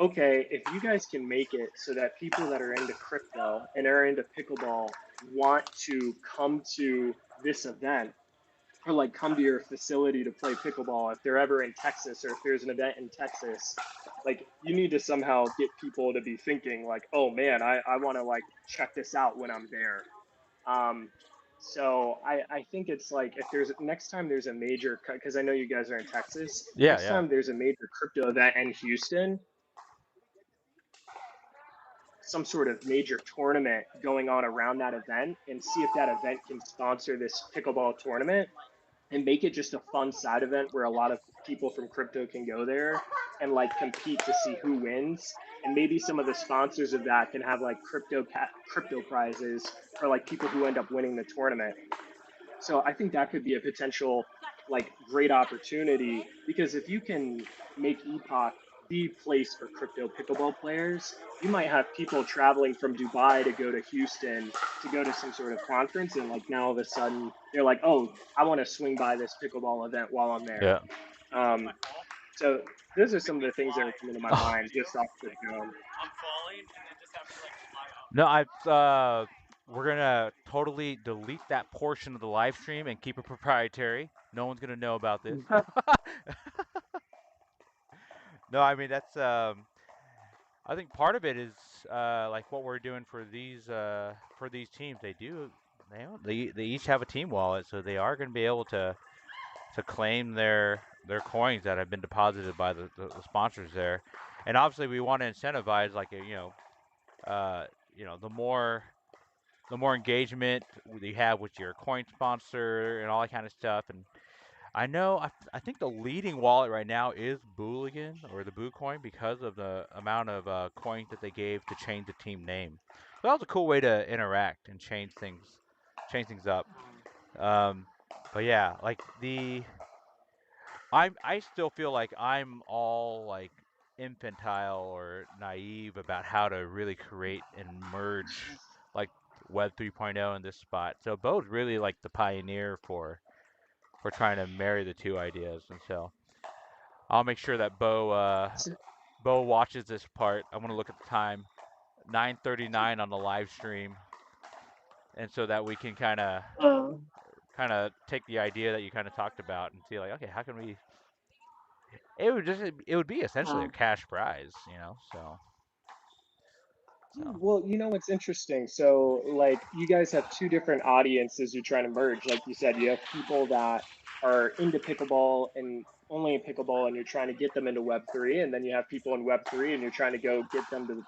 S6: okay, if you guys can make it so that people that are into crypto and are into pickleball want to come to this event, or like come to your facility to play pickleball if they're ever in Texas, or if there's an event in Texas, like you need to somehow get people to be thinking like, oh man, I want to like check this out when I'm there. Um, so I think it's like if there's next time there's a major, because I know you guys are in Texas,
S1: Yeah.
S6: next
S1: Yeah.
S6: time there's a major crypto event in Houston, some sort of major tournament going on around that event, and see if that event can sponsor this pickleball tournament and make it just a fun side event where a lot of people from crypto can go there and like compete to see who wins. And maybe some of the sponsors of that can have like crypto prizes for like people who end up winning the tournament. So I think that could be a potential like great opportunity, because if you can make Epoch the place for crypto pickleball players, you might have people traveling from Dubai to go to Houston to go to some sort of conference, and like now all of a sudden they're like, oh, I want to swing by this pickleball event while I'm there.
S1: Yeah.
S6: Um, so those are some of the things that are coming to my
S1: Oh.
S6: mind just off the dome.
S1: No, I we're gonna totally delete that portion of the live stream and keep it proprietary. No one's gonna know about this. No, I mean that's I think part of it is like what we're doing for these teams. They each have a team wallet, so they are going to be able to claim their coins that have been deposited by the sponsors there. And obviously, we want to incentivize like uh, the more engagement you have with your coin sponsor and all that kind of stuff. And I know I think the leading wallet right now is Booligan or the Boo coin because of the amount of coins that they gave to change the team name. So that was a cool way to interact and change things up. Um, but yeah, like I still feel like I'm all like infantile or naive about how to really create and merge like Web 3.0 in this spot. So Bo's really like the pioneer for trying to marry the two ideas, and so I'll make sure that Bo watches this part. I want to look at the time, 9:39 on the live stream, and so that we can kind of kind of take the idea that you kind of talked about and see like, okay, how can we? It would be essentially a cash prize, So
S6: Well, what's interesting? So, like, you guys have two different audiences you're trying to merge. Like you said, you have people that are into pickleball and only in pickleball, and you're trying to get them into Web3, and then you have people in Web3, and you're trying to go get them to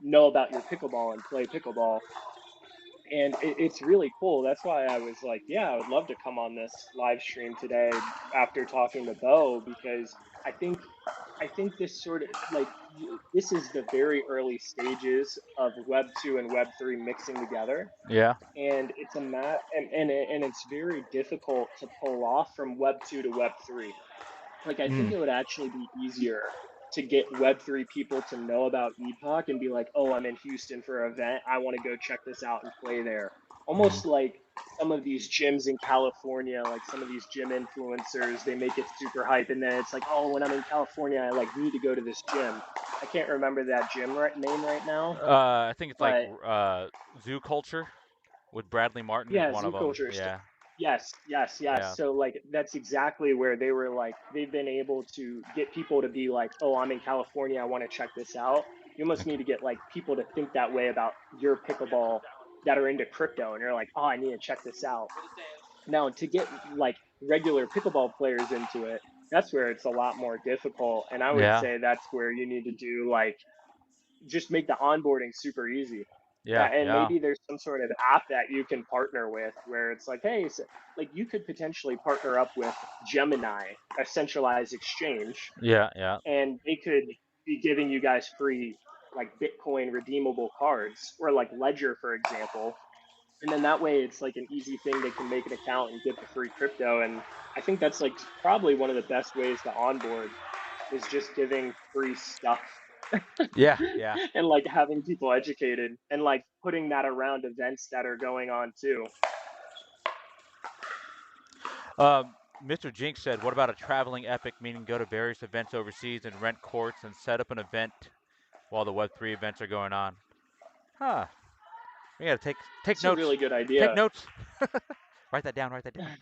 S6: know about your pickleball and play pickleball. And it's really cool. That's why I was like, yeah, I would love to come on this live stream today after talking to Bo, because I think I think this sort of like this is the very early stages of Web 2 and Web 3 mixing together,
S1: yeah.
S6: and it's a and it's very difficult to pull off from Web 2 to Web 3. Like, I think
S1: Mm.
S6: it would actually be easier to get Web3 people to know about Epoch and be like, oh, I'm in Houston for an event. I want to go check this out and play there.
S1: Mm.
S6: Almost like some of these gyms in California, like some of these gym influencers, they make it super hype. And then it's like, oh, when I'm in California, I like need to go to this gym. I can't remember that gym name right now,
S1: I think it's like
S6: but
S1: Zoo Culture with Bradley Martin is
S6: yeah,
S1: one of
S6: Zoo
S1: them.
S6: Culture.
S1: Yeah,
S6: Yes, yes, yes.
S1: yeah,
S6: So like that's exactly where they were like they've been able to get people to be like, "Oh, I'm in California, I want to check this out." You almost need to get like people to think that way about your pickleball that are into crypto and you're like, "Oh, I need to check this out." Now, to get like regular pickleball players into it, that's where it's a lot more difficult. And I would
S1: yeah,
S6: say that's where you need to do like just make the onboarding super easy.
S1: yeah,
S6: That and
S1: yeah,
S6: maybe there's some sort of app that you can partner with where it's like, hey, so, like you could potentially partner up with Gemini, a centralized exchange,
S1: yeah, yeah,
S6: and they could be giving you guys free like Bitcoin redeemable cards or like Ledger, for example. And then that way it's like an easy thing. They can make an account and get the free crypto. And I think that's like probably one of the best ways to onboard is just giving free stuff
S1: yeah, yeah.
S6: and like having people educated and like putting that around events that are going on too.
S1: Mr. Jinx said, "What about a traveling epic, meaning go to various events overseas and rent courts and set up an event while the Web3 events are going on?" Huh. We gotta take
S6: It's a
S1: notes.
S6: really good
S1: Take
S6: idea.
S1: notes. Write that down. Write that down.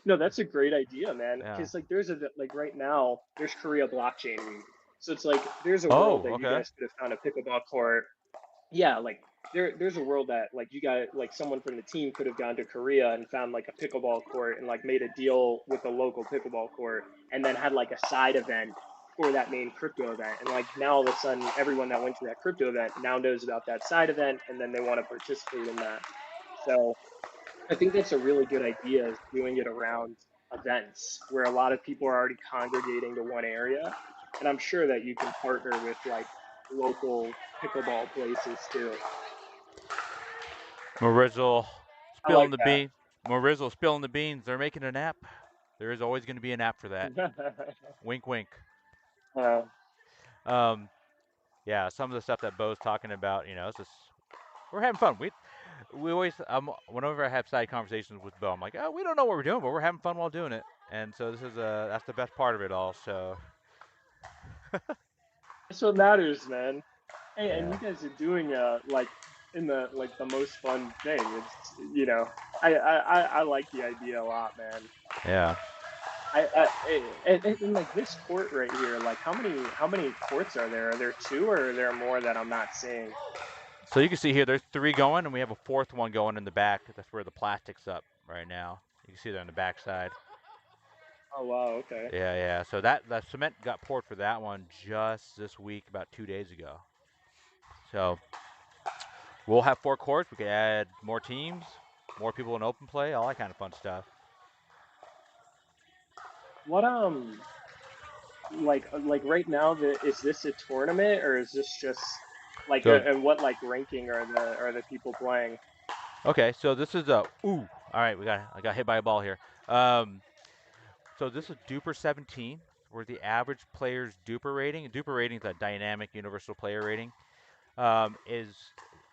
S6: No, that's a great idea, man.
S1: Yeah.
S6: Because like there's a like right now there's Korea Blockchain Week, so it's like there's a world
S1: Oh,
S6: that you
S1: okay.
S6: guys could have found a pickleball court. Yeah, like there's a world that like you got like someone from the team could have gone to Korea and found like a pickleball court and like made a deal with a local pickleball court and then had like a side event for that main crypto event. And like now all of a sudden everyone that went to that crypto event now knows about that side event and then they want to participate in that. So I think that's a really good idea is doing it around events where a lot of people are already congregating to one area. And I'm sure that you can partner with like local pickleball places too.
S1: Marizzle
S6: I
S1: spilling
S6: like
S1: the
S6: that.
S1: beans. Marizzle spilling the beans. They're making an app. There is always going to be an app for that. Wink, wink.
S6: uh,
S1: Um, yeah, some of the stuff that Bo's talking about, it's just we're having fun. We always whenever I have side conversations with Bo, I'm like, oh, we don't know what we're doing, but we're having fun while doing it. And so this is that's the best part of it all. So
S6: that's what matters, man. Hey, and
S1: yeah,
S6: you guys are doing like in the like the most fun thing. It's I like the idea a lot, man.
S1: yeah.
S6: And like this court right here, like how many courts are there? Are there two or are there more that I'm not seeing?
S1: So you can see here, there's three going, and we have a fourth one going in the back. That's where the plastic's up right now. You can see that on the back side.
S6: Oh wow, okay.
S1: Yeah, yeah. So that cement got poured for that one just this week, about 2 days ago. So we'll have four courts. We could add more teams, more people in open play, all that kind of fun stuff.
S6: What like right now is this a tournament or is this just like
S1: So
S6: and what like ranking are the people playing?
S1: okay, so this is a ooh. All right, I got hit by a ball here. Um, so this is Dupr 17, where the average player's Dupr rating. Dupr rating is a dynamic universal player rating. Is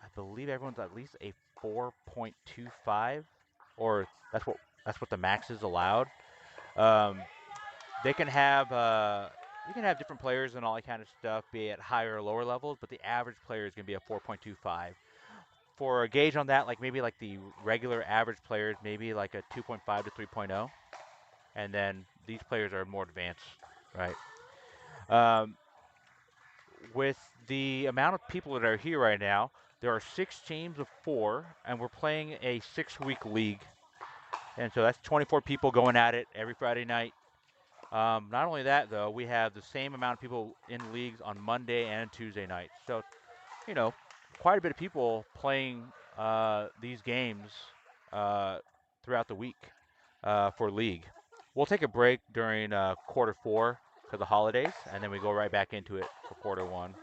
S1: I believe everyone's at least a 4.25, or that's what the max is allowed. Um, they can have you can have different players and all that kind of stuff, be at higher or lower levels, but the average player is going to be a 4.25. for a gauge on that, like maybe like the regular average players, maybe like a 2.5 to 3.0, and then these players are more advanced, right? With the amount of people that are here right now, there are 6 teams of 4, and we're playing a 6-week league, and so that's 24 people going at it every Friday night. Not only that, though, we have the same amount of people in leagues on Monday and Tuesday nights. So, you know, quite a bit of people playing these games throughout the week for league. We'll take a break during quarter 4 because of the holidays, and then we go right back into it for quarter 1.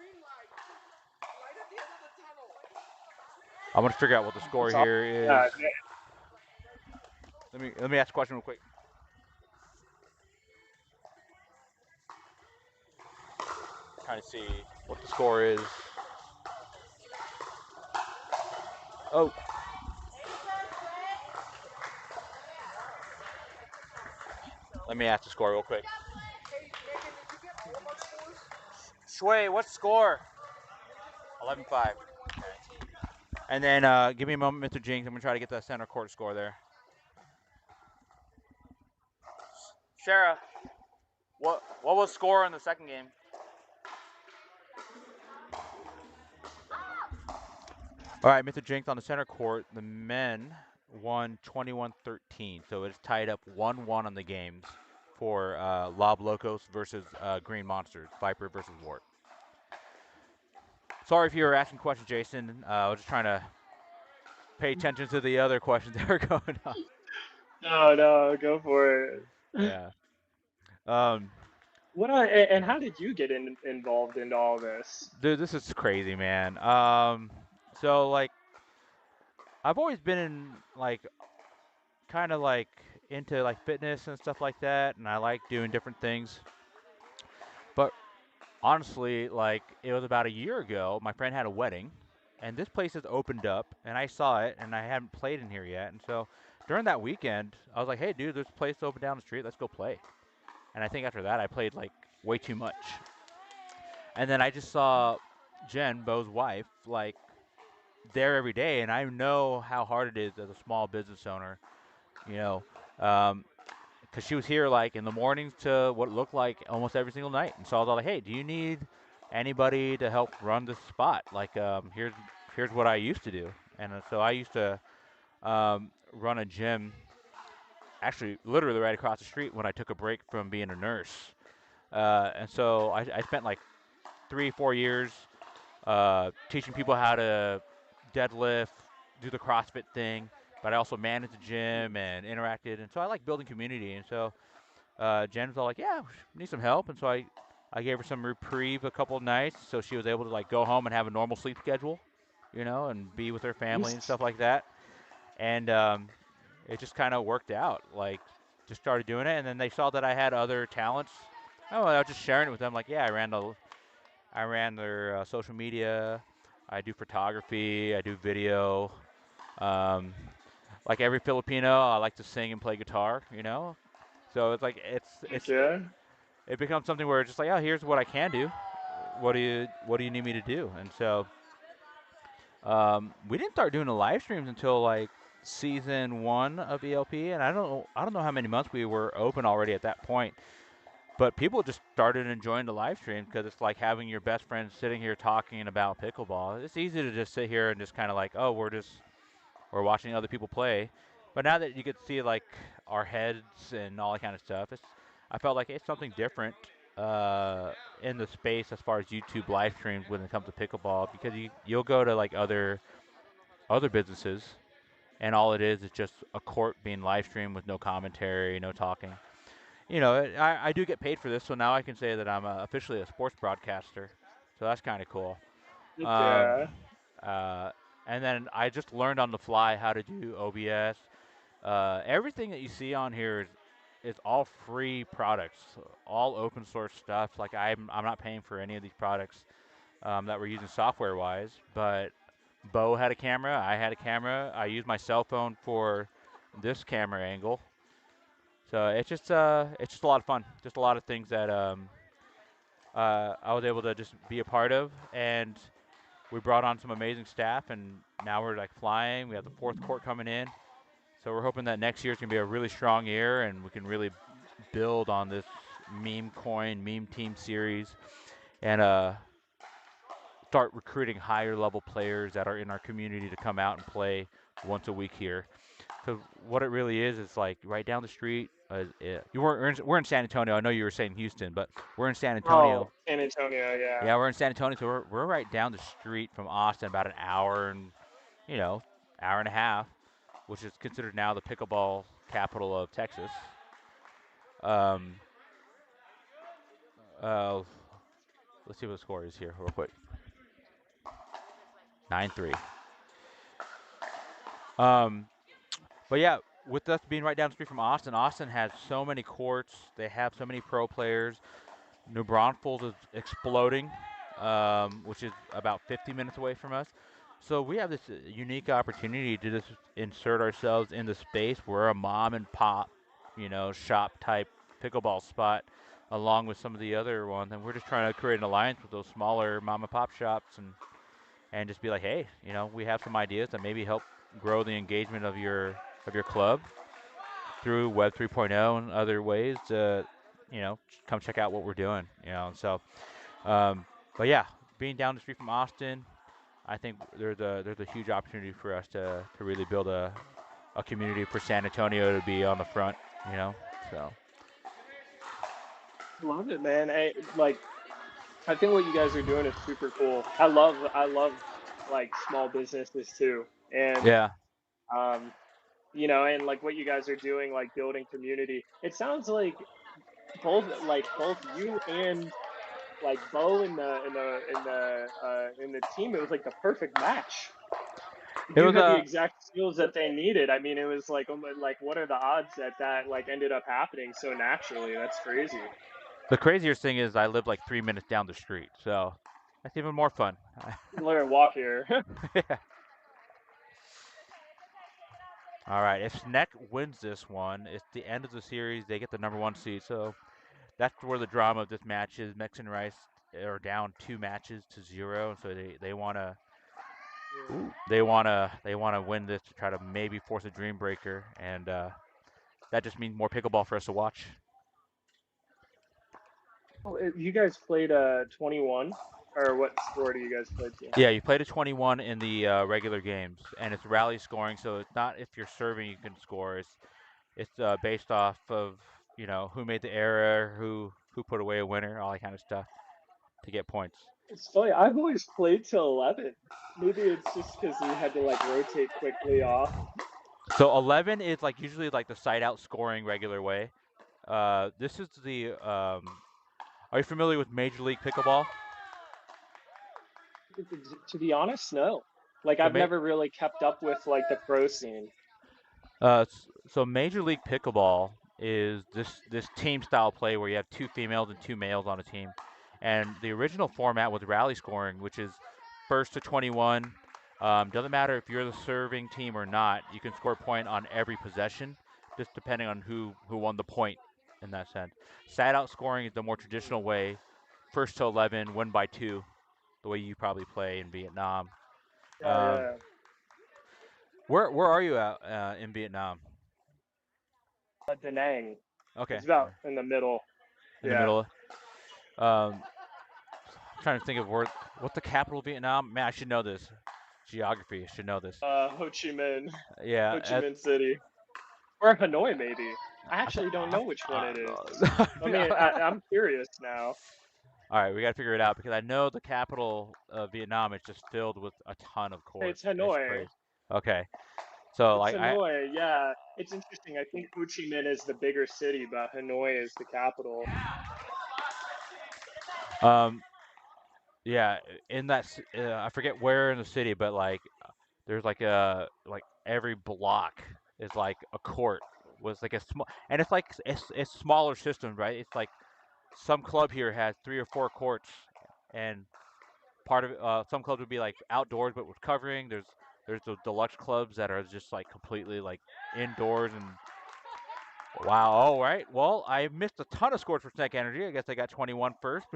S1: I'm gonna figure out what the score
S6: It's all,
S1: here is.
S6: yeah,
S1: Let me ask a question real quick. Trying to see what the score is. Oh. Let me ask the score real quick. Shui, what's the score? 11-5. Okay. And then give me a moment, Mr. Jinx. I'm gonna try to get the center court score there. Shara, what was the score in the second game? All right, Mr. Jinx, on the center court, the men won 21-13, so it's tied up 1-1 on the games for Lob Locos versus Green Monsters, Viper versus Wart. Sorry if you were asking questions, Jason. I was just trying to pay attention to the other questions that were going on.
S6: no, go for it.
S1: Yeah. Um,
S6: And how did you get involved into all this?
S1: Dude, this is crazy, man. So like, I've always been in like, kind of like into like fitness and stuff like that, and I like doing different things. But honestly, like, it was about a year ago, my friend had a wedding, and this place has opened up, and I saw it, and I haven't played in here yet, and so during that weekend, I was like, hey, dude, there's a place open down the street, let's go play. And I think after that, I played like way too much. And then I just saw Jen, Bo's wife, like there every day, and I know how hard it is as a small business owner, you know, because she was here like in the mornings to what looked like almost every single night. And so I was like, hey, do you need anybody to help run this spot? Like, here's what I used to do. And so I used to run a gym, actually literally right across the street when I took a break from being a nurse. And so I spent like 3-4 years teaching people how to deadlift, do the CrossFit thing, but I also managed the gym and interacted, and so I like building community. And so Jen was all like, "Yeah, we need some help," and so I gave her some reprieve a couple of nights, so she was able to like go home and have a normal sleep schedule, you know, and be with her family and stuff like that. And it just kind of worked out. Like, just started doing it, and then they saw that I had other talents. Oh, I was just sharing it with them. Like, yeah, I ran their social media. I do photography. I do video. Um, like every Filipino, I like to sing and play guitar. You know, so it's like
S6: Yeah.
S1: it becomes something where it's just like, oh, here's what I can do. What do you need me to do? And so we didn't start doing the live streams until like season 1 of ELP, and I don't know how many months we were open already at that point. But people just started enjoying the live stream because it's like having your best friend sitting here talking about pickleball. It's easy to just sit here and just kind of like, oh, we're watching other people play. But now that you get to see like our heads and all that kind of stuff, I felt like it's something different in the space as far as YouTube live streams when it comes to pickleball, because you'll go to like other businesses, and all it is just a court being live streamed with no commentary, no talking. You know, I do get paid for this, so now I can say that I'm officially a sports broadcaster. So that's kind of cool. Um,
S6: Yeah.
S1: uh, and then I just learned on the fly how to do OBS. Everything that you see on here is all free products, all open source stuff. Like, I'm not paying for any of these products that we're using software wise. But Bo had a camera, I had a camera. I used my cell phone for this camera angle. So it's just a lot of fun. Just a lot of things that I was able to just be a part of, and we brought on some amazing staff, and now we're like flying. We have the 4th court coming in. So we're hoping that next year's going to be a really strong year and we can really build on this meme coin, meme team series and start recruiting higher level players that are in our community to come out and play once a week here. Because what it really is like right down the street. We're in San Antonio. I know you were saying Houston, but we're in San Antonio.
S6: Oh, San Antonio, yeah.
S1: Yeah, we're in San Antonio, so we're right down the street from Austin, about an hour and hour and a half, which is considered now the pickleball capital of Texas. Um, let's see what the score is here real quick. 9-3. But yeah, with us being right down the street from Austin, Austin has so many courts. They have so many pro players. New Braunfels is exploding, which is about 50 minutes away from us. So we have this unique opportunity to just insert ourselves in the space. We're a mom and pop, shop type pickleball spot, along with some of the other ones, and we're just trying to create an alliance with those smaller mom and pop shops and just be like, hey, we have some ideas that maybe help grow the engagement of your club through Web 3.0 and other ways to, come check out what we're doing, And so, but yeah, being down the street from Austin, I think there's a huge opportunity for us to really build a community for San Antonio to be on the front, So
S6: Love it, man. I think what you guys are doing is super cool. I love like small businesses too. And
S1: yeah,
S6: and like what you guys are doing, like building community. It sounds like both you and like Bo in the team, it was like the perfect match.
S1: it
S6: You
S1: was
S6: had the
S1: a.
S6: exact skills that they needed. I mean, it was like what are the odds that like ended up happening so naturally? That's crazy.
S1: The craziest thing is I live like 3 minutes down the street, so that's even more fun.
S6: You can literally walk here.
S1: Yeah. All right, if Sneck wins this one, it's the end of the series. They get the #1 seed, so that's where the drama of this match is. Mex and Rice are down 2-0, so they wanna they wanna win this to try to maybe force a dream breaker, and that just means more pickleball for us to watch.
S6: Oh, you guys played 21, or what score do you guys play to?
S1: Yeah, you played a 21 in the regular games, and it's rally scoring, so it's not if you're serving you can score. It's based off of who made the error, who put away a winner, all that kind of stuff to get points.
S6: It's funny. I've always played till 11. Maybe it's just because you had to like rotate quickly off.
S1: So 11 is like usually like the side out scoring regular way. This is the. Are you familiar with Major League Pickleball?
S6: To be honest, no. Like
S1: So
S6: I've never really kept up with like the pro scene.
S1: so Major League Pickleball is this team style play where you have 2 females and 2 males on a team, and the original format was rally scoring, which is first to 21. Doesn't matter if you're the serving team or not. You can score a point on every possession, just depending on who won the point in that sense. Side out scoring is the more traditional way, first to 11, win by 2, the way you probably play in Vietnam.
S6: Yeah,
S1: Um,
S6: yeah.
S1: where are you at in Vietnam?
S6: Da Nang.
S1: Okay,
S6: It's about in the middle.
S1: in the
S6: Yeah.
S1: middle. Um, trying to think of what's the capital of Vietnam. Man, I should know this. Geography, I should know this.
S6: Ho Chi Minh,
S1: Yeah,
S6: Ho Chi Minh City, or Hanoi maybe. I
S1: I th-
S6: actually don't know which one it is. I mean,
S1: I-
S6: I'm curious now.
S1: All right, we got to figure it out because I know the capital of Vietnam is just filled with a ton of
S6: Hey,
S1: courts.
S6: it's
S1: It's
S6: Hanoi.
S1: crazy. Okay, so
S6: It's
S1: like
S6: Hanoi. Yeah, it's interesting. I think Ho Chi Minh is the bigger city, but Hanoi is the capital.
S1: um, yeah, in that I forget where in the city, but like there's like every block is like a court was like a small, and it's like it's smaller systems, right? It's like some club here has 3 or 4 courts, and part of some clubs would be like outdoors but with covering. There's the deluxe clubs that are just like completely like indoors and wow. All right, well I missed a ton of scores for Snack Energy. I guess I got 21 first.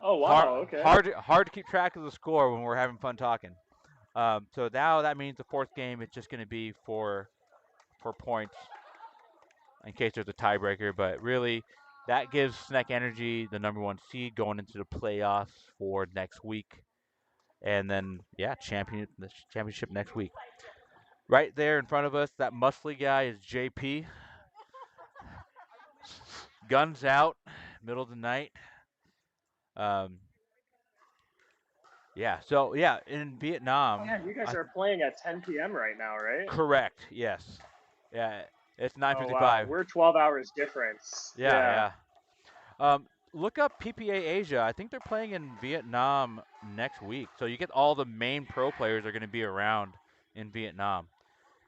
S6: Oh wow. Okay.
S1: Hard to keep track of the score when we're having fun talking. So now that means the fourth game is just going to be for points in case there's a tiebreaker. But really, that gives Snack Energy the #1 seed going into the playoffs for next week, and then the championship next week. Right there in front of us, that muscly guy is JP. Guns out, middle of the night. Yeah. So yeah, in Vietnam.
S6: Yeah, you guys are playing at 10 p.m. right now, right?
S1: Correct. Yes. Yeah. It's
S6: Oh wow,
S1: 9:55.
S6: we're 12 hours difference. Yeah.
S1: Yeah. Look up PPA Asia. I think they're playing in Vietnam next week. So you get all the main pro players are going to be around in Vietnam.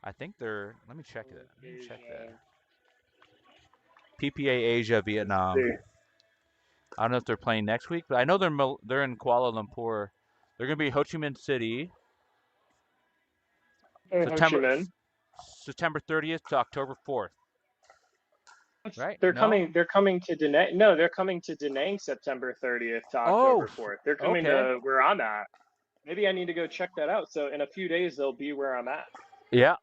S1: I think they're. Let me check that.
S6: Asia.
S1: PPA Asia
S6: Let's
S1: Vietnam.
S6: see.
S1: I don't know if they're playing next week, but I know they're in Kuala Lumpur. They're going to be Ho Chi Minh City.
S6: Hey, Ho Chi Minh.
S1: September 30th to October 4th. Right?
S6: They're
S1: No?
S6: coming to Da Nang. No, they're coming to Da Nang September 30th to October 4th. They're coming to where I'm at. Maybe I need to go check that out. So in a few days they'll be where I'm at.
S1: Yeah.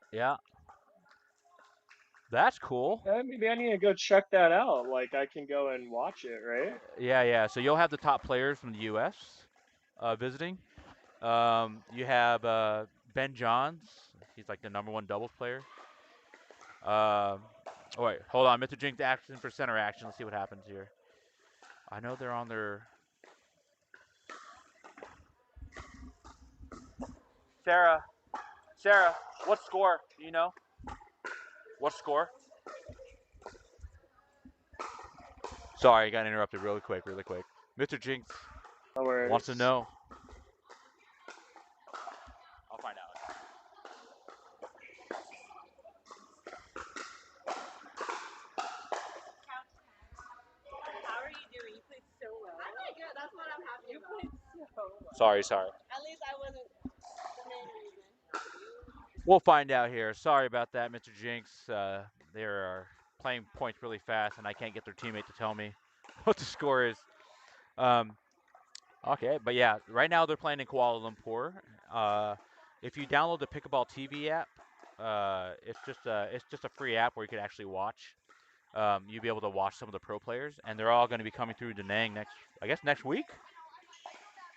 S1: That's cool.
S6: Maybe I need to go check that out. Like I can go and watch it, right?
S1: Yeah. So you'll have the top players from the U.S. Visiting. You have Ben Johns. He's like the #1 doubles player. Oh wait, hold on. Mr. Jinx action for center action. Let's see what happens here. I know they're on their. Sarah, what score? Do you know? What score? Sorry, I got interrupted really quick. Mr. Jinx wants to know. I'll find out.
S3: How are you doing? You played so well. I'm not good. That's what I'm happy You played so well.
S1: Sorry.
S3: At least I wasn't the main reason.
S1: We'll find out here. Sorry about that, Mr. Jinx. They are playing points really fast, and I can't get their teammate to tell me what the score is. Okay, but yeah, right now they're playing in Kuala Lumpur. If you download the Pickleball TV app, it's just a free app where you can actually watch. You'll be able to watch some of the pro players, and they're all going to be coming through Da Nang next week.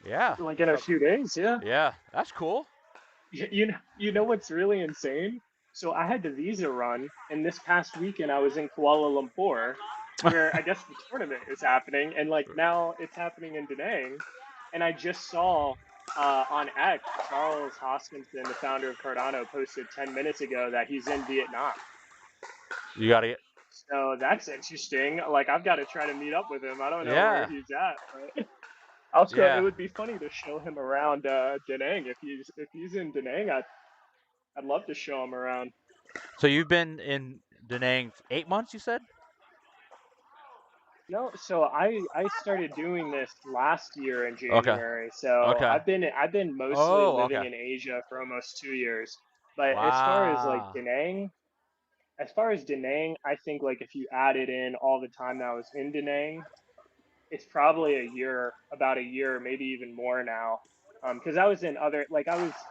S1: Yeah.
S6: Like in a few days, yeah.
S1: Yeah, that's cool.
S6: You know what's really insane? So I had the visa run, and this past weekend I was in Kuala Lumpur, where I guess the tournament is happening, and like now it's happening in Da Nang, and I just saw on X Charles Hoskinson, the founder of Cardano, posted 10 minutes ago that he's in Vietnam.
S1: You got to get.
S6: So that's interesting. Like I've got to try to meet up with him. I don't know where he's at, but also it would be funny to show him around Da Nang if he's in Da Nang. I'd love to show him around.
S1: So you've been in Da Nang 8 months, you said?
S6: No, so I started doing this last year in January. Okay. So I've been mostly living in Asia for almost 2 years. But as far as like Da Nang, I think like if you added in all the time that I was in Da Nang, it's probably about a year, maybe even more now. Because I was in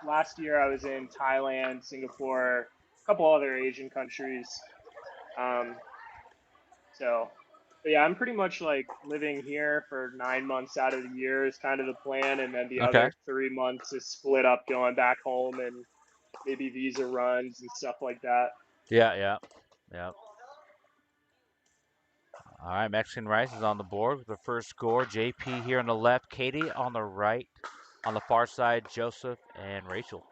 S6: last year I was in Thailand, Singapore, a couple other Asian countries. But yeah, I'm pretty much like living here for 9 months out of the year is kind of the plan, and then the other 3 months is split up going back home and maybe visa runs and stuff like that.
S1: Yeah. All right, Mexican Rice is on the board with the first score. JP here on the left, Katie on the right, on the far side, Joseph and Rachel.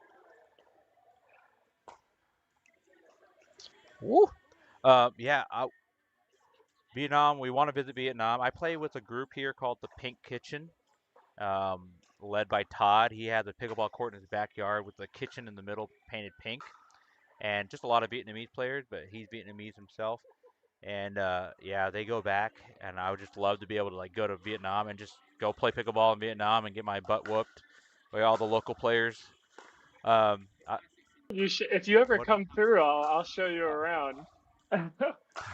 S1: Woo! Vietnam, we want to visit Vietnam. I play with a group here called the Pink Kitchen, led by Todd. He has a pickleball court in his backyard with the kitchen in the middle painted pink. And just a lot of Vietnamese players, but he's Vietnamese himself. And they go back, and I would just love to be able to like go to Vietnam and just go play pickleball in Vietnam and get my butt whooped by all the local players.
S6: If you ever come through, I'll show you around.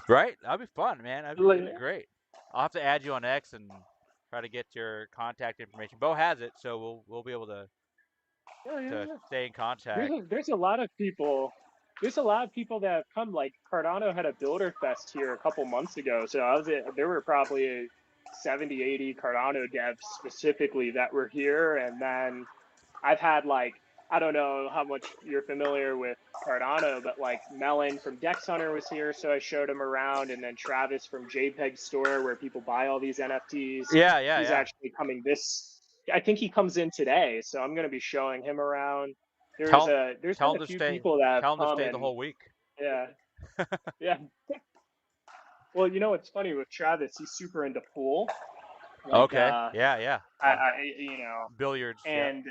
S1: Right? That'd be fun, man. That'd be great. I'll have to add you on X and try to get your contact information. Bo has it, so we'll be able to
S6: Yeah.
S1: stay in contact.
S6: There's a lot of people. There's a lot of people that have come. Like Cardano had a builder fest here a couple months ago, so there were probably 70, 80 Cardano devs specifically that were here, and then I've had like, I don't know how much you're familiar with Cardano, but like Melon from Dex Hunter was here, so I showed him around, and then Travis from JPEG Store, where people buy all these NFTs. He's
S1: Yeah.
S6: actually coming this. I think he comes in today, so I'm going to be showing him around. There's
S1: Tell
S6: been
S1: him
S6: a
S1: to
S6: few
S1: stay.
S6: people that have
S1: Tell him to
S6: come,
S1: stay the
S6: and
S1: whole week.
S6: yeah, yeah. Well, you know what's funny with Travis? He's super into pool. Like
S1: Okay. Yeah.
S6: you know,
S1: Billiards. Yeah.
S6: and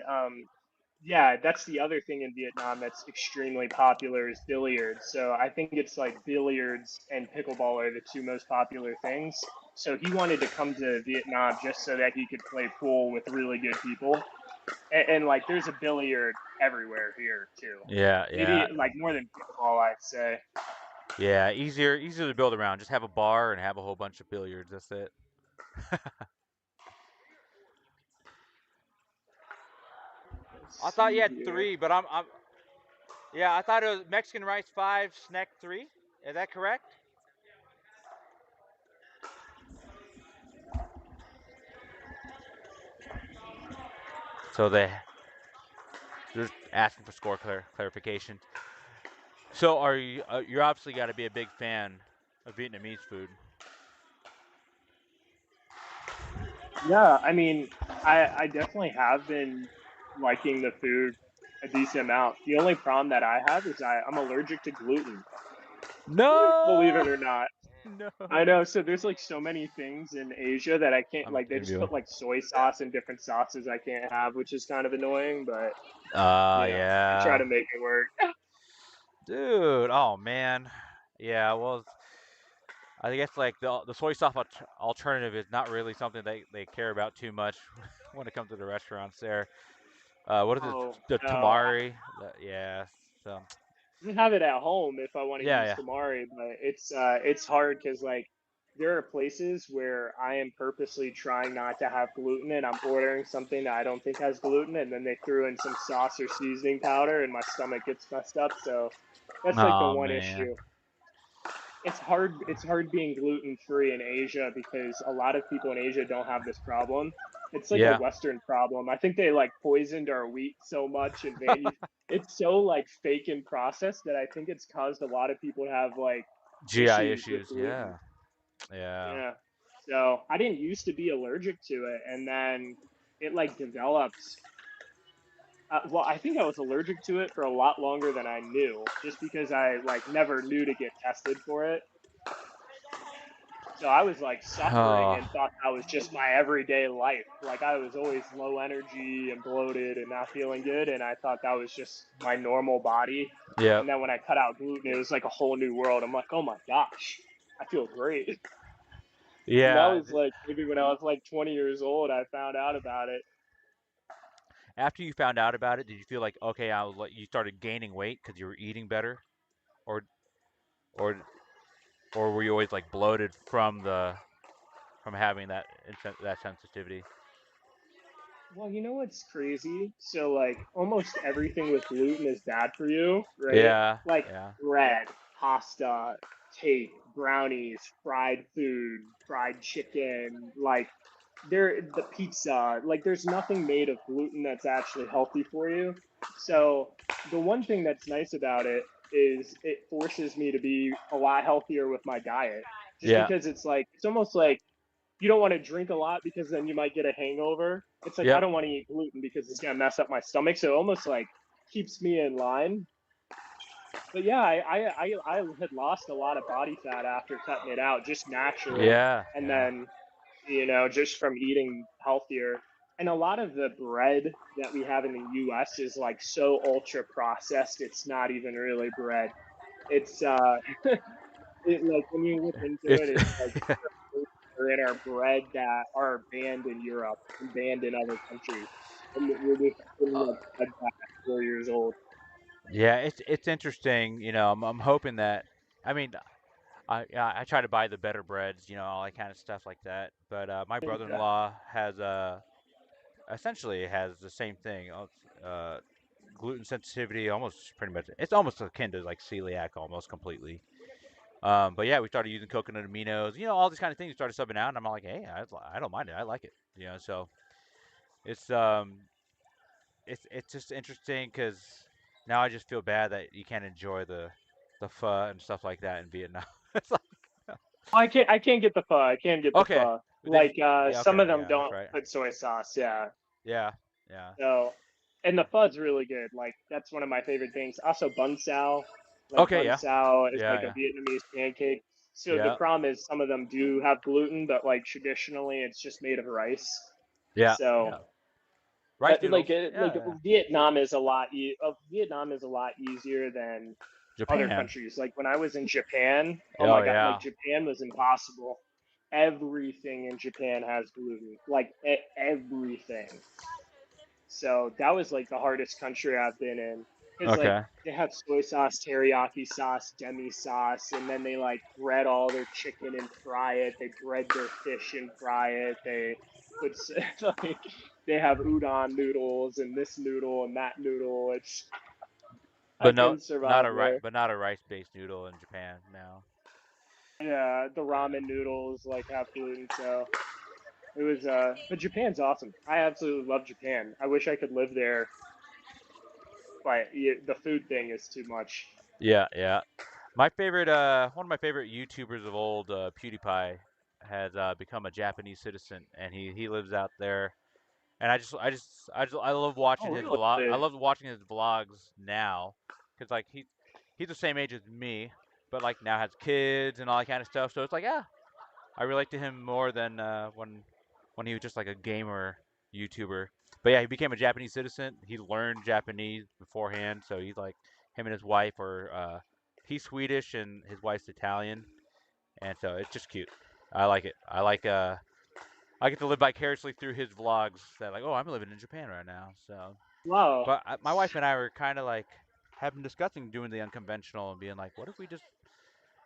S6: yeah, that's the other thing in Vietnam that's extremely popular is billiards. So I think it's like billiards and pickleball are the two most popular things. So he wanted to come to Vietnam just so that he could play pool with really good people. And like there's a billiard everywhere here too.
S1: Yeah.
S6: Maybe like more than pickleball, I'd say.
S1: Yeah. Easier to build around. Just have a bar and have a whole bunch of billiards. That's it. I
S6: Let's
S1: thought you
S6: see
S1: had
S6: here.
S1: 3, but I'm yeah. I thought it was Mexican rice 5, snack 3. Is that correct? So they're asking for score clarification. So are you? You're obviously got to be a big fan of Vietnamese food.
S6: Yeah, I mean, I definitely have been liking the food a decent amount. The only problem that I have is I'm allergic to gluten, believe
S1: No.
S6: it or not.
S1: No.
S6: I know, so there's like so many things in Asia that I can't
S1: I'm
S6: like they just
S1: you.
S6: put like soy sauce and different sauces I can't have, which is kind of annoying, but I try
S1: Yeah.
S6: to make it work.
S1: Dude. Oh man. Yeah. Well, I guess like the soy sauce alternative is not really something they care about too much when it comes to the restaurants there. What is it?
S6: Oh,
S1: The
S6: no.
S1: tamari. Yeah. So.
S6: I have it at home if I want to use
S1: Yeah.
S6: tamari, but it's hard because like there are places where I am purposely trying not to have gluten and I'm ordering something that I don't think has gluten and then they threw in some sauce or seasoning powder and my stomach gets messed up. So that's like the
S1: Oh
S6: one
S1: man.
S6: issue. It's hard being gluten free in Asia because a lot of people in Asia don't have this problem. It's like a
S1: Yeah.
S6: Western problem. I think they like poisoned our wheat so much and it's so like fake and processed that I think it's caused a lot of people to have like
S1: GI
S6: issues with
S1: issues.
S6: gluten.
S1: Yeah. Yeah.
S6: Yeah. So I didn't used to be allergic to it and then it like developed well, I think I was allergic to it for a lot longer than I knew, just because I like never knew to get tested for it. So I was like suffering
S1: Oh.
S6: and thought that was just my everyday life. Like I was always low energy and bloated and not feeling good. And I thought that was just my normal body.
S1: Yep.
S6: And then when I cut out gluten, it was like a whole new world. I'm like, oh my gosh, I feel great. And that
S1: Yeah.
S6: was like maybe when I was like 20 years old, I found out about it.
S1: After you found out about it, did you feel like okay, I was like you started gaining weight because you were eating better, or or or were you always like bloated from having that sensitivity?
S6: Well, you know what's crazy? So, like, almost everything with gluten is bad for you, right?
S1: Yeah.
S6: Like
S1: Yeah.
S6: bread, pasta, cake, brownies, fried food, fried chicken, like the pizza, like there's nothing made of gluten that's actually healthy for you. So, the one thing that's nice about it is it forces me to be a lot healthier with my diet. Just
S1: Yeah.
S6: because it's like it's almost like you don't want to drink a lot because then you might get a hangover. It's like I
S1: Yep.
S6: don't want to eat gluten because it's gonna mess up my stomach. So it almost like keeps me in line. But yeah, I had lost a lot of body fat after cutting it out just naturally,
S1: Yeah.
S6: and
S1: Yeah.
S6: then just from eating healthier. And a lot of the bread that we have in the U.S. is like so ultra processed. It's not even really bread. It's like when you look into
S1: It's
S6: it, it's like are in our bread that are banned in Europe and banned in other countries. And we're just eating like bread at 4 years old.
S1: yeah. It's interesting. I'm hoping that. I mean, I try to buy the better breads, all that kind of stuff like that. But my
S6: Yeah.
S1: brother-in-law has essentially has the same thing. Gluten sensitivity, almost pretty much. It's almost akin to like celiac, almost completely. But yeah, we started using coconut aminos, all these kind of things. We started subbing out, and I'm all like, hey, I don't mind it. I like it, So it's um, it's just interesting because now I just feel bad that you can't enjoy the pho and stuff like that in Vietnam. It's like,
S6: I can't get the pho. I can't get the
S1: okay,
S6: pho.
S1: then
S6: Like
S1: yeah,
S6: some
S1: okay,
S6: of them
S1: yeah, that's
S6: don't
S1: right.
S6: put soy sauce. Yeah.
S1: Yeah, yeah,
S6: So, and the pho's really good. Like that's one of my favorite things. Also bun sao. Like
S1: okay,
S6: bun
S1: yeah,
S6: sao is
S1: yeah,
S6: like a
S1: yeah,
S6: Vietnamese pancake. So the
S1: yeah,
S6: problem is some of them do have gluten, but like traditionally it's just made of rice.
S1: yeah,
S6: So
S1: yeah. Rice noodles,
S6: like
S1: yeah, yeah.
S6: Vietnam is a lot easier than other
S1: Japan,
S6: countries. Like when I was in Japan, oh
S1: oh
S6: my God, like
S1: yeah,
S6: Japan was impossible. Everything in Japan has gluten, like everything. So that was like the hardest country I've been in because like
S1: okay.
S6: they have soy sauce, teriyaki sauce, demi sauce, and then they like bread all their chicken and fry it. They bread their fish and fry it. They put like they have udon noodles and this noodle and that noodle. It's I
S1: But no,
S6: couldn't survive there.
S1: not a rice-based noodle in Japan. No.
S6: Yeah, the
S1: Yeah.
S6: ramen noodles like have gluten, so it was but Japan's awesome. I absolutely love Japan. I wish I could live there, but the food thing is too much.
S1: Yeah, yeah. One of my favorite YouTubers of old, PewDiePie, has become a Japanese citizen, and he lives out there. And I love watching
S6: Oh,
S1: his vlog. I
S6: really?
S1: love watching his vlogs now, because like he's the same age as me, but like now has kids and all that kind of stuff. So it's like, yeah, I relate to him more than when he was just like a gamer YouTuber. But yeah, he became a Japanese citizen. He learned Japanese beforehand, so he's like him and his wife are he's Swedish and his wife's Italian, and so it's just cute. I like it. I get to live vicariously through his vlogs. That like, oh, I'm living in Japan right now. So,
S6: Wow.
S1: but my wife and I were kind of like having discussing doing the unconventional and being like, what if we just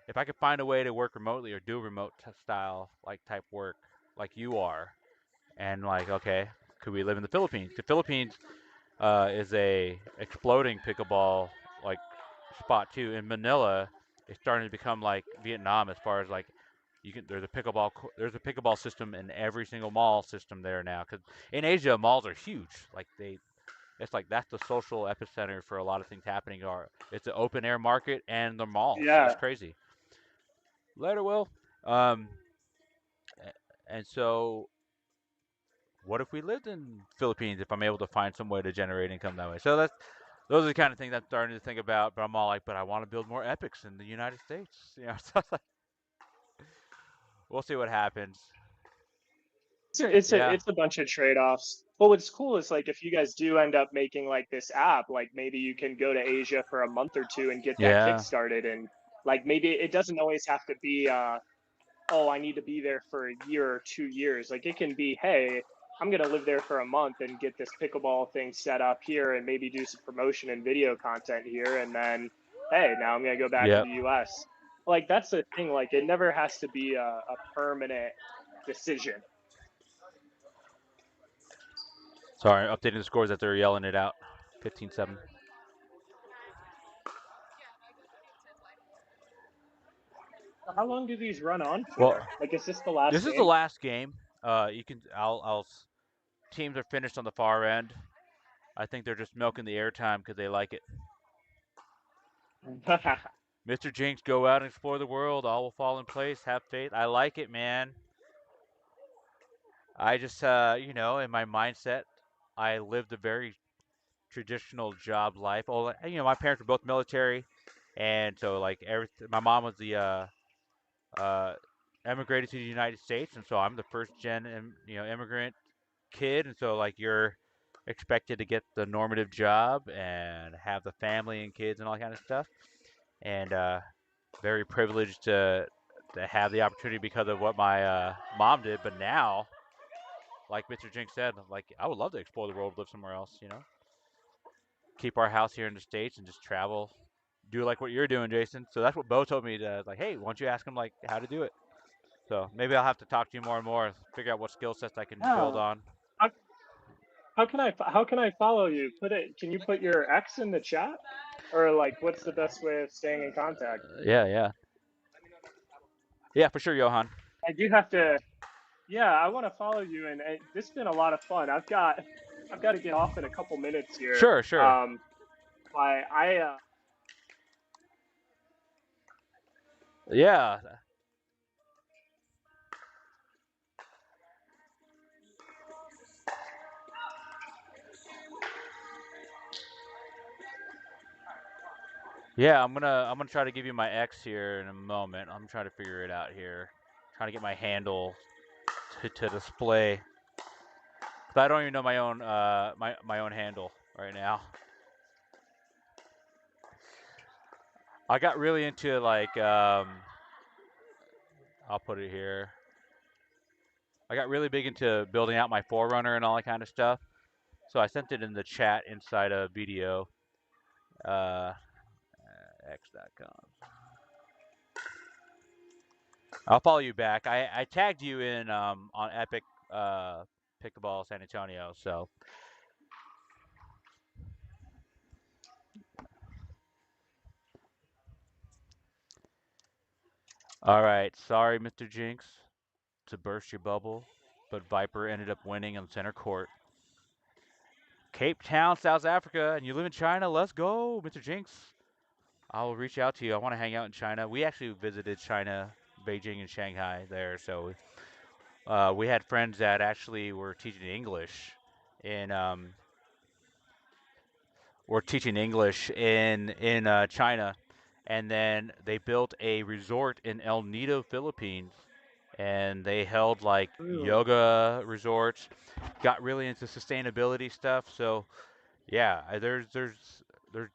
S1: if I could find a way to work remotely or do remote style like type work like you are, and like okay, could we live in the Philippines? The Philippines is a exploding pickleball like spot too. In Manila, it's starting to become like Vietnam as far as like there's a pickleball system in every single mall system there now. Because in Asia, malls are huge. Like it's like that's the social epicenter for a lot of things happening. It's an open air market and the malls. It's
S6: Yeah.
S1: crazy. Later, Will. Um, and so, what if we lived in Philippines? If I'm able to find some way to generate income that way, so those are the kind of things I'm starting to think about. But I'm all like, but I want to build more epics in the United States. So it's like, we'll see what happens. Yeah,
S6: It's a bunch of trade-offs. But what's cool is like if you guys do end up making like this app, like maybe you can go to Asia for a month or two and get that kick
S1: yeah,
S6: started, and like maybe it doesn't always have to be oh, I need to be there for a year or 2 years. Like it can be, hey, I'm gonna live there for a month and get this pickleball thing set up here and maybe do some promotion and video content here, and then hey, now I'm gonna go back to
S1: yep.
S6: the US. Like that's the thing, like it never has to be a permanent decision.
S1: Sorry, updating the scores that they're yelling it out. 15-7.
S6: How long do these run on
S1: Well,
S6: for? Like, is this the last
S1: this is the
S6: game?
S1: last game. You can. Teams are finished on the far end. I think they're just milking the airtime because they like it. Mr. Jinx, go out and explore the world. All will fall in place. Have faith. I like it, man. I just, in my mindset, I lived a very traditional job life. Oh, my parents were both military, and so like my mom was the uh, emigrated to the United States, and so I'm the first gen, immigrant kid, and so like you're expected to get the normative job and have the family and kids and all that kind of stuff, and very privileged to have the opportunity because of what my mom did. But now, like Mr. Jinx said, like I would love to explore the world, live somewhere else, keep our house here in the States and just travel. do like what you're doing, Jason. So that's what Bo told me to like. Hey, why don't you ask him like how to do it? So maybe I'll have to talk to you more and more, figure out what skill sets I can build
S6: Yeah.
S1: on.
S6: How, how can I follow you? Put it. Can you put your X in the chat, or like what's the best way of staying in contact?
S1: Yeah. Yeah, for sure, Johan.
S6: I do have to. Yeah, I want to follow you, and this has been a lot of fun. I've got to get off in a couple minutes here.
S1: Sure.
S6: I
S1: Yeah. Yeah, I'm gonna try to give you my X here in a moment. I'm trying to figure it out here. Trying to get my handle to display. 'Cause I don't even know my own my own handle right now. I got really into like I'll put it here. I got really big into building out my Forerunner and all that kind of stuff. So I sent it in the chat inside a video. Uh, X.com. I'll follow you back. I tagged you in on Epic Pickleball San Antonio. So all right. Sorry, Mr. Jinx, to burst your bubble, but Viper ended up winning on center court. Cape Town, South Africa, and you live in China. Let's go, Mr. Jinx. I will reach out to you. I want to hang out in China. We actually visited China, Beijing, and Shanghai there. So we had friends that actually were teaching English in China, and then they built a resort in El Nido, Philippines, and they held like
S6: Ooh.
S1: yoga resorts. Got really into sustainability stuff. So yeah, there's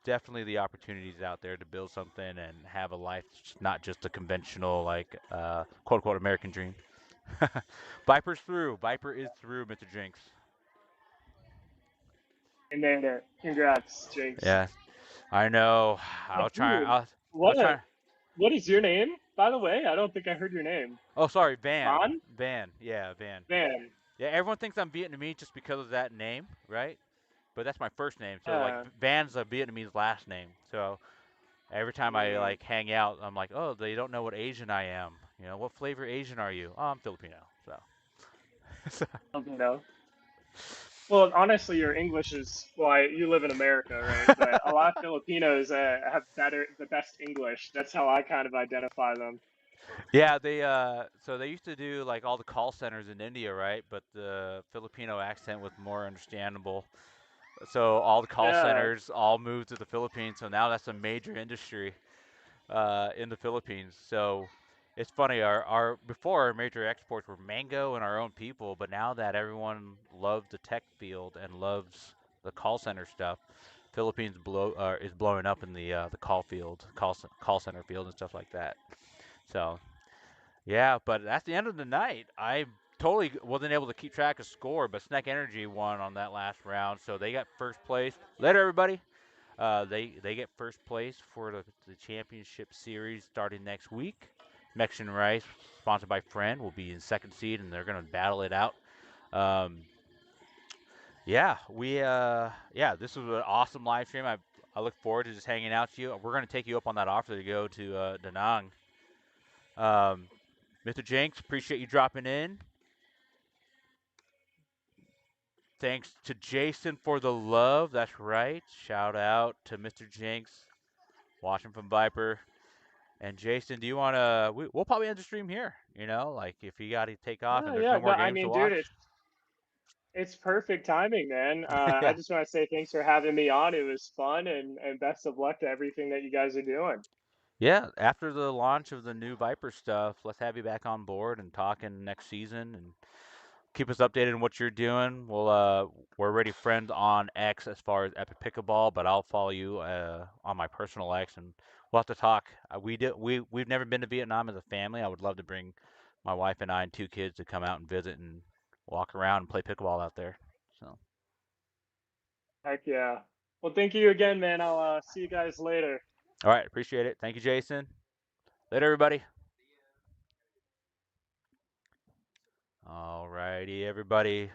S1: definitely the opportunities out there to build something and have a life that's not just a conventional like quote unquote American dream. Viper's through. Viper is through, Mr. Jinx.
S6: I made it. Congrats, Jinx.
S1: Yeah, I know. I was trying.
S6: Dude,
S1: I was trying.
S6: what is your name, by the way? I don't think I heard your name.
S1: Oh, sorry, Van.
S6: Ron?
S1: Van. Yeah, Van.
S6: Van.
S1: Yeah, everyone thinks I'm Vietnamese just because of that name, right? But that's my first name. So like
S6: Yeah.
S1: Van's a Vietnamese last name. So every time I
S6: Mm,
S1: like hang out, I'm like, oh, they don't know what Asian I am. You know, what flavor Asian are you? Oh, I'm Filipino. So.
S6: something though. Well, honestly, your English is why you live in America, right? But a lot of Filipinos have the best English. That's how I kind of identify them.
S1: Yeah, they used to do like all the call centers in India, right? But the Filipino accent was more understandable. So all the call
S6: Yeah.
S1: centers all moved to the Philippines. So now that's a major industry in the Philippines. So it's funny. Our before our major exports were mango and our own people, but now that everyone loves the tech field and loves the call center stuff, Philippines is blowing up in the call center field and stuff like that. So yeah, but that's the end of the night. I totally wasn't able to keep track of score, but Snack Energy won on that last round, so they got first place. Later, everybody. They get first place for the championship series starting next week. Mexican Rice, sponsored by Friend, will be in second seed, and they're going to battle it out. Um, yeah, this was an awesome live stream. I look forward to just hanging out to you. We're going to take you up on that offer to go to Da Nang. Mr. Jenks, appreciate you dropping in. Thanks to Jason for the love. That's right. Shout out to Mr. Jenks, watching from Viper. And Jason, do you want to? We'll probably end the stream here. You know, like if you got to take off
S6: Yeah,
S1: and there's
S6: yeah.
S1: no
S6: No,
S1: more
S6: I
S1: games to
S6: mean, dude,
S1: watch.
S6: it's perfect timing, man. I
S1: Yeah.
S6: just want to say thanks for having me on. It was fun, and best of luck to everything that you guys are doing.
S1: Yeah. After the launch of the new Viper stuff, let's have you back on board and talking next season and keep us updated on what you're doing. We're already friends on X as far as Epic Pickleball, but I'll follow you on my personal X, and we'll have to talk. We've never been to Vietnam as a family. I would love to bring my wife and I and two kids to come out and visit and walk around and play pickleball out there. So
S6: Heck yeah. Well, thank you again, man. I'll see you guys later.
S1: All right, appreciate it. Thank you, Jason. Later, everybody. All righty, everybody.